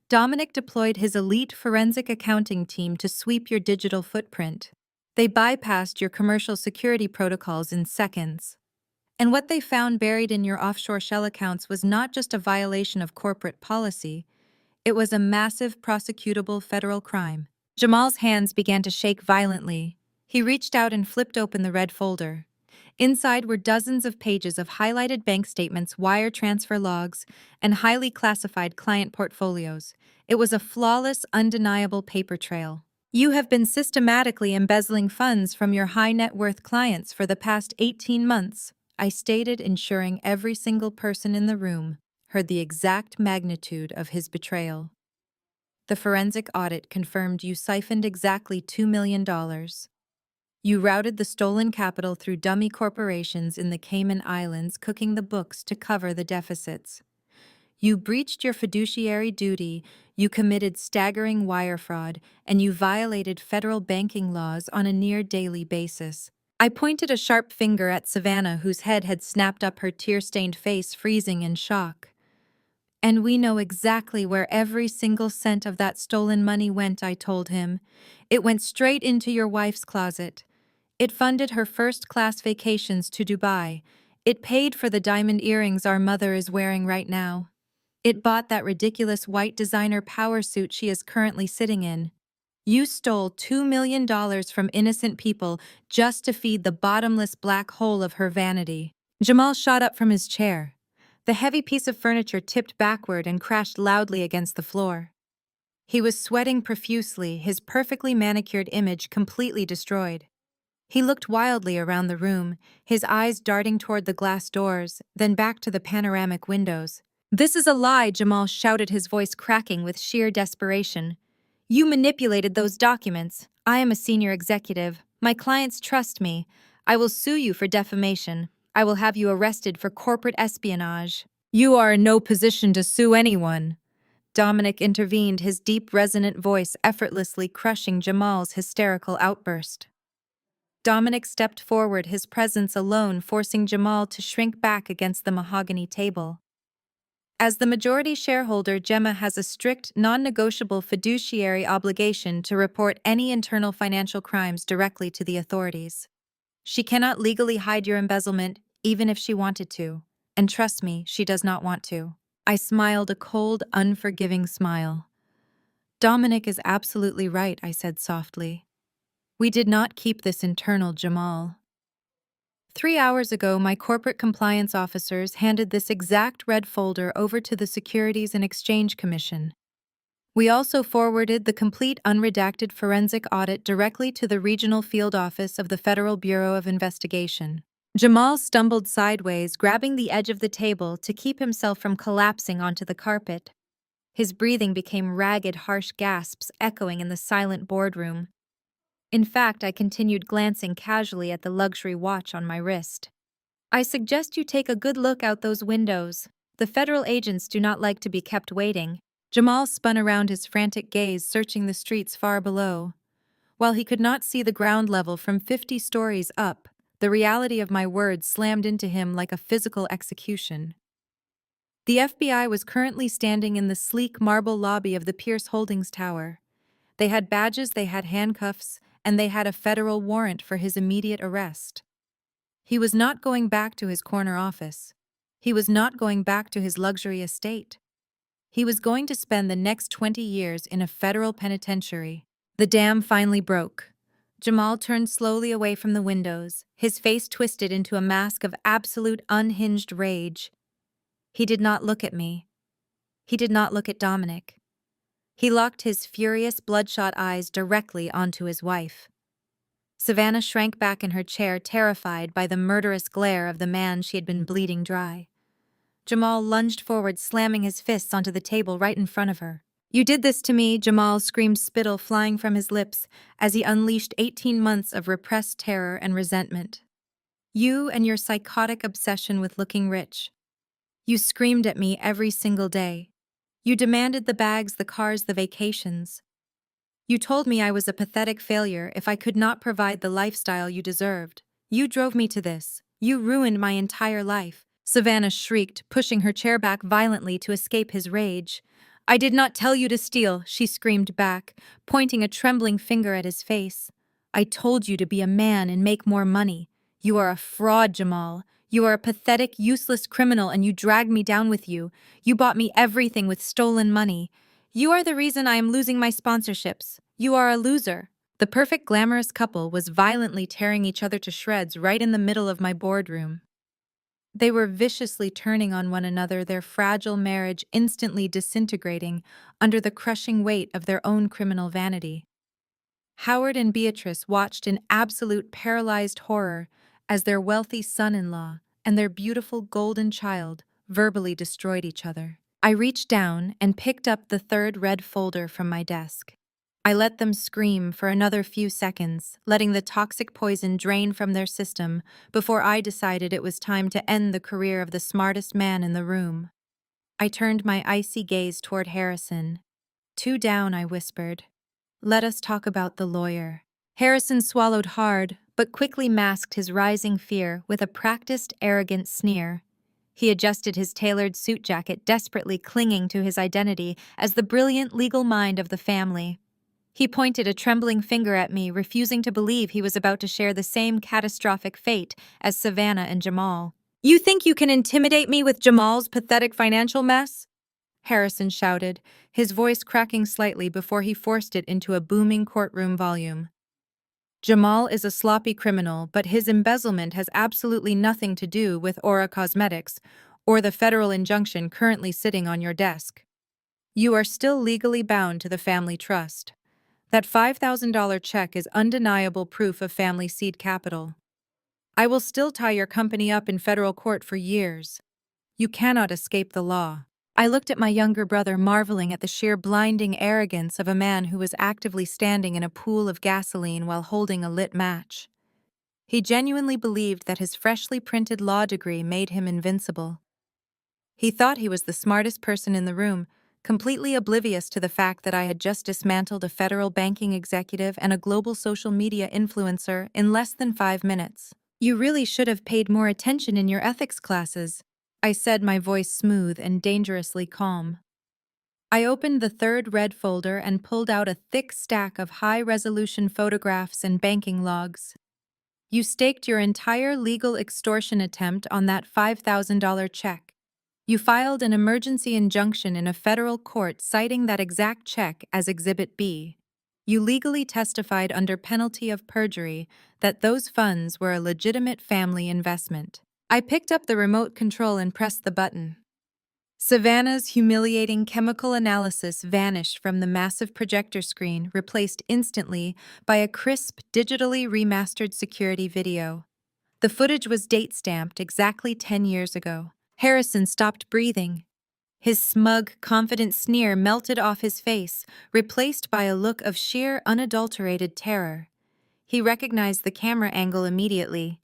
Dominic deployed his elite forensic accounting team to sweep your digital footprint. They bypassed your commercial security protocols in seconds. And what they found buried in your offshore shell accounts was not just a violation of corporate policy, it was a massive prosecutable federal crime. Jamal's hands began to shake violently. He reached out and flipped open the red folder. Inside were dozens of pages of highlighted bank statements, wire transfer logs, and highly classified client portfolios. It was a flawless, undeniable paper trail. You have been systematically embezzling funds from your high-net-worth clients for the past 18 months, I stated, ensuring every single person in the room heard the exact magnitude of his betrayal. The forensic audit confirmed you siphoned exactly $2 million. You routed the stolen capital through dummy corporations in the Cayman Islands, cooking the books to cover the deficits. You breached your fiduciary duty, you committed staggering wire fraud, and you violated federal banking laws on a near-daily basis. I pointed a sharp finger at Savannah, whose head had snapped up, her tear-stained face freezing in shock. And we know exactly where every single cent of that stolen money went, I told him. It went straight into your wife's closet. It funded her first-class vacations to Dubai. It paid for the diamond earrings our mother is wearing right now. It bought that ridiculous white designer power suit she is currently sitting in. You stole $2 million from innocent people just to feed the bottomless black hole of her vanity. Jamal shot up from his chair. The heavy piece of furniture tipped backward and crashed loudly against the floor. He was sweating profusely, his perfectly manicured image completely destroyed. He looked wildly around the room, his eyes darting toward the glass doors, then back to the panoramic windows. "This is a lie," Jamal shouted, his voice cracking with sheer desperation. "You manipulated those documents. I am a senior executive. My clients trust me. I will sue you for defamation. I will have you arrested for corporate espionage." "You are in no position to sue anyone," Dominic intervened, his deep, resonant voice effortlessly crushing Jamal's hysterical outburst. Dominic stepped forward, his presence alone forcing Jamal to shrink back against the mahogany table. As the majority shareholder, Gemma has a strict, non-negotiable fiduciary obligation to report any internal financial crimes directly to the authorities. She cannot legally hide your embezzlement, even if she wanted to. And trust me, she does not want to. I smiled a cold, unforgiving smile. "Dominic is absolutely right," I said softly. "We did not keep this internal, Jamal." 3 hours ago, my corporate compliance officers handed this exact red folder over to the Securities and Exchange Commission. We also forwarded the complete unredacted forensic audit directly to the regional field office of the Federal Bureau of Investigation. Jamal stumbled sideways, grabbing the edge of the table to keep himself from collapsing onto the carpet. His breathing became ragged, harsh gasps echoing in the silent boardroom. In fact, I continued glancing casually at the luxury watch on my wrist. "I suggest you take a good look out those windows. The federal agents do not like to be kept waiting." Jamal spun around, his frantic gaze searching the streets far below. While he could not see the ground level from 50 stories up, the reality of my words slammed into him like a physical execution. The FBI was currently standing in the sleek marble lobby of the Pierce Holdings Tower. They had badges, they had handcuffs, and they had a federal warrant for his immediate arrest. He was not going back to his corner office. He was not going back to his luxury estate. He was going to spend the next 20 years in a federal penitentiary. The dam finally broke. Jamal turned slowly away from the windows, his face twisted into a mask of absolute unhinged rage. He did not look at me. He did not look at Dominic. He locked his furious, bloodshot eyes directly onto his wife. Savannah shrank back in her chair, terrified by the murderous glare of the man she had been bleeding dry. Jamal lunged forward, slamming his fists onto the table right in front of her. "You did this to me," Jamal screamed, spittle flying from his lips as he unleashed 18 months of repressed terror and resentment. "You and your psychotic obsession with looking rich. You screamed at me every single day. You demanded the bags, the cars, the vacations. You told me I was a pathetic failure if I could not provide the lifestyle you deserved. You drove me to this. You ruined my entire life." Savannah shrieked, pushing her chair back violently to escape his rage. "I did not tell you to steal," she screamed back, pointing a trembling finger at his face. "I told you to be a man and make more money. You are a fraud, Jamal. You are a pathetic, useless criminal, and you dragged me down with you. You bought me everything with stolen money. You are the reason I am losing my sponsorships. You are a loser." The perfect glamorous couple was violently tearing each other to shreds right in the middle of my boardroom. They were viciously turning on one another, their fragile marriage instantly disintegrating under the crushing weight of their own criminal vanity. Howard and Beatrice watched in absolute paralyzed horror as their wealthy son-in-law and their beautiful golden child verbally destroyed each other. I reached down and picked up the third red folder from my desk. I let them scream for another few seconds, letting the toxic poison drain from their system before I decided it was time to end the career of the smartest man in the room. I turned my icy gaze toward Harrison. "Two down," I whispered. "Let us talk about the lawyer." Harrison swallowed hard, but quickly masked his rising fear with a practiced, arrogant sneer. He adjusted his tailored suit jacket, desperately clinging to his identity as the brilliant legal mind of the family. He pointed a trembling finger at me, refusing to believe he was about to share the same catastrophic fate as Savannah and Jamal. "You think you can intimidate me with Jamal's pathetic financial mess?" Harrison shouted, his voice cracking slightly before he forced it into a booming courtroom volume. "Jamal is a sloppy criminal, but his embezzlement has absolutely nothing to do with Aura Cosmetics or the federal injunction currently sitting on your desk. You are still legally bound to the family trust. That $5,000 check is undeniable proof of family seed capital. I will still tie your company up in federal court for years. You cannot escape the law." I looked at my younger brother, marveling at the sheer blinding arrogance of a man who was actively standing in a pool of gasoline while holding a lit match. He genuinely believed that his freshly printed law degree made him invincible. He thought he was the smartest person in the room, completely oblivious to the fact that I had just dismantled a federal banking executive and a global social media influencer in less than 5 minutes. "You really should have paid more attention in your ethics classes," I said, my voice smooth and dangerously calm. I opened the third red folder and pulled out a thick stack of high-resolution photographs and banking logs. "You staked your entire legal extortion attempt on that $5,000 check. You filed an emergency injunction in a federal court citing that exact check as Exhibit B. You legally testified under penalty of perjury that those funds were a legitimate family investment." I picked up the remote control and pressed the button. Savannah's humiliating chemical analysis vanished from the massive projector screen, replaced instantly by a crisp, digitally remastered security video. The footage was date-stamped exactly 10 years ago. Harrison stopped breathing. His smug, confident sneer melted off his face, replaced by a look of sheer, unadulterated terror. He recognized the camera angle immediately.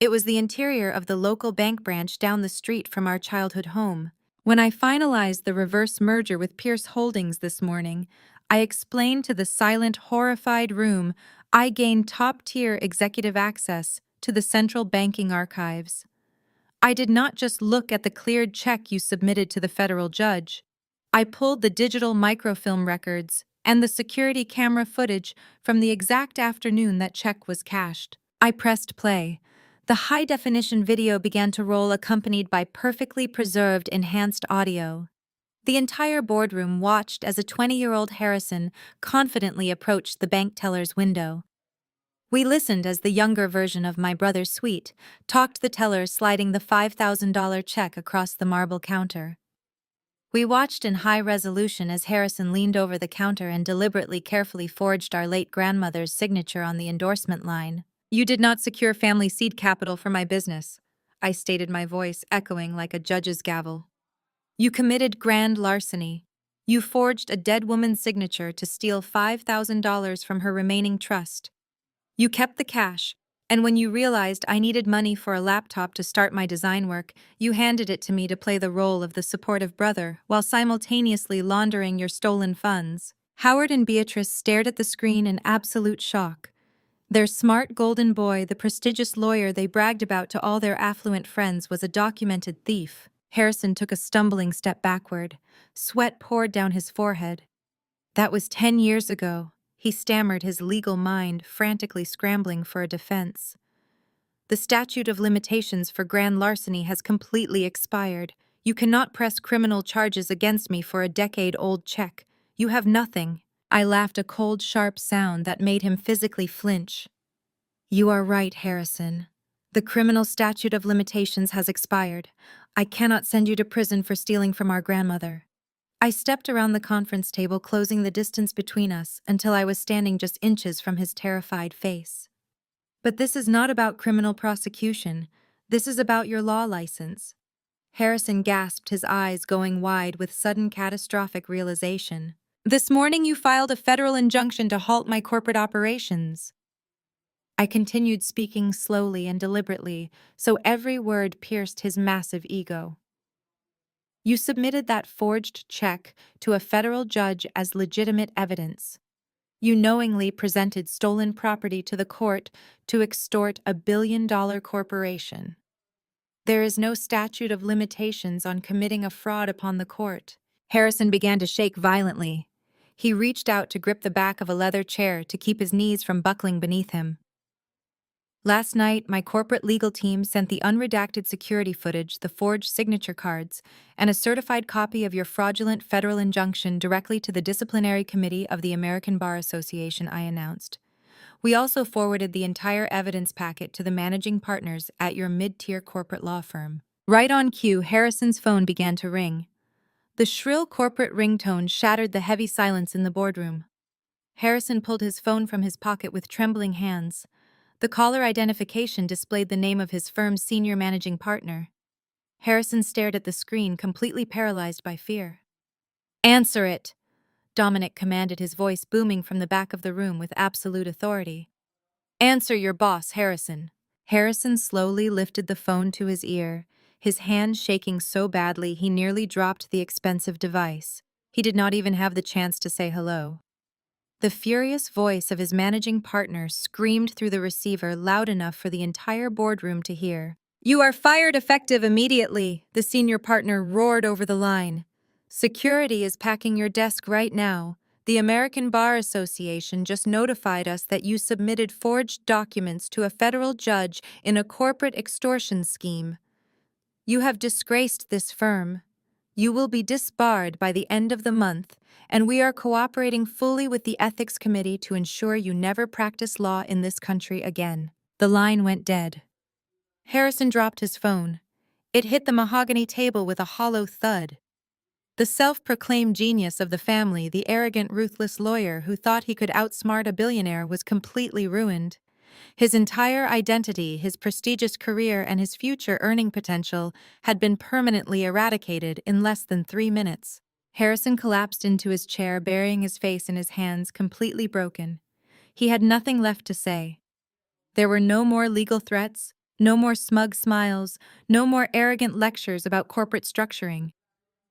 It was the interior of the local bank branch down the street from our childhood home. When I finalized the reverse merger with Pierce Holdings this morning, I explained to the silent, horrified room I gained top-tier executive access to the central banking archives. I did not just look at the cleared check you submitted to the federal judge. I pulled the digital microfilm records and the security camera footage from the exact afternoon that check was cashed. I pressed play. The high-definition video began to roll, accompanied by perfectly preserved enhanced audio. The entire boardroom watched as a 20-year-old Harrison confidently approached the bank teller's window. We listened as the younger version of my brother's suite talked the teller sliding the $5,000 check across the marble counter. We watched in high resolution as Harrison leaned over the counter and deliberately carefully forged our late grandmother's signature on the endorsement line. "You did not secure family seed capital for my business," I stated, my voice echoing like a judge's gavel. "You committed grand larceny. You forged a dead woman's signature to steal $5,000 from her remaining trust. You kept the cash, and when you realized I needed money for a laptop to start my design work, you handed it to me to play the role of the supportive brother while simultaneously laundering your stolen funds." Howard and Beatrice stared at the screen in absolute shock. Their smart golden boy, the prestigious lawyer they bragged about to all their affluent friends, was a documented thief. Harrison took a stumbling step backward. Sweat poured down his forehead. "That was 10 years ago," he stammered, his legal mind frantically scrambling for a defense. "The statute of limitations for grand larceny has completely expired. You cannot press criminal charges against me for a decade-old check. You have nothing." I laughed, a cold, sharp sound that made him physically flinch. "You are right, Harrison. The criminal statute of limitations has expired. I cannot send you to prison for stealing from our grandmother." I stepped around the conference table, closing the distance between us until I was standing just inches from his terrified face. "But this is not about criminal prosecution. This is about your law license." Harrison gasped, his eyes going wide with sudden catastrophic realization. "This morning you filed a federal injunction to halt my corporate operations." I continued, speaking slowly and deliberately, so every word pierced his massive ego. You submitted that forged check to a federal judge as legitimate evidence. You knowingly presented stolen property to the court to extort a billion-dollar corporation. There is no statute of limitations on committing a fraud upon the court. Harrison began to shake violently. He reached out to grip the back of a leather chair to keep his knees from buckling beneath him. Last night, my corporate legal team sent the unredacted security footage, the forged signature cards, and a certified copy of your fraudulent federal injunction directly to the disciplinary committee of the American Bar Association, I announced. We also forwarded the entire evidence packet to the managing partners at your mid-tier corporate law firm. Right on cue, Harrison's phone began to ring. The shrill corporate ringtone shattered the heavy silence in the boardroom. Harrison pulled his phone from his pocket with trembling hands. The caller identification displayed the name of his firm's senior managing partner. Harrison stared at the screen, completely paralyzed by fear. "Answer it!" Dominic commanded, his voice booming from the back of the room with absolute authority. "Answer your boss, Harrison." Harrison slowly lifted the phone to his ear, his hand shaking so badly he nearly dropped the expensive device. He did not even have the chance to say hello. The furious voice of his managing partner screamed through the receiver loud enough for the entire boardroom to hear. "You are fired effective immediately," the senior partner roared over the line. "Security is packing your desk right now. The American Bar Association just notified us that you submitted forged documents to a federal judge in a corporate extortion scheme. You have disgraced this firm. You will be disbarred by the end of the month, and we are cooperating fully with the Ethics Committee to ensure you never practice law in this country again." The line went dead. Harrison dropped his phone. It hit the mahogany table with a hollow thud. The self-proclaimed genius of the family, the arrogant, ruthless lawyer who thought he could outsmart a billionaire, was completely ruined. His entire identity, his prestigious career, and his future earning potential had been permanently eradicated in less than 3 minutes. Harrison collapsed into his chair, burying his face in his hands, completely broken. He had nothing left to say. There were no more legal threats, no more smug smiles, no more arrogant lectures about corporate structuring.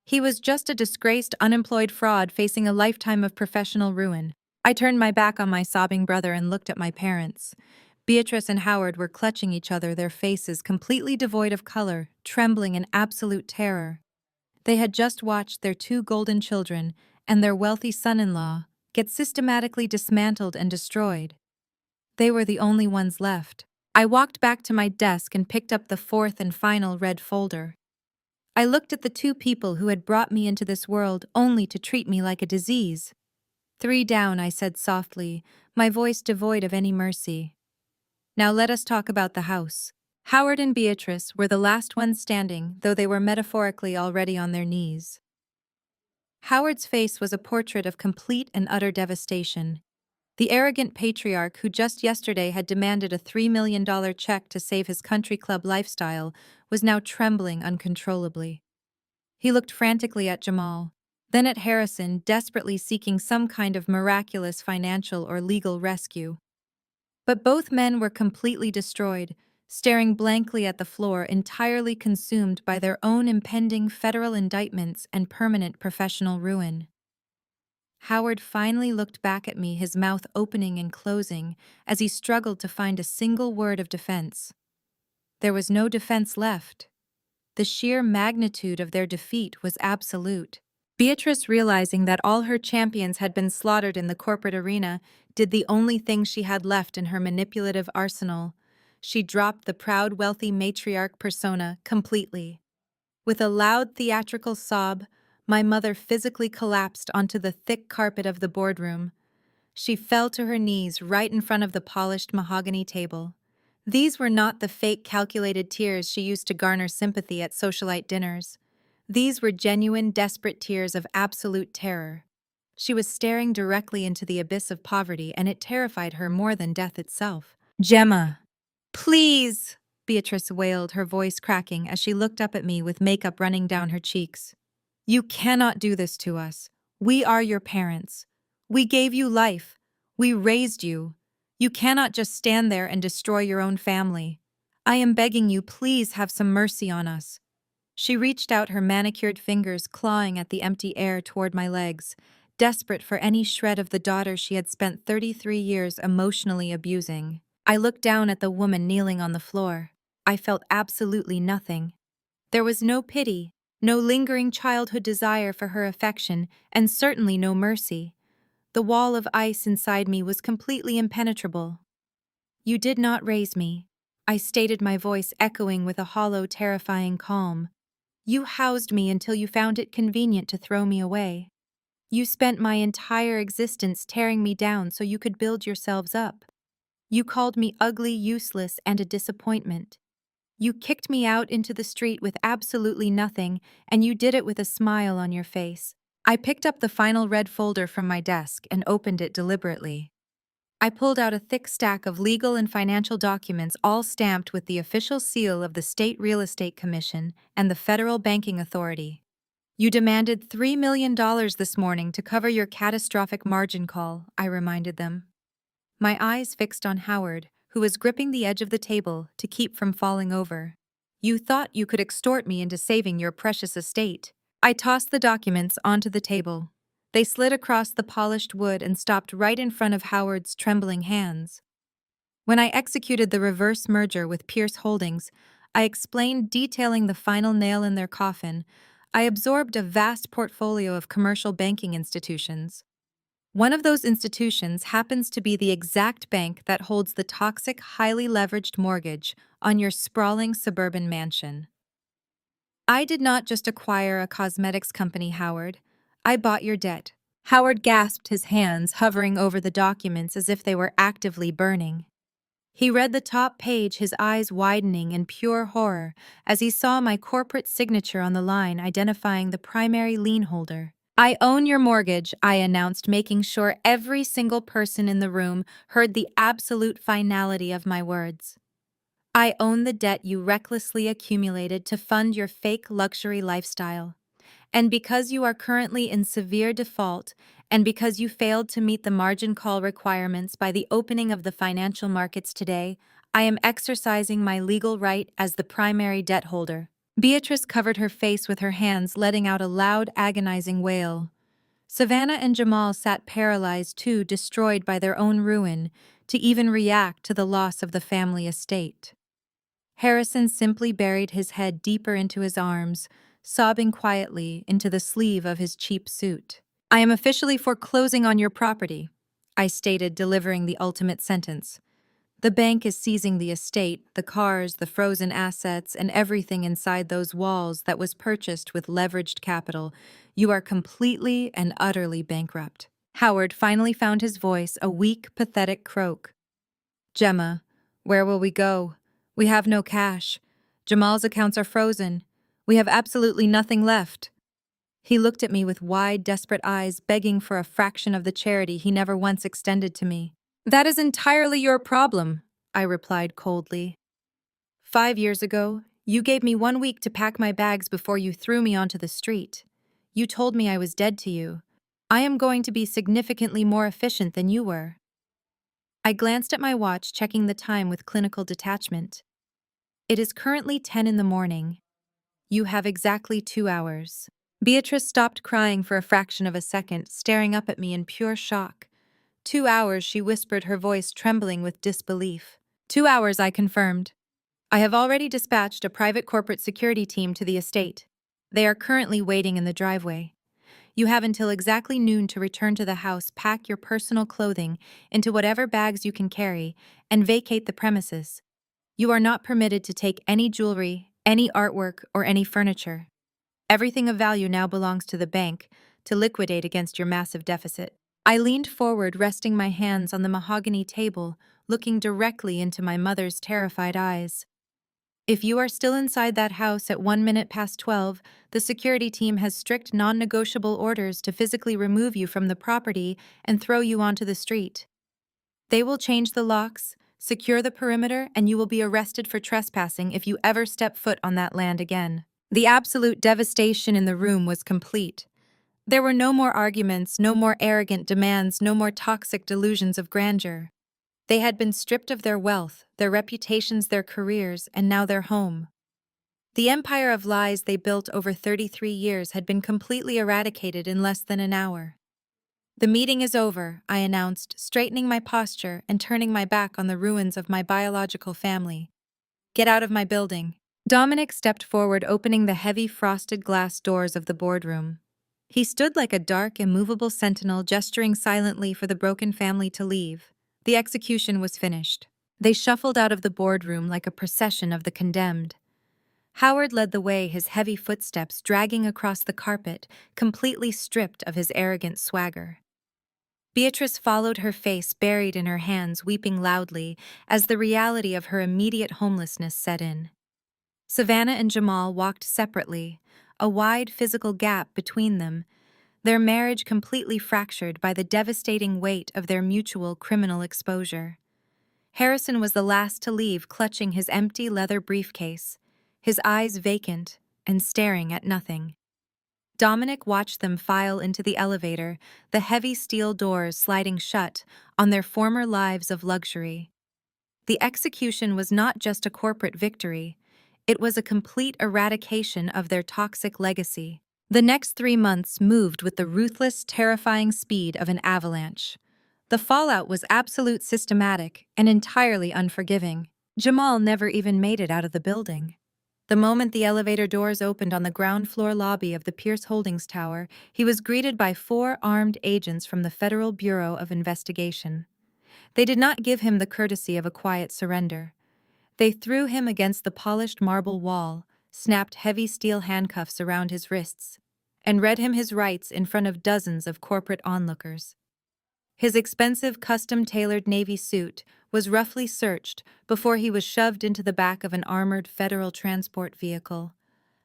He was just a disgraced, unemployed fraud facing a lifetime of professional ruin. I turned my back on my sobbing brother and looked at my parents. Beatrice and Howard were clutching each other, their faces completely devoid of color, trembling in absolute terror. They had just watched their 2 golden children and their wealthy son-in-law get systematically dismantled and destroyed. They were the only ones left. I walked back to my desk and picked up the 4th and final red folder. I looked at the 2 people who had brought me into this world only to treat me like a disease. "3 down," I said softly, my voice devoid of any mercy. "Now let us talk about the house." Howard and Beatrice were the last ones standing, though they were metaphorically already on their knees. Howard's face was a portrait of complete and utter devastation. The arrogant patriarch who just yesterday had demanded a $3 million check to save his country club lifestyle was now trembling uncontrollably. He looked frantically at Jamal, then at Harrison, desperately seeking some kind of miraculous financial or legal rescue. But both men were completely destroyed, staring blankly at the floor, entirely consumed by their own impending federal indictments and permanent professional ruin. Howard finally looked back at me, his mouth opening and closing as he struggled to find a single word of defense. There was no defense left. The sheer magnitude of their defeat was absolute. Beatrice, realizing that all her champions had been slaughtered in the corporate arena, did the only thing she had left in her manipulative arsenal. She dropped the proud, wealthy matriarch persona completely. With a loud theatrical sob, my mother physically collapsed onto the thick carpet of the boardroom. She fell to her knees right in front of the polished mahogany table. These were not the fake, calculated tears she used to garner sympathy at socialite dinners. These were genuine, desperate tears of absolute terror. She was staring directly into the abyss of poverty, and it terrified her more than death itself. "Gemma, please!" Beatrice wailed, her voice cracking as she looked up at me with makeup running down her cheeks. "You cannot do this to us. We are your parents. We gave you life. We raised you. You cannot just stand there and destroy your own family. I am begging you, please have some mercy on us." She reached out her manicured fingers, clawing at the empty air toward my legs, desperate for any shred of the daughter she had spent 33 years emotionally abusing. I looked down at the woman kneeling on the floor. I felt absolutely nothing. There was no pity, no lingering childhood desire for her affection, and certainly no mercy. The wall of ice inside me was completely impenetrable. "You did not raise me," I stated, my voice echoing with a hollow, terrifying calm. "You housed me until you found it convenient to throw me away. You spent my entire existence tearing me down so you could build yourselves up. You called me ugly, useless, and a disappointment. You kicked me out into the street with absolutely nothing, and you did it with a smile on your face." I picked up the final red folder from my desk and opened it deliberately. I pulled out a thick stack of legal and financial documents, all stamped with the official seal of the State Real Estate Commission and the Federal Banking Authority. "You demanded $3 million this morning to cover your catastrophic margin call," I reminded them. My eyes fixed on Howard, who was gripping the edge of the table to keep from falling over. "You thought you could extort me into saving your precious estate." I tossed the documents onto the table. They slid across the polished wood and stopped right in front of Howard's trembling hands. When I executed the reverse merger with Pierce Holdings, I explained, detailing the final nail in their coffin. I absorbed a vast portfolio of commercial banking institutions. One of those institutions happens to be the exact bank that holds the toxic, highly leveraged mortgage on your sprawling suburban mansion. "I did not just acquire a cosmetics company, Howard. I bought your debt." Howard gasped, his hands hovering over the documents as if they were actively burning. He read the top page, his eyes widening in pure horror as he saw my corporate signature on the line identifying the primary lien holder. "I own your mortgage," I announced, making sure every single person in the room heard the absolute finality of my words. "I own the debt you recklessly accumulated to fund your fake luxury lifestyle. And because you are currently in severe default, and because you failed to meet the margin call requirements by the opening of the financial markets today, I am exercising my legal right as the primary debt holder." Beatrice covered her face with her hands, letting out a loud, agonizing wail. Savannah and Jamal sat paralyzed, too destroyed by their own ruin, to even react to the loss of the family estate. Harrison simply buried his head deeper into his arms, sobbing quietly into the sleeve of his cheap suit. "I am officially foreclosing on your property," I stated, delivering the ultimate sentence. "The bank is seizing the estate, the cars, the frozen assets, and everything inside those walls that was purchased with leveraged capital. You are completely and utterly bankrupt." Howard finally found his voice, a weak, pathetic croak. "Gemma, where will we go? We have no cash. Jamal's accounts are frozen. We have absolutely nothing left." He looked at me with wide, desperate eyes, begging for a fraction of the charity he never once extended to me. "That is entirely your problem," I replied coldly. "5 years ago, you gave me 1 week to pack my bags before you threw me onto the street. You told me I was dead to you. I am going to be significantly more efficient than you were." I glanced at my watch, checking the time with clinical detachment. "It is currently 10 in the morning. You have exactly 2 hours. Beatrice stopped crying for a fraction of a second, staring up at me in pure shock. "2 hours," she whispered, her voice trembling with disbelief. "2 hours," I confirmed. "I have already dispatched a private corporate security team to the estate. They are currently waiting in the driveway. You have until exactly noon to return to the house, pack your personal clothing into whatever bags you can carry, and vacate the premises. You are not permitted to take any jewelry, any artwork, or any furniture. Everything of value now belongs to the bank to liquidate against your massive deficit." I leaned forward, resting my hands on the mahogany table, looking directly into my mother's terrified eyes. "If you are still inside that house at 1 minute past 12, the security team has strict non-negotiable orders to physically remove you from the property and throw you onto the street. They will change the locks, secure the perimeter, and you will be arrested for trespassing if you ever step foot on that land again." The absolute devastation in the room was complete. There were no more arguments, no more arrogant demands, no more toxic delusions of grandeur. They had been stripped of their wealth, their reputations, their careers, and now their home. The empire of lies they built over 33 years had been completely eradicated in less than an hour. "The meeting is over," I announced, straightening my posture and turning my back on the ruins of my biological family. "Get out of my building." Dominic stepped forward, opening the heavy frosted glass doors of the boardroom. He stood like a dark, immovable sentinel, gesturing silently for the broken family to leave. The execution was finished. They shuffled out of the boardroom like a procession of the condemned. Howard led the way, his heavy footsteps dragging across the carpet, completely stripped of his arrogant swagger. Beatrice followed, her face buried in her hands, weeping loudly as the reality of her immediate homelessness set in. Savannah and Jamal walked separately, a wide physical gap between them, their marriage completely fractured by the devastating weight of their mutual criminal exposure. Harrison was the last to leave, clutching his empty leather briefcase, his eyes vacant and staring at nothing. Dominic watched them file into the elevator, the heavy steel doors sliding shut on their former lives of luxury. The execution was not just a corporate victory, it was a complete eradication of their toxic legacy. The next 3 months moved with the ruthless, terrifying speed of an avalanche. The fallout was absolute, systematic, and entirely unforgiving. Jamal never even made it out of the building. The moment the elevator doors opened on the ground floor lobby of the Pierce Holdings Tower, he was greeted by 4 armed agents from the Federal Bureau of Investigation. They did not give him the courtesy of a quiet surrender. They threw him against the polished marble wall, snapped heavy steel handcuffs around his wrists, and read him his rights in front of dozens of corporate onlookers. His expensive, custom-tailored Navy suit was roughly searched before he was shoved into the back of an armored federal transport vehicle.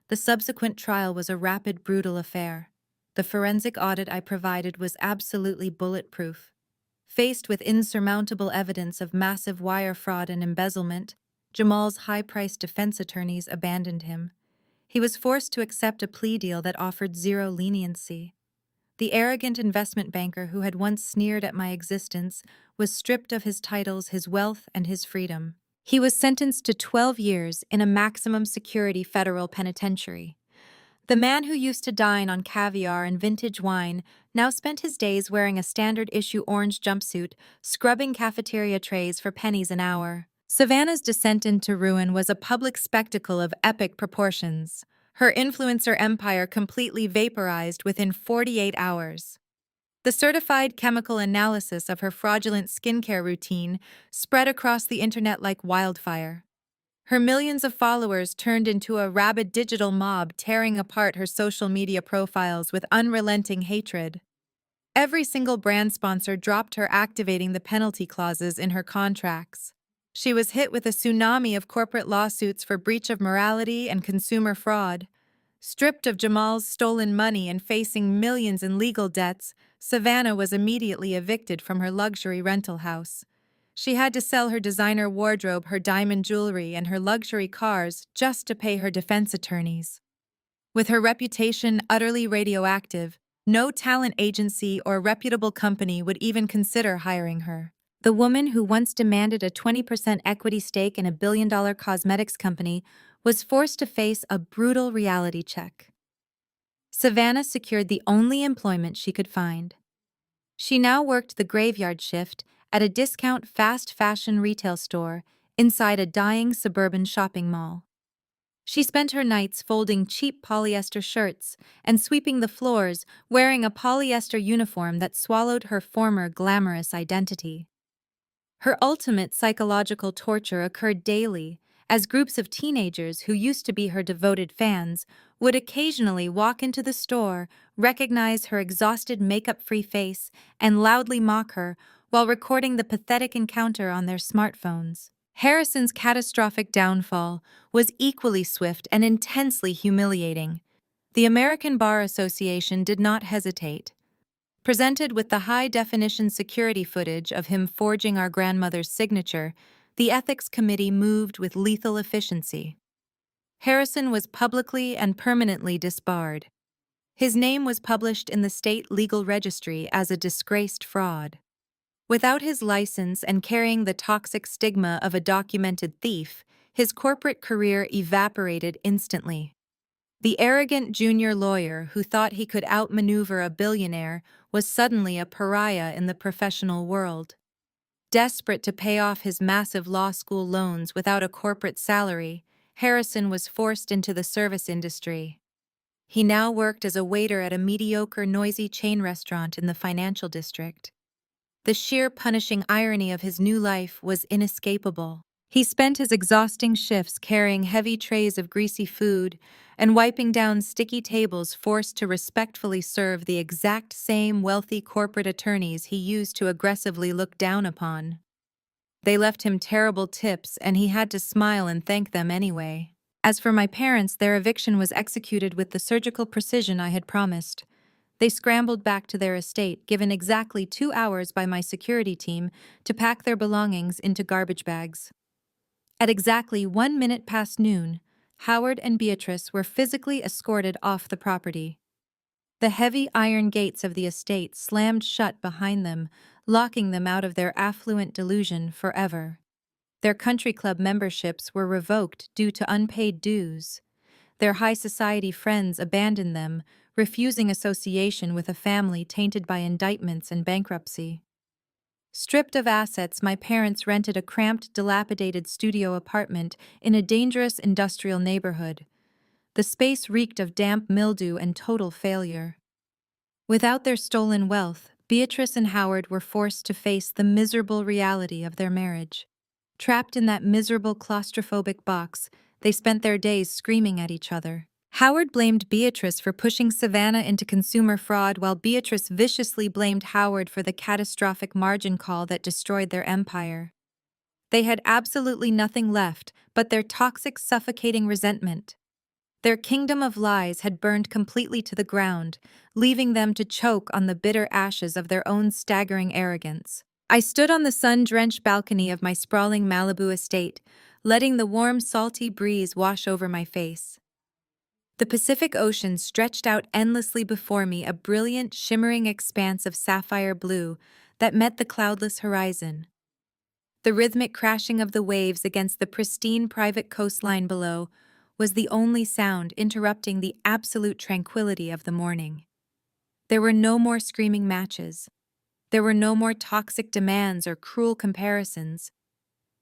The subsequent trial was a rapid, brutal affair. The forensic audit I provided was absolutely bulletproof. Faced with insurmountable evidence of massive wire fraud and embezzlement, Jamal's high-priced defense attorneys abandoned him. He was forced to accept a plea deal that offered zero leniency. The arrogant investment banker who had once sneered at my existence was stripped of his titles, his wealth, and his freedom. He was sentenced to 12 years in a maximum security federal penitentiary. The man who used to dine on caviar and vintage wine now spent his days wearing a standard-issue orange jumpsuit, scrubbing cafeteria trays for pennies an hour. Savannah's descent into ruin was a public spectacle of epic proportions. Her influencer empire completely vaporized within 48 hours. The certified chemical analysis of her fraudulent skincare routine spread across the internet like wildfire. Her millions of followers turned into a rabid digital mob, tearing apart her social media profiles with unrelenting hatred. Every single brand sponsor dropped her, activating the penalty clauses in her contracts. She was hit with a tsunami of corporate lawsuits for breach of morality and consumer fraud. Stripped of Jamal's stolen money and facing millions in legal debts, Savannah was immediately evicted from her luxury rental house. She had to sell her designer wardrobe, her diamond jewelry, and her luxury cars just to pay her defense attorneys. With her reputation utterly radioactive, no talent agency or reputable company would even consider hiring her. The woman who once demanded a 20% equity stake in a billion-dollar cosmetics company was forced to face a brutal reality check. Savannah secured the only employment she could find. She now worked the graveyard shift at a discount fast fashion retail store inside a dying suburban shopping mall. She spent her nights folding cheap polyester shirts and sweeping the floors, wearing a polyester uniform that swallowed her former glamorous identity. Her ultimate psychological torture occurred daily, as groups of teenagers who used to be her devoted fans would occasionally walk into the store, recognize her exhausted makeup-free face, and loudly mock her while recording the pathetic encounter on their smartphones. Harrison's catastrophic downfall was equally swift and intensely humiliating. The American Bar Association did not hesitate. Presented with the high-definition security footage of him forging our grandmother's signature, the Ethics Committee moved with lethal efficiency. Harrison was publicly and permanently disbarred. His name was published in the state legal registry as a disgraced fraud. Without his license and carrying the toxic stigma of a documented thief, His corporate career evaporated instantly. The arrogant junior lawyer who thought he could outmaneuver a billionaire was suddenly a pariah in the professional world. Desperate to pay off his massive law school loans without a corporate salary, Harrison was forced into the service industry. He now worked as a waiter at a mediocre, noisy chain restaurant in the financial district. The sheer punishing irony of his new life was inescapable. He spent his exhausting shifts carrying heavy trays of greasy food and wiping down sticky tables, forced to respectfully serve the exact same wealthy corporate attorneys he used to aggressively look down upon. They left him terrible tips, and he had to smile and thank them anyway. As for my parents, their eviction was executed with the surgical precision I had promised. They scrambled back to their estate, given exactly 2 hours by my security team to pack their belongings into garbage bags. At exactly 1 minute past noon, Howard and Beatrice were physically escorted off the property. The heavy iron gates of the estate slammed shut behind them, locking them out of their affluent delusion forever. Their country club memberships were revoked due to unpaid dues. Their high society friends abandoned them, refusing association with a family tainted by indictments and bankruptcy. Stripped of assets, my parents rented a cramped, dilapidated studio apartment in a dangerous industrial neighborhood. The space reeked of damp mildew and total failure. Without their stolen wealth, Beatrice and Howard were forced to face the miserable reality of their marriage. Trapped in that miserable claustrophobic box, they spent their days screaming at each other. Howard blamed Beatrice for pushing Savannah into consumer fraud, while Beatrice viciously blamed Howard for the catastrophic margin call that destroyed their empire. They had absolutely nothing left but their toxic, suffocating resentment. Their kingdom of lies had burned completely to the ground, leaving them to choke on the bitter ashes of their own staggering arrogance. I stood on the sun-drenched balcony of my sprawling Malibu estate, letting the warm, salty breeze wash over my face. The Pacific Ocean stretched out endlessly before me, a brilliant, shimmering expanse of sapphire blue that met the cloudless horizon. The rhythmic crashing of the waves against the pristine private coastline below was the only sound interrupting the absolute tranquility of the morning. There were no more screaming matches. There were no more toxic demands or cruel comparisons.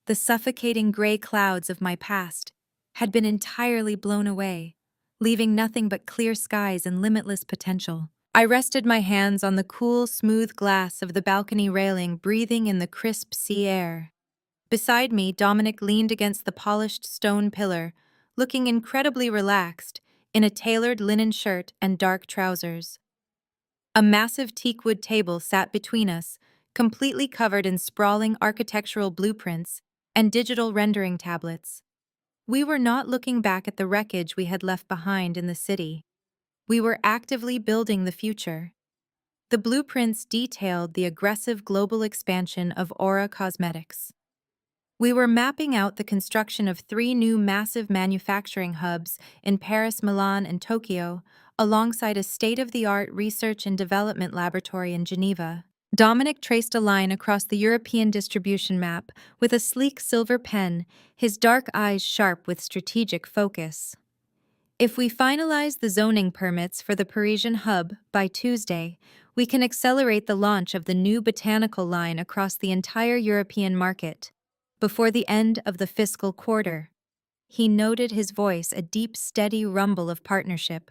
The suffocating gray clouds of my past had been entirely blown away, leaving nothing but clear skies and limitless potential. I rested my hands on the cool, smooth glass of the balcony railing, breathing in the crisp sea air. Beside me, Dominic leaned against the polished stone pillar, looking incredibly relaxed, in a tailored linen shirt and dark trousers. A massive teakwood table sat between us, completely covered in sprawling architectural blueprints and digital rendering tablets. We were not looking back at the wreckage we had left behind in the city. We were actively building the future. The blueprints detailed the aggressive global expansion of Aura Cosmetics. We were mapping out the construction of 3 new massive manufacturing hubs in Paris, Milan, and Tokyo, alongside a state-of-the-art research and development laboratory in Geneva. Dominic traced a line across the European distribution map with a sleek silver pen, his dark eyes sharp with strategic focus. If we finalize the zoning permits for the Parisian hub by Tuesday, we can accelerate the launch of the new botanical line across the entire European market before the end of the fiscal quarter. He noted, his voice a deep, steady rumble of partnership.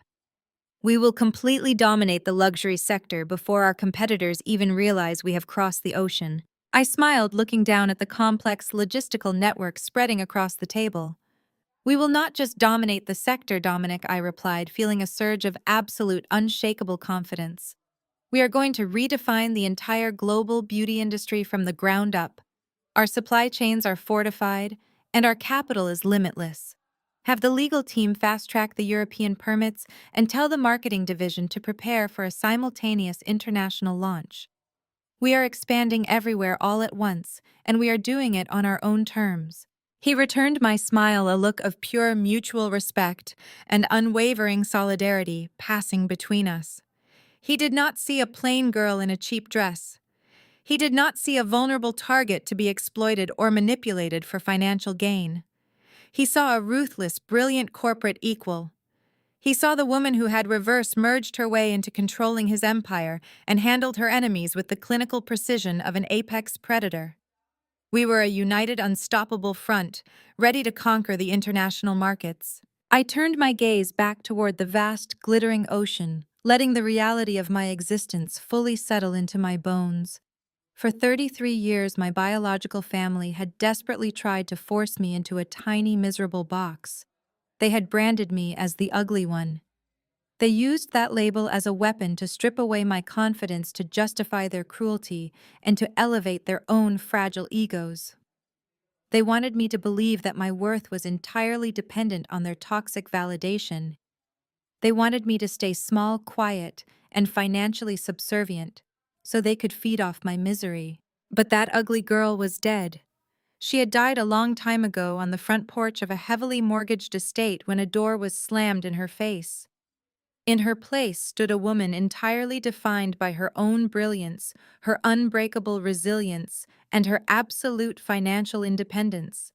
We will completely dominate the luxury sector before our competitors even realize we have crossed the ocean. I smiled, looking down at the complex logistical network spreading across the table. We will not just dominate the sector, Dominic, I replied, feeling a surge of absolute, unshakable confidence. We are going to redefine the entire global beauty industry from the ground up. Our supply chains are fortified, and our capital is limitless. Have the legal team fast-track the European permits and tell the marketing division to prepare for a simultaneous international launch. We are expanding everywhere all at once, and we are doing it on our own terms. He returned my smile, a look of pure mutual respect and unwavering solidarity passing between us. He did not see a plain girl in a cheap dress. He did not see a vulnerable target to be exploited or manipulated for financial gain. He saw a ruthless, brilliant corporate equal. He saw the woman who had reverse merged her way into controlling his empire and handled her enemies with the clinical precision of an apex predator. We were a united, unstoppable front, ready to conquer the international markets. I turned my gaze back toward the vast, glittering ocean, letting the reality of my existence fully settle into my bones. For 33 years, my biological family had desperately tried to force me into a tiny, miserable box. They had branded me as the ugly one. They used that label as a weapon to strip away my confidence, to justify their cruelty, and to elevate their own fragile egos. They wanted me to believe that my worth was entirely dependent on their toxic validation. They wanted me to stay small, quiet, and financially subservient, so they could feed off my misery. But that ugly girl was dead. She had died a long time ago on the front porch of a heavily mortgaged estate when a door was slammed in her face. In her place stood a woman entirely defined by her own brilliance, her unbreakable resilience, and her absolute financial independence.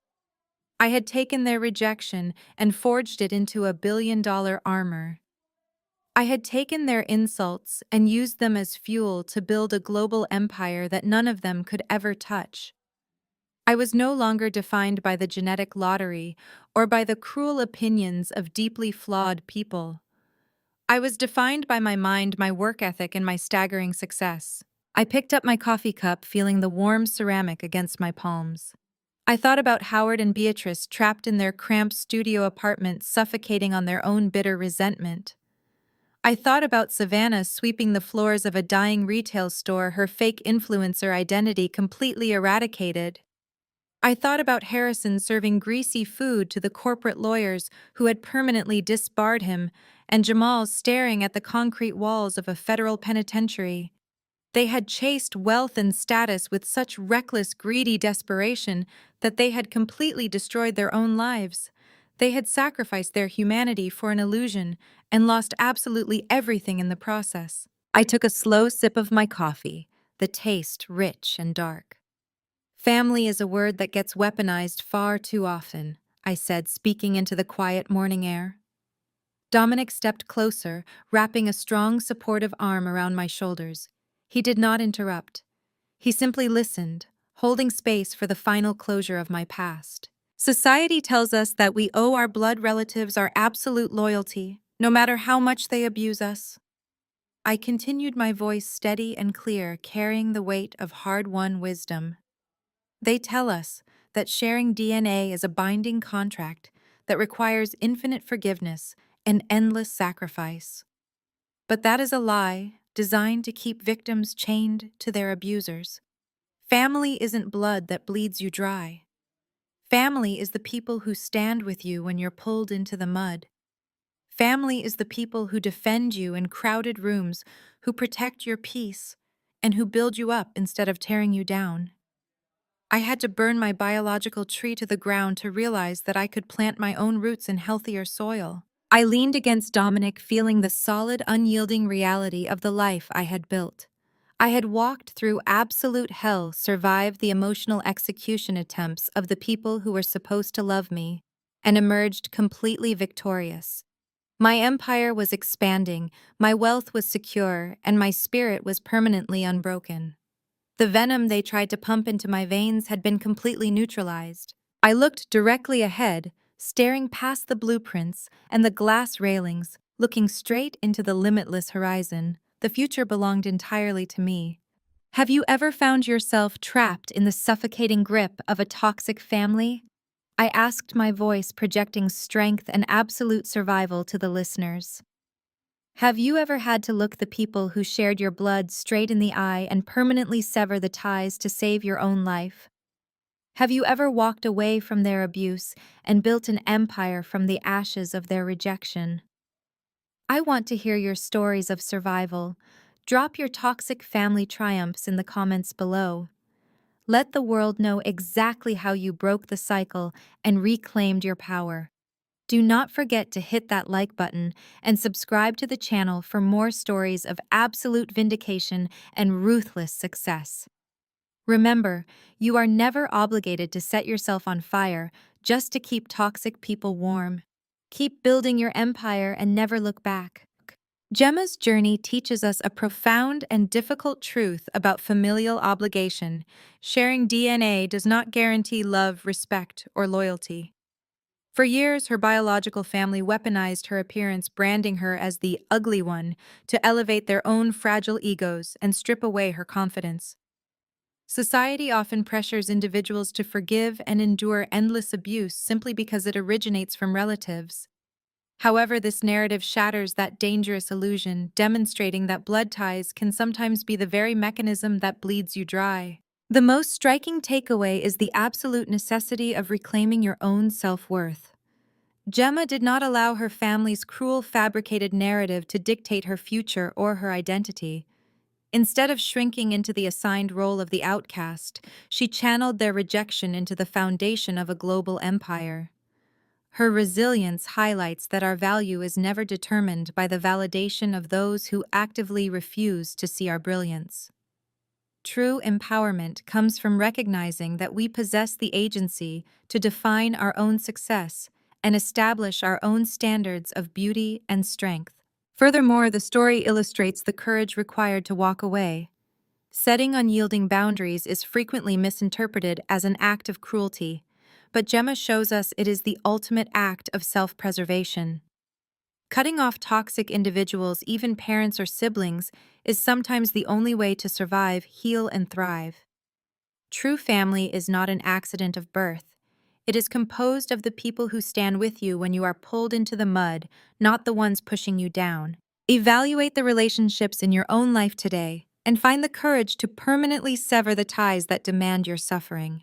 I had taken their rejection and forged it into $1 billion armor. I had taken their insults and used them as fuel to build a global empire that none of them could ever touch. I was no longer defined by the genetic lottery or by the cruel opinions of deeply flawed people. I was defined by my mind, my work ethic, and my staggering success. I picked up my coffee cup, feeling the warm ceramic against my palms. I thought about Howard and Beatrice trapped in their cramped studio apartment, suffocating on their own bitter resentment. I thought about Savannah sweeping the floors of a dying retail store, her fake influencer identity completely eradicated. I thought about Harrison serving greasy food to the corporate lawyers who had permanently disbarred him, and Jamal staring at the concrete walls of a federal penitentiary. They had chased wealth and status with such reckless, greedy desperation that they had completely destroyed their own lives. They had sacrificed their humanity for an illusion and lost absolutely everything in the process. I took a slow sip of my coffee, the taste rich and dark. Family is a word that gets weaponized far too often, I said, speaking into the quiet morning air. Dominic stepped closer, wrapping a strong, supportive arm around my shoulders. He did not interrupt. He simply listened, holding space for the final closure of my past. Society tells us that we owe our blood relatives our absolute loyalty, no matter how much they abuse us. I continued, my voice steady and clear, carrying the weight of hard-won wisdom. They tell us that sharing DNA is a binding contract that requires infinite forgiveness and endless sacrifice. But that is a lie designed to keep victims chained to their abusers. Family isn't blood that bleeds you dry. Family is the people who stand with you when you're pulled into the mud. Family is the people who defend you in crowded rooms, who protect your peace, and who build you up instead of tearing you down. I had to burn my biological tree to the ground to realize that I could plant my own roots in healthier soil. I leaned against Dominic, feeling the solid, unyielding reality of the life I had built. I had walked through absolute hell, survived the emotional execution attempts of the people who were supposed to love me, and emerged completely victorious. My empire was expanding, my wealth was secure, and my spirit was permanently unbroken. The venom they tried to pump into my veins had been completely neutralized. I looked directly ahead, staring past the blueprints and the glass railings, looking straight into the limitless horizon. The future belonged entirely to me. Have you ever found yourself trapped in the suffocating grip of a toxic family? I asked, my voice projecting strength and absolute survival to the listeners. Have you ever had to look the people who shared your blood straight in the eye and permanently sever the ties to save your own life? Have you ever walked away from their abuse and built an empire from the ashes of their rejection? I want to hear your stories of survival. Drop your toxic family triumphs in the comments below. Let the world know exactly how you broke the cycle and reclaimed your power. Do not forget to hit that like button and subscribe to the channel for more stories of absolute vindication and ruthless success. Remember, you are never obligated to set yourself on fire, just to keep toxic people warm. Keep building your empire and never look back. Gemma's journey teaches us a profound and difficult truth about familial obligation. Sharing DNA does not guarantee love, respect, or loyalty. For years, her biological family weaponized her appearance, branding her as the ugly one, to elevate their own fragile egos and strip away her confidence. Society often pressures individuals to forgive and endure endless abuse simply because it originates from relatives. However, this narrative shatters that dangerous illusion, demonstrating that blood ties can sometimes be the very mechanism that bleeds you dry. The most striking takeaway is the absolute necessity of reclaiming your own self-worth. Gemma did not allow her family's cruel, fabricated narrative to dictate her future or her identity. Instead of shrinking into the assigned role of the outcast, she channeled their rejection into the foundation of a global empire. Her resilience highlights that our value is never determined by the validation of those who actively refuse to see our brilliance. True empowerment comes from recognizing that we possess the agency to define our own success and establish our own standards of beauty and strength. Furthermore, the story illustrates the courage required to walk away. Setting unyielding boundaries is frequently misinterpreted as an act of cruelty, but Gemma shows us it is the ultimate act of self-preservation. Cutting off toxic individuals, even parents or siblings, is sometimes the only way to survive, heal, and thrive. True family is not an accident of birth. It is composed of the people who stand with you when you are pulled into the mud, not the ones pushing you down. Evaluate the relationships in your own life today and find the courage to permanently sever the ties that demand your suffering.